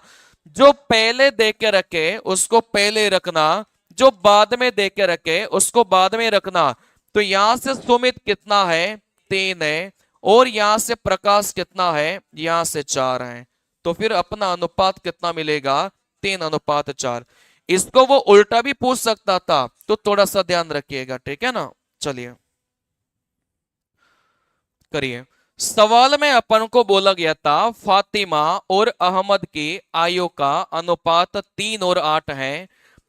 जो पहले दे के रखे उसको पहले रखना, जो बाद में दे के रखे उसको बाद में रखना। तो यहां से सुमित कितना है, 3 है, और यहां से प्रकाश कितना है, यहां से 4 है। तो फिर अपना अनुपात कितना मिलेगा, 3:4। इसको वो उल्टा भी पूछ सकता था, तो थोड़ा सा ध्यान रखिएगा, ठीक है ना। चलिए करिए। सवाल में अपन को बोला गया था फातिमा और अहमद की आयु का अनुपात 3 और 8 है,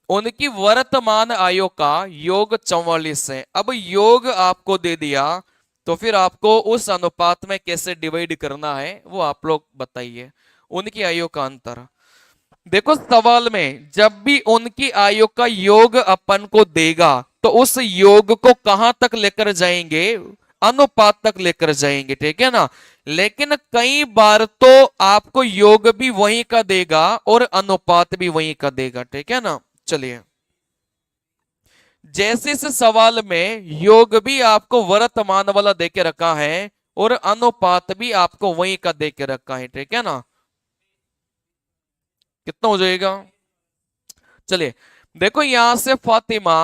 उनकी वर्तमान आयु का योग 44 है। अब योग आपको दे दिया, तो फिर आपको उस अनुपात में कैसे डिवाइड करना है वो आप लोग बताइए। उनकी आयु का अंतर देखो, सवाल में जब भी उनकी आयु का योग अपन को देगा तो उस योग को कहां तक लेकर जाएंगे, अनुपात तक लेकर जाएंगे, ठीक है ना। लेकिन कई बार तो आपको योग भी वही का देगा और अनुपात भी वही का देगा, ठीक है ना। चलिए, जैसे इस सवाल में योग भी आपको वर्तमान वाला देके रखा है और अनुपात भी आपको वही का देके रखा है, ठीक है ना। कितना हो जाएगा, चलिए देखो, यहां से फातिमा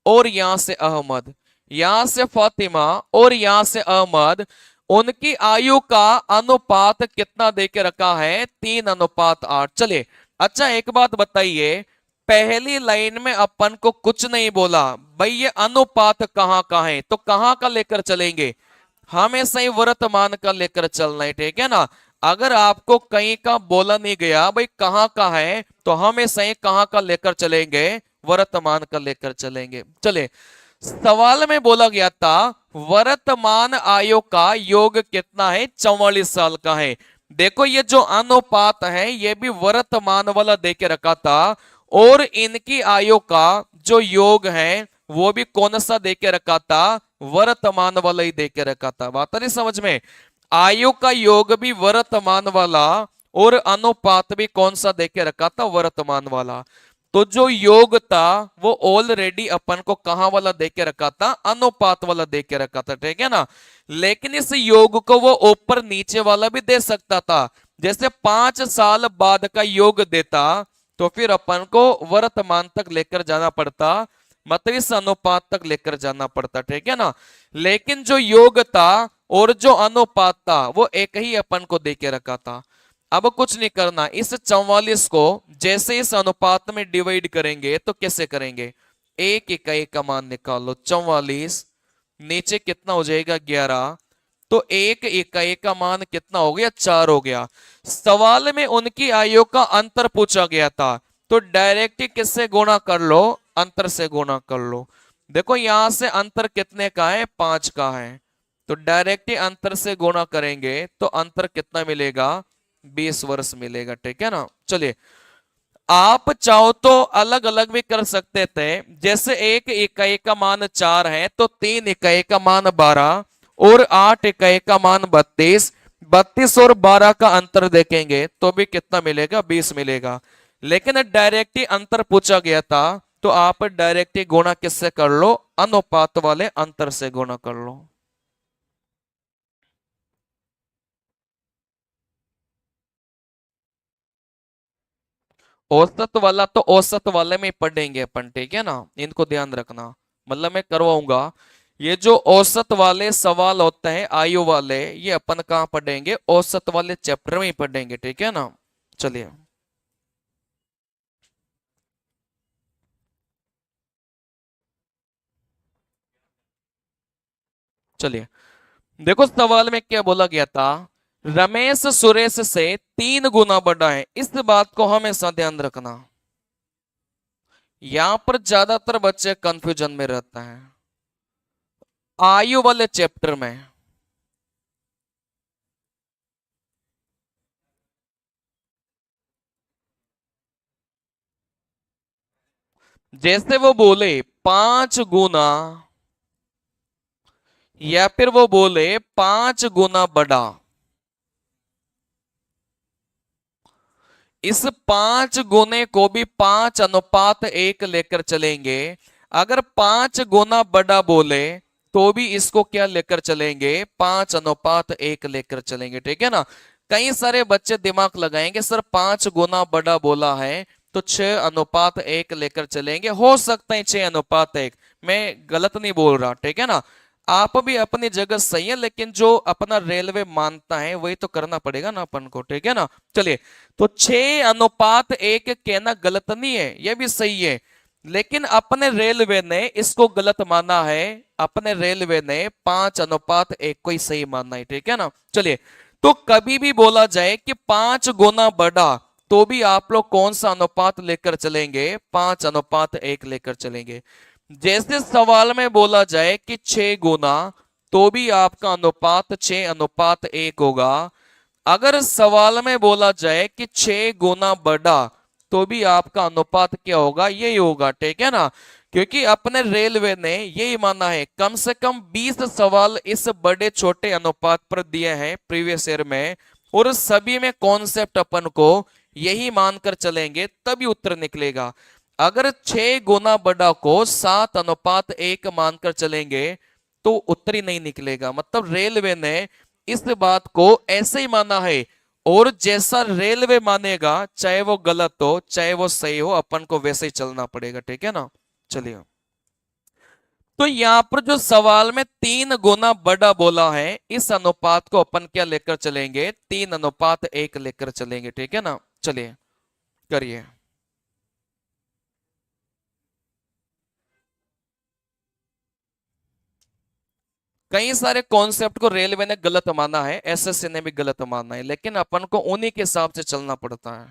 और यहां से अहमद, यहां से फातिमा और यहां से अहमद, उनकी आयु का अनुपात कितना देके रखा है, 3:8। चलिए, अच्छा एक बात बताइए, पहली लाइन में अपन को कुछ नहीं बोला भाई, ये अनुपात कहां का है, तो कहां का लेकर चलेंगे, हमेशा ही वर्तमान का लेकर चलना है, ठीक है ना। अगर आपको कहीं का बोला नहीं गया भाई कहां का है, तो हमेशा ही कहां का लेकर चलेंगे, वर्तमान का लेकर चलेंगे। चले, सवाल में बोला गया था वर्तमान आयु का योग कितना है, 44 साल का है। देखो, ये जो अनुपात है ये भी वर्तमान वाला देके रखा था, और इनकी आयु का जो योग है वो भी कौन सा देके रखा था, वर्तमान वाला ही देके रखा था। बात नहीं समझ में, आयु का योग भी वर्तमान वाला और अनुपात भी कौन सा देके रखा था, वर्तमान वाला। तो जो योग था वो ऑलरेडी अपन को कहां वाला देके रखा था, अनुपात वाला देके रखा था, ठीक है ना। लेकिन इस योग को वो ऊपर नीचे वाला भी दे सकता था। जैसे 5 साल बाद का योग देता तो फिर अपन को वर्तमान तक लेकर जाना पड़ता, मतलब इस अनुपात तक लेकर जाना पड़ता, ठीक है ना। लेकिन जो योग था और जो अनुपात था वो एक ही अपन को देके रखा था। अब कुछ नहीं करना, इस 44 को जैसे इस अनुपात में डिवाइड करेंगे तो कैसे करेंगे, एक इकाई का मान निकालो, 44 नीचे कितना हो जाएगा, 11, तो एक इकाई का मान कितना हो गया, 4 हो गया। सवाल में उनकी आयु का अंतर पूछा गया था, तो डायरेक्ट ही किससे गुणा कर लो, अंतर से गुणा कर लो। देखो यहां से अंतर कितने का है, 5 का है, तो डायरेक्ट ही अंतर से गुणा करेंगे तो अंतर कितना मिलेगा, 20 वर्ष मिलेगा, ठीक है ना। चलिए, आप चाहो तो अलग अलग भी कर सकते थे, जैसे एक इकाई का मान 4 है तो 3 इकाई का मान 12 और 8 इकाई का मान 32। 32 और 12 का अंतर देखेंगे तो भी कितना मिलेगा, 20 मिलेगा। लेकिन डायरेक्ट ही अंतर पूछा गया था तो आप डायरेक्ट ही गुणा किससे कर लो, अनुपात वाले अंतर से गुणा कर लो। औसत वाला तो औसत वाले में पढ़ेंगे अपन, ठीक है ना, इनको ध्यान रखना। मतलब मैं करवाऊंगा, ये जो औसत वाले सवाल होते हैं आयु वाले, ये अपन कहाँ पढ़ेंगे, औसत वाले चैप्टर में ही पढ़ेंगे, ठीक है ना। चलिए चलिए, देखो सवाल में क्या बोला गया था, रमेश सुरेश से 3 गुना बड़ा है। इस बात को हमेशा ध्यान रखना, यहां पर ज्यादातर बच्चे कंफ्यूजन में रहता है आयु वाले चैप्टर में। जैसे वो बोले 5 गुना, या फिर वो बोले 5 गुना बड़ा, इस 5 गुने को भी 5:1 लेकर चलेंगे। अगर 5 गुना बड़ा बोले तो भी इसको क्या लेकर चलेंगे, 5:1 लेकर चलेंगे, ठीक है ना। कई सारे बच्चे दिमाग लगाएंगे, सर 5 गुना बड़ा बोला है तो 6:1 लेकर चलेंगे। हो सकता है 6:1, मैं गलत नहीं बोल रहा, ठीक है ना। आप भी अपनी जगह सही है, लेकिन जो अपना रेलवे मानता है वही तो करना पड़ेगा ना अपन को, ठीक है ना। चलिए, तो 6:1 कहना गलत नहीं है, यह भी सही है, लेकिन अपने रेलवे ने इसको गलत माना है। अपने रेलवे ने 5:1 को ही सही माना है, ठीक है ना। चलिए, तो कभी भी बोला जाए कि 5 गुना बड़ा, तो भी आप लोग कौन सा अनुपात लेकर चलेंगे, 5:1 लेकर चलेंगे। जैसे सवाल में बोला जाए कि 6 गुना, तो भी आपका अनुपात 6:1 होगा। अगर सवाल में बोला जाए कि 6 गुना बड़ा, तो भी आपका अनुपात क्या होगा, यही होगा, ठीक है ना। क्योंकि अपने रेलवे ने यही माना है, कम से कम 20 सवाल इस बड़े छोटे अनुपात पर दिए हैं प्रीवियस ईयर में, और सभी में कॉन्सेप्ट अपन को यही मानकर चलेंगे तभी उत्तर निकलेगा। अगर 6 गुना बड़ा को 7:1 मानकर चलेंगे तो उत्तर ही नहीं निकलेगा। मतलब रेलवे ने इस बात को ऐसे ही माना है, और जैसा रेलवे मानेगा, चाहे वो गलत हो चाहे वो सही हो, अपन को वैसे ही चलना पड़ेगा, ठीक है ना। चलिए, तो यहां पर जो सवाल में 3 गुना बड़ा बोला है, इस अनुपात को अपन क्या लेकर चलेंगे, 3:1 लेकर चलेंगे, ठीक है ना। चलिए करिए। कई सारे कॉन्सेप्ट को रेलवे ने गलत माना है, एसएससी ने भी गलत माना है, लेकिन अपन को उन्हीं के हिसाब से चलना पड़ता है।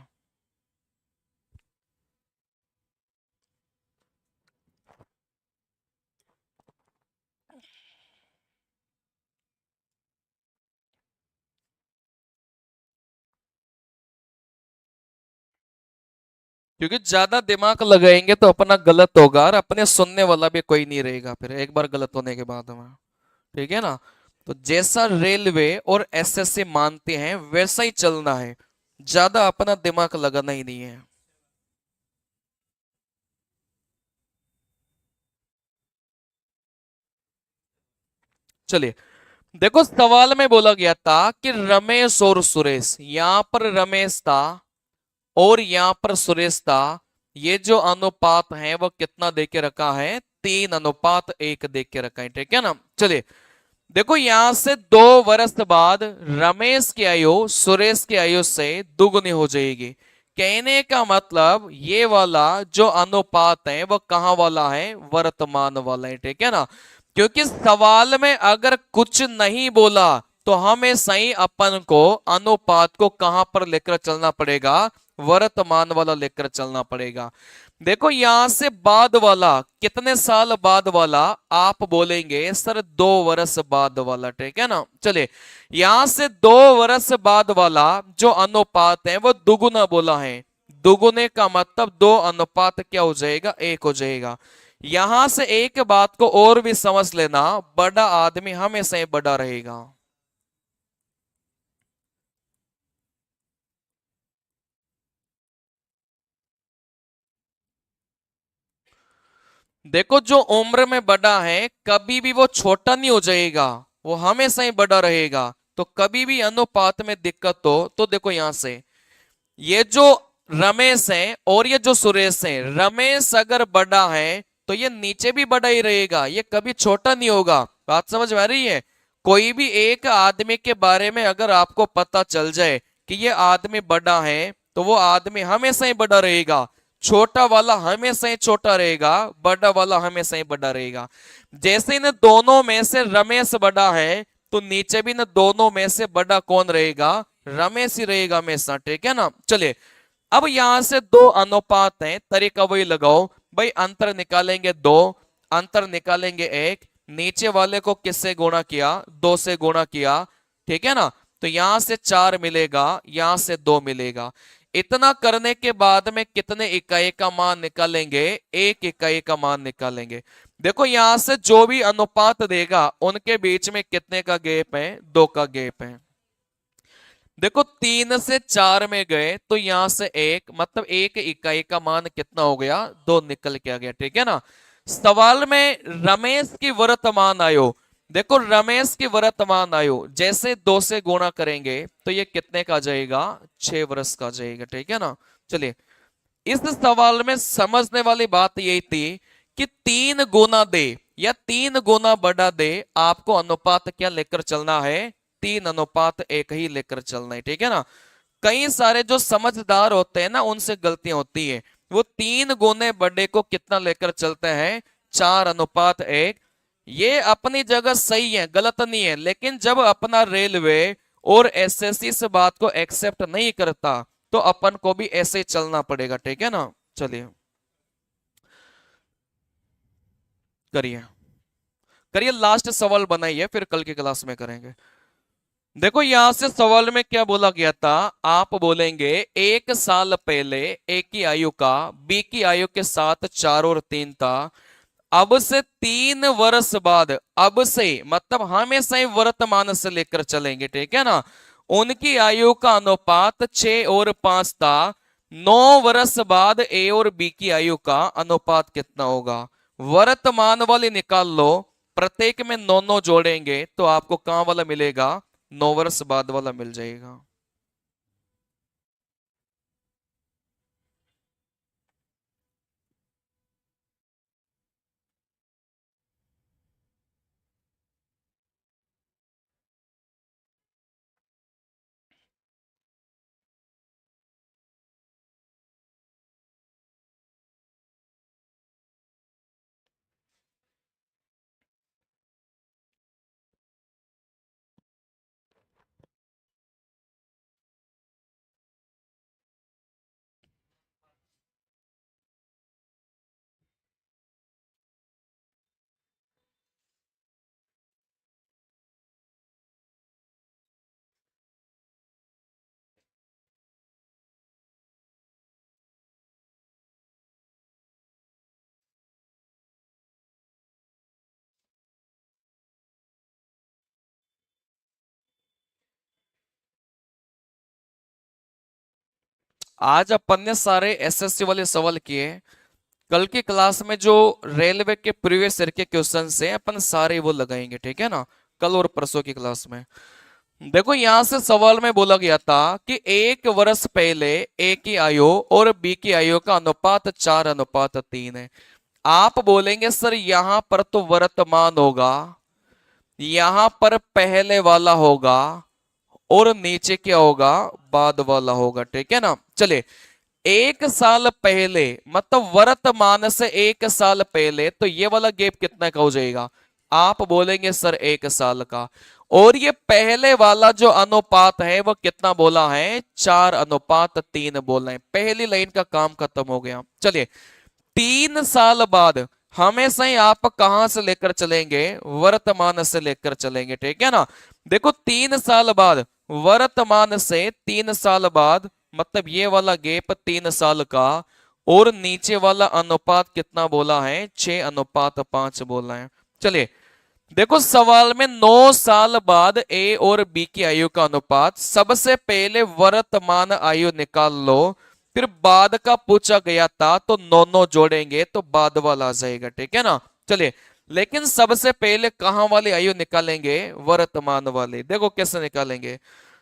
क्योंकि ज्यादा दिमाग लगाएंगे तो अपना गलत होगा, और अपने सुनने वाला भी कोई नहीं रहेगा फिर एक बार गलत होने के बाद में, ठीक है ना। तो जैसा रेलवे और एसएससी मानते हैं वैसा ही चलना है, ज्यादा अपना दिमाग लगाना ही नहीं है। चलिए, देखो सवाल में बोला गया था कि रमेश और सुरेश, यहां पर रमेश था और यहां पर सुरेश था। ये जो अनुपात है वो कितना दे के रखा है, 3:1 दे के रखा है, ठीक है ना। चलिए, देखो यहां से 2 वर्ष बाद रमेश की आयु सुरेश की आयु से दुगुनी हो जाएगी। कहने का मतलब ये वाला जो अनुपात है वो कहां वाला है, वर्तमान वाला है, ठीक है ना। क्योंकि सवाल में अगर कुछ नहीं बोला तो हमें सही अपन को अनुपात को कहां पर लेकर चलना पड़ेगा, वर्तमान वाला लेकर चलना पड़ेगा। देखो यहां से बाद वाला, कितने साल बाद वाला, आप बोलेंगे सर 2 वर्ष बाद वाला, ठीक है ना। चलिए, यहां से 2 वर्ष बाद वाला जो अनुपात है वो दुगुना बोला है। दुगुने का मतलब 2 अनुपात क्या हो जाएगा, 1 हो जाएगा। यहां से एक बात को और भी समझ लेना, बड़ा आदमी हमेशा ही बड़ा रहेगा। देखो जो उम्र में बड़ा है कभी भी वो छोटा नहीं हो जाएगा, वो हमेशा ही बड़ा रहेगा। तो कभी भी अनुपात में दिक्कत हो तो देखो यहां से ये जो रमेश है और ये जो सुरेश है, रमेश अगर बड़ा है तो ये नीचे भी बड़ा ही रहेगा, ये कभी छोटा नहीं होगा। बात समझ में आ रही है? कोई भी एक आदमी के बारे में अगर आपको पता चल जाए कि ये आदमी बड़ा है तो वो आदमी हमेशा ही बड़ा रहेगा। छोटा वाला हमेशा ही छोटा रहेगा, बड़ा वाला हमेशा ही बड़ा रहेगा। जैसे इन दोनों में से रमेश बड़ा है तो नीचे भी न दोनों में से बड़ा कौन रहेगा, रमेश ही रहेगा हमेशा। ठीक है ना? चलिए अब यहां से दो अनुपात हैं, तरीका वही लगाओ भाई। अंतर निकालेंगे 2, अंतर निकालेंगे 1, नीचे वाले को किससे गुणा किया, 2 से गुणा किया। ठीक है ना? तो यहां से 4 मिलेगा, यहां से 2 मिलेगा। इतना करने के बाद में कितने इकाई का मान निकालेंगे, 1 इकाई का मान निकालेंगे। देखो यहां से जो भी अनुपात देगा उनके बीच में कितने का गैप है, 2 का गैप है। देखो 3 से 4 में गए तो यहां से 1 मतलब 1 इकाई का मान कितना हो गया, 2 निकल के आ गया। ठीक है ना? सवाल में रमेश की वर्तमान आयु, देखो रमेश की वर्तमान आयु जैसे 2 से गुणा करेंगे तो ये कितने का जाएगा, 6 वर्ष का जाएगा। ठीक है ना? चलिए इस सवाल में समझने वाली बात यही थी कि 3 गुना दे या 3 गुना बढ़ा दे, आपको अनुपात क्या लेकर चलना है, 3 अनुपात 1 ही लेकर चलना है। ठीक है ना? कई सारे जो समझदार होते हैं ना उनसे गलतियां होती है, वो 3 गुने बड़े को कितना लेकर चलते हैं, 4 अनुपात 1। ये अपनी जगह सही है, गलत नहीं है, लेकिन जब अपना रेलवे और एसएससी इस बात को एक्सेप्ट नहीं करता तो अपन को भी ऐसे ही चलना पड़ेगा। ठीक है ना? चलिए करिए करिए, लास्ट सवाल बनाइए फिर कल की क्लास में करेंगे। देखो यहां से सवाल में क्या बोला गया था, आप बोलेंगे 1 साल पहले ए की आयु का बी की आयु के साथ 4 और 3 था। अब से 3 वर्ष बाद, अब से मतलब हमेशा ही वर्तमान से लेकर चलेंगे। ठीक है ना? उनकी आयु का अनुपात 6 और 5 था। 9 वर्ष बाद ए और बी की आयु का अनुपात कितना होगा, वर्तमान वाली निकाल लो। प्रत्येक में 9 9 जोड़ेंगे तो आपको कहां वाला मिलेगा, 9 वर्ष बाद वाला मिल जाएगा। आज अपन ने सारे एसएससी वाले सवाल किए। कल की क्लास में जो रेलवे के प्रीवियस ईयर के क्वेश्चन है अपन सारे वो लगाएंगे। ठीक है ना? कल और परसों की क्लास में। देखो यहां से सवाल में बोला गया था कि 1 वर्ष पहले ए की आयु और बी की आयु का अनुपात 4:3 है। आप बोलेंगे सर यहां पर तो वर्तमान होगा, यहां पर पहले वाला होगा और नीचे क्या होगा, बाद वाला होगा। ठीक है ना? चलिए 1 साल पहले मतलब वर्तमान से 1 साल पहले, तो ये वाला गैप कितना का हो जाएगा, आप बोलेंगे सर 1 साल का। और ये पहले वाला जो अनुपात है वो कितना बोला है, 4:3 बोला है। पहली लाइन का काम खत्म हो गया। चलिए 3 साल बाद हमेशा ही आप कहां से लेकर चलेंगे, वर्तमान से लेकर चलेंगे। ठीक है ना? देखो 3 साल बाद, वर्तमान से 3 साल बाद मतलब ये वाला गैप 3 साल का, और नीचे वाला अनुपात कितना बोला है, 6:5 बोला है। चलिए देखो सवाल में 9 साल बाद ए और बी की आयु का अनुपात, सबसे पहले वर्तमान आयु निकाल लो, फिर बाद का पूछा गया था तो 9 जोड़ेंगे तो बाद वाला आ जाएगा, ठीक है ना। चलिए लेकिन सबसे पहले कहां वाली आयु निकालेंगे, वर्तमान वाली। देखो कैसे निकालेंगे,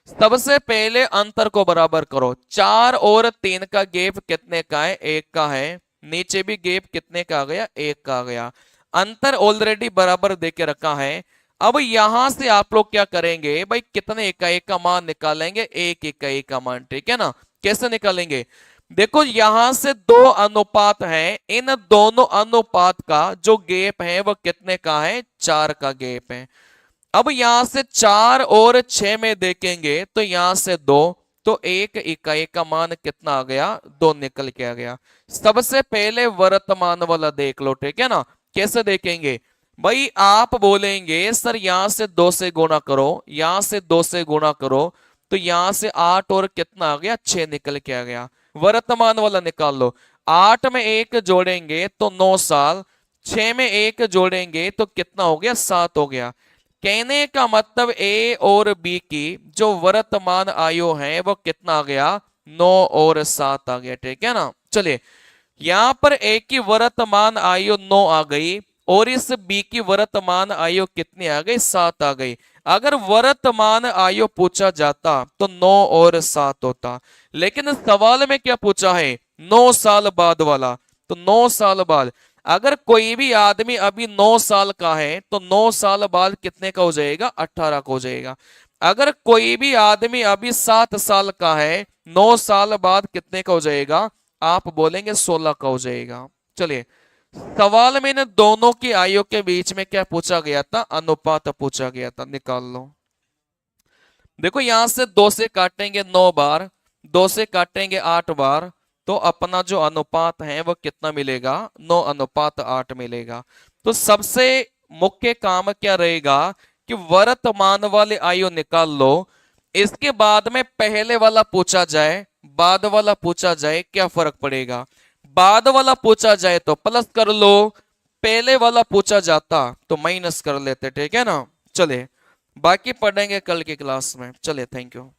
सबसे पहले अंतर को बराबर करो। 4 और 3 का गैप कितने का है, 1 का है। नीचे भी गैप कितने का आ गया, 1 का आ गया। अंतर ऑलरेडी बराबर देके रखा है। अब यहां से आप लोग क्या करेंगे भाई, कितने इकाई का मान निकालेंगे, 1 इकाई का मान, ठीक है ना। कैसे निकालेंगे, देखो यहां से 2 अनुपात है, इन दोनों अनुपात का जो गैप है वो कितने का है, 4 का गैप है। अब यहां से 4 और 6 में देखेंगे तो यहां से 2, तो 1 इकाई का मान कितना आ गया, 2 निकल के आ गया। सबसे पहले वर्तमान वाला देख लो, ठीक है ना। कैसे देखेंगे भाई, आप बोलेंगे सर यहां से 2 से गुणा करो, यहां से 2 से गुणा करो, तो यहां से 8 और कितना आ गया, 6 निकल के आ गया। वर्तमान वाला निकाल लो, 8 में 1 जोड़ेंगे तो 9 साल, 6 में 1 जोड़ेंगे तो कितना हो गया, 7 हो गया। कहने का मतलब ए और बी की जो वर्तमान आयु है वो कितना आ गया, 9 और 7 आ गया, ठीक है ना। चलिए यहां पर ए की वर्तमान आयु 9 आ गई, और इस बी की वर्तमान आयु कितनी आ गई, 7 आ गई। अगर वर्तमान आयु पूछा जाता तो 9 और 7 होता, लेकिन सवाल में क्या पूछा है, 9 साल बाद वाला। तो 9 साल बाद, अगर कोई भी आदमी अभी 9 साल का है तो 9 साल बाद कितने का हो जाएगा, 18 का हो जाएगा। अगर कोई भी आदमी अभी 7 साल का है, 9 साल बाद कितने का हो जाएगा, आप बोलेंगे 16 का हो जाएगा। चलिए सवाल में इन दोनों की आयु के बीच में क्या पूछा गया था, अनुपात पूछा गया था, निकाल लो। देखो यहां से 2 से काटेंगे 9 बार, 2 से काटेंगे 8 बार, तो अपना जो अनुपात है वो कितना मिलेगा, 9:8 मिलेगा। तो सबसे मुख्य काम क्या रहेगा कि वर्तमान वाले आयु निकाल लो, इसके बाद में पहले वाला पूछा जाए, बाद वाला पूछा जाए, क्या फर्क पड़ेगा। बाद वाला पूछा जाए तो प्लस कर लो, पहले वाला पूछा जाता तो माइनस कर लेते, ठीक है ना। चले बाकी पढ़ेंगे कल की क्लास में। चले थैंक यू।